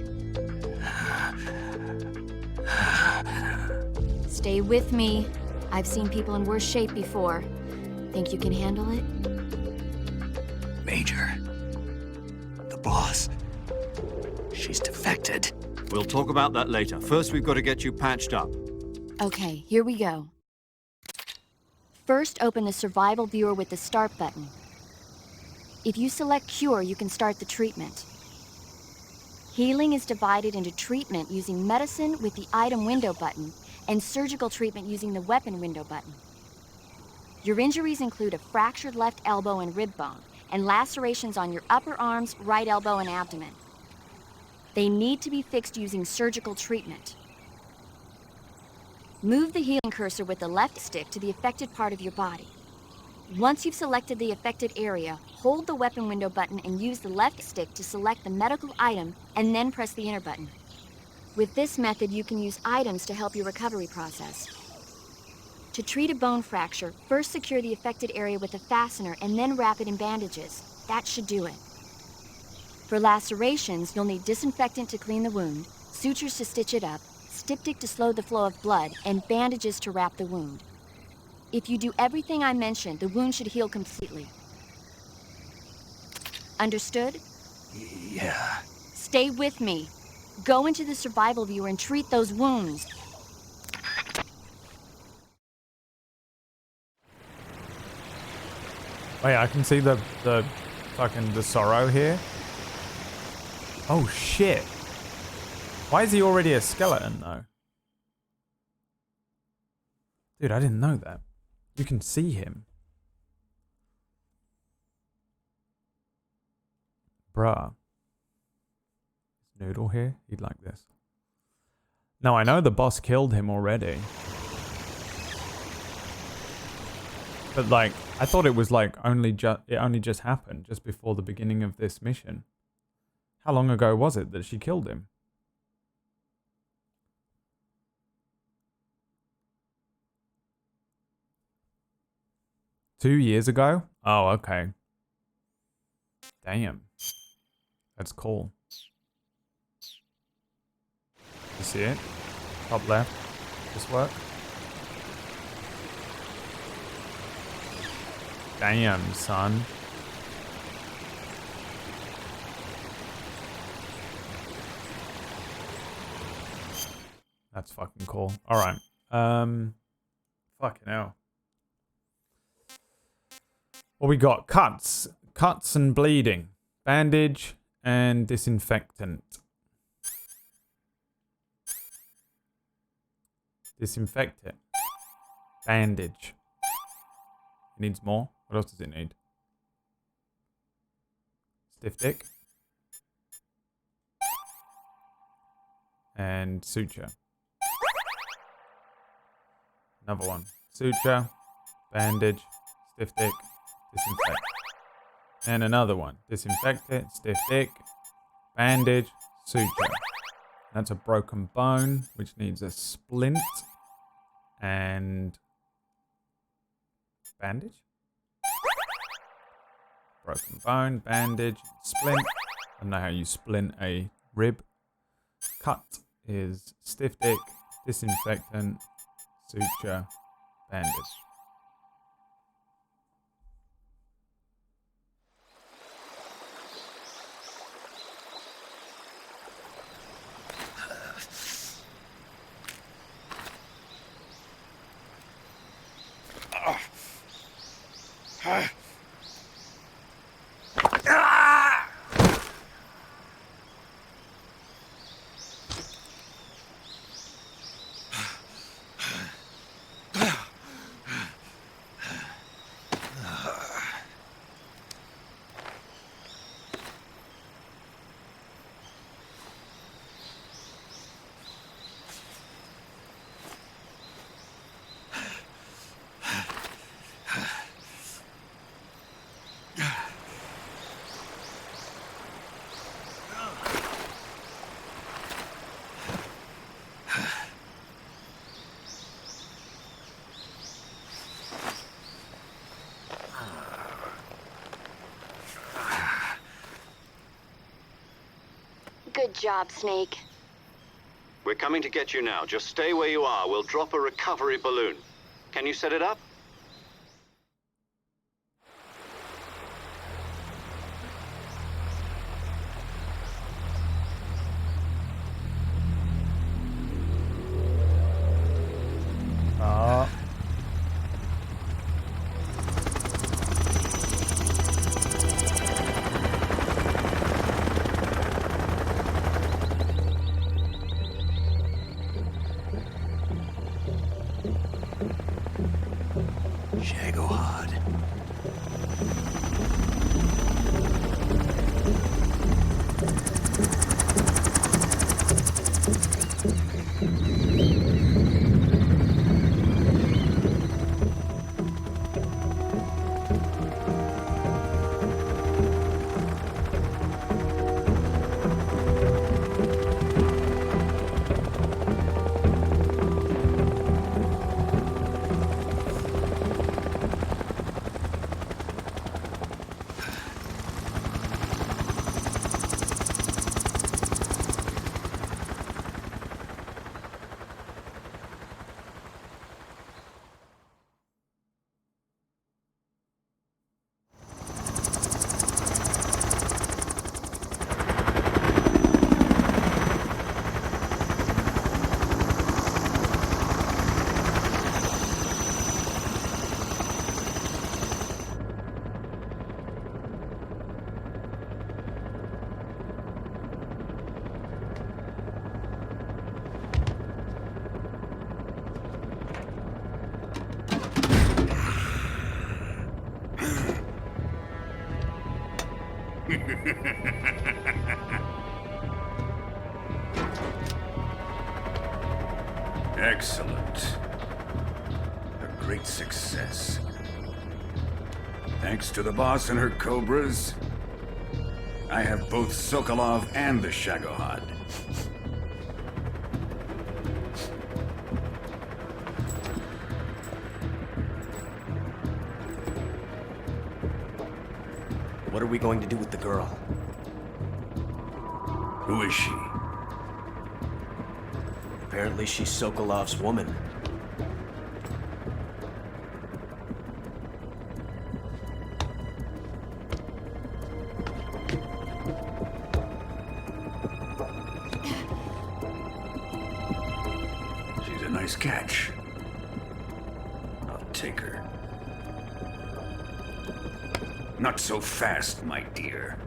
Stay with me. I've seen people in worse shape before. Think you can handle it? Major. The boss. She's defected. We'll talk about that later. First, we've got to get you patched up. Okay, here we go. First, open the survival viewer with the start button. If you select cure, you can start the treatment. Healing is divided into treatment using medicine with the item window button and surgical treatment using the weapon window button. Your injuries include a fractured left elbow and rib bone, and lacerations on your upper arms, right elbow, and abdomen. They need to be fixed using surgical treatment. Move the healing cursor with the left stick to the affected part of your body. Once you've selected the affected area, hold the weapon window button and use the left stick to select the medical item, and then press the enter button. With this method, you can use items to help your recovery process. To treat a bone fracture, first secure the affected area with a fastener and then wrap it in bandages. That should do it. For lacerations, you'll need disinfectant to clean the wound, sutures to stitch it up, styptic to slow the flow of blood, and bandages to wrap the wound. If you do everything I mentioned, the wound should heal completely. Understood? Yeah. Stay with me. Go into the survival viewer and treat those wounds. Wait, I can see the fucking the sorrow here. Oh shit. Why is he already a skeleton though? Dude, I didn't know that. You can see him. Bruh. Noodle here? He'd like this. No, I know the boss killed him already. But like, I thought it was like it only just happened just before the beginning of this mission. How long ago was it that she killed him? $2 years ago? Oh, okay. Damn. That's cool. You see it? Top left. This work? Damn, son. That's fucking cool. Alright. Fucking hell. What we got? Cuts. Cuts and bleeding. Bandage and disinfectant. Disinfect it. Bandage. It needs more. What else does it need? Stiff dick. And suture. Another one. Suture. Bandage. Stiff dick. Disinfect. And another one. Disinfect it. Stiff dick. Bandage. Suture. That's a broken bone, which needs a splint. And bandage. Broken bone, bandage, splint. I don't know how you splint a rib. Cut is stiff dick, disinfectant, suture, bandage. Good job, Snake. We're coming to get you now. Just stay where you are. We'll drop a recovery balloon. Can you set it up? Excellent. A great success. Thanks to the boss and her cobras, I have both Sokolov and the Shagohod. What are we going to do with the girl? Who is she? Apparently she's Sokolov's woman. She's a nice catch. I'll take her. Not so fast, my dear.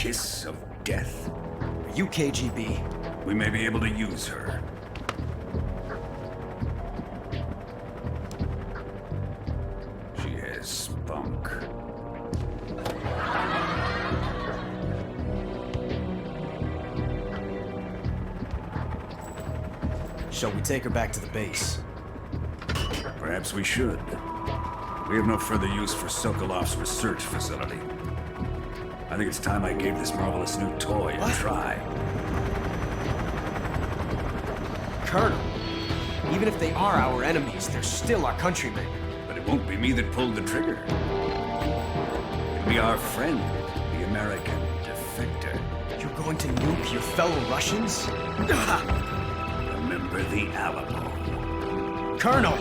kiss of death? Are you KGB? We may be able to use her. She has spunk. Shall we take her back to the base? Perhaps we should. We have no further use for Sokolov's research facility. I think it's time I gave this marvelous new toy a try. Colonel, even if they are our enemies, they're still our countrymen. But it won't be me that pulled the trigger. It'll be our friend, the American defector. You're going to nuke your fellow Russians? Remember the Alamo. Colonel!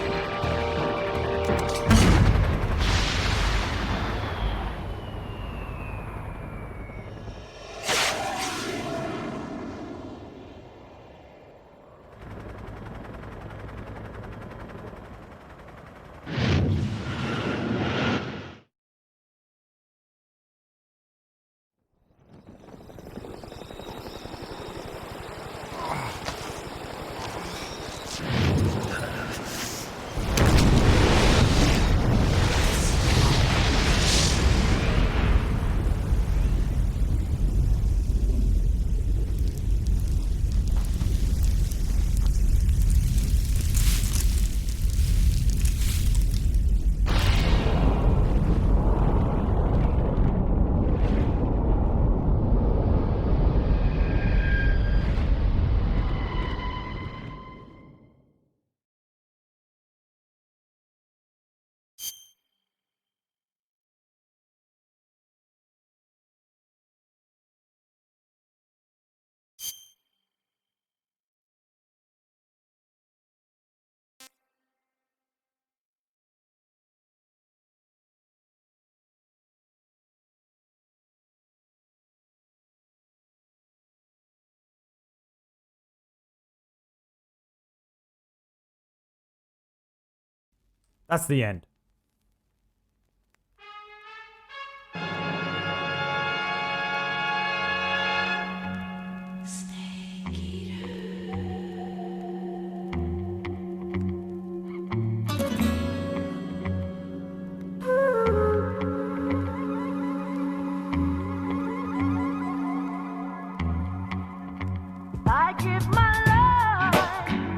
That's the end.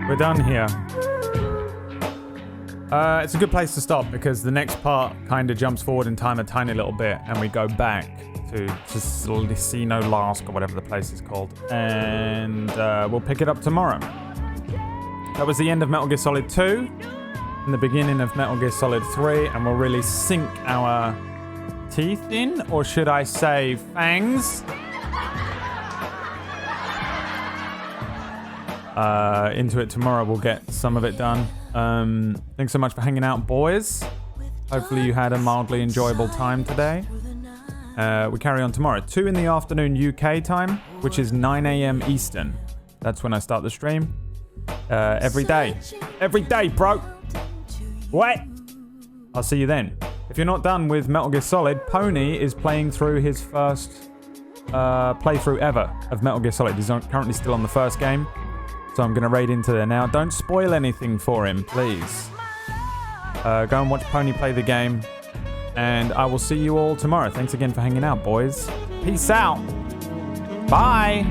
We're done here. It's a good place to stop because the next part kind of jumps forward in time a tiny little bit and we go back to Licino Lask or whatever the place is called, and we'll pick it up tomorrow. That was the end of Metal Gear Solid 2 and the beginning of Metal Gear Solid 3, and we'll really sink our teeth in, or should I say fangs, into it tomorrow. We'll get some of it done. Thanks so much for hanging out, boys. Hopefully you had a mildly enjoyable time today. We carry on tomorrow, 2 in the afternoon UK time, which is 9 a.m. Eastern. That's when I start the stream. Every day. Every day, bro. What? I'll see you then. If you're not done with Metal Gear Solid, Pony is playing through his first playthrough ever of Metal Gear Solid. He's currently still on the first game. So I'm going to raid into there now. Don't spoil anything for him, please. Go and watch Pony play the game. And I will see you all tomorrow. Thanks again for hanging out, boys. Peace out. Bye.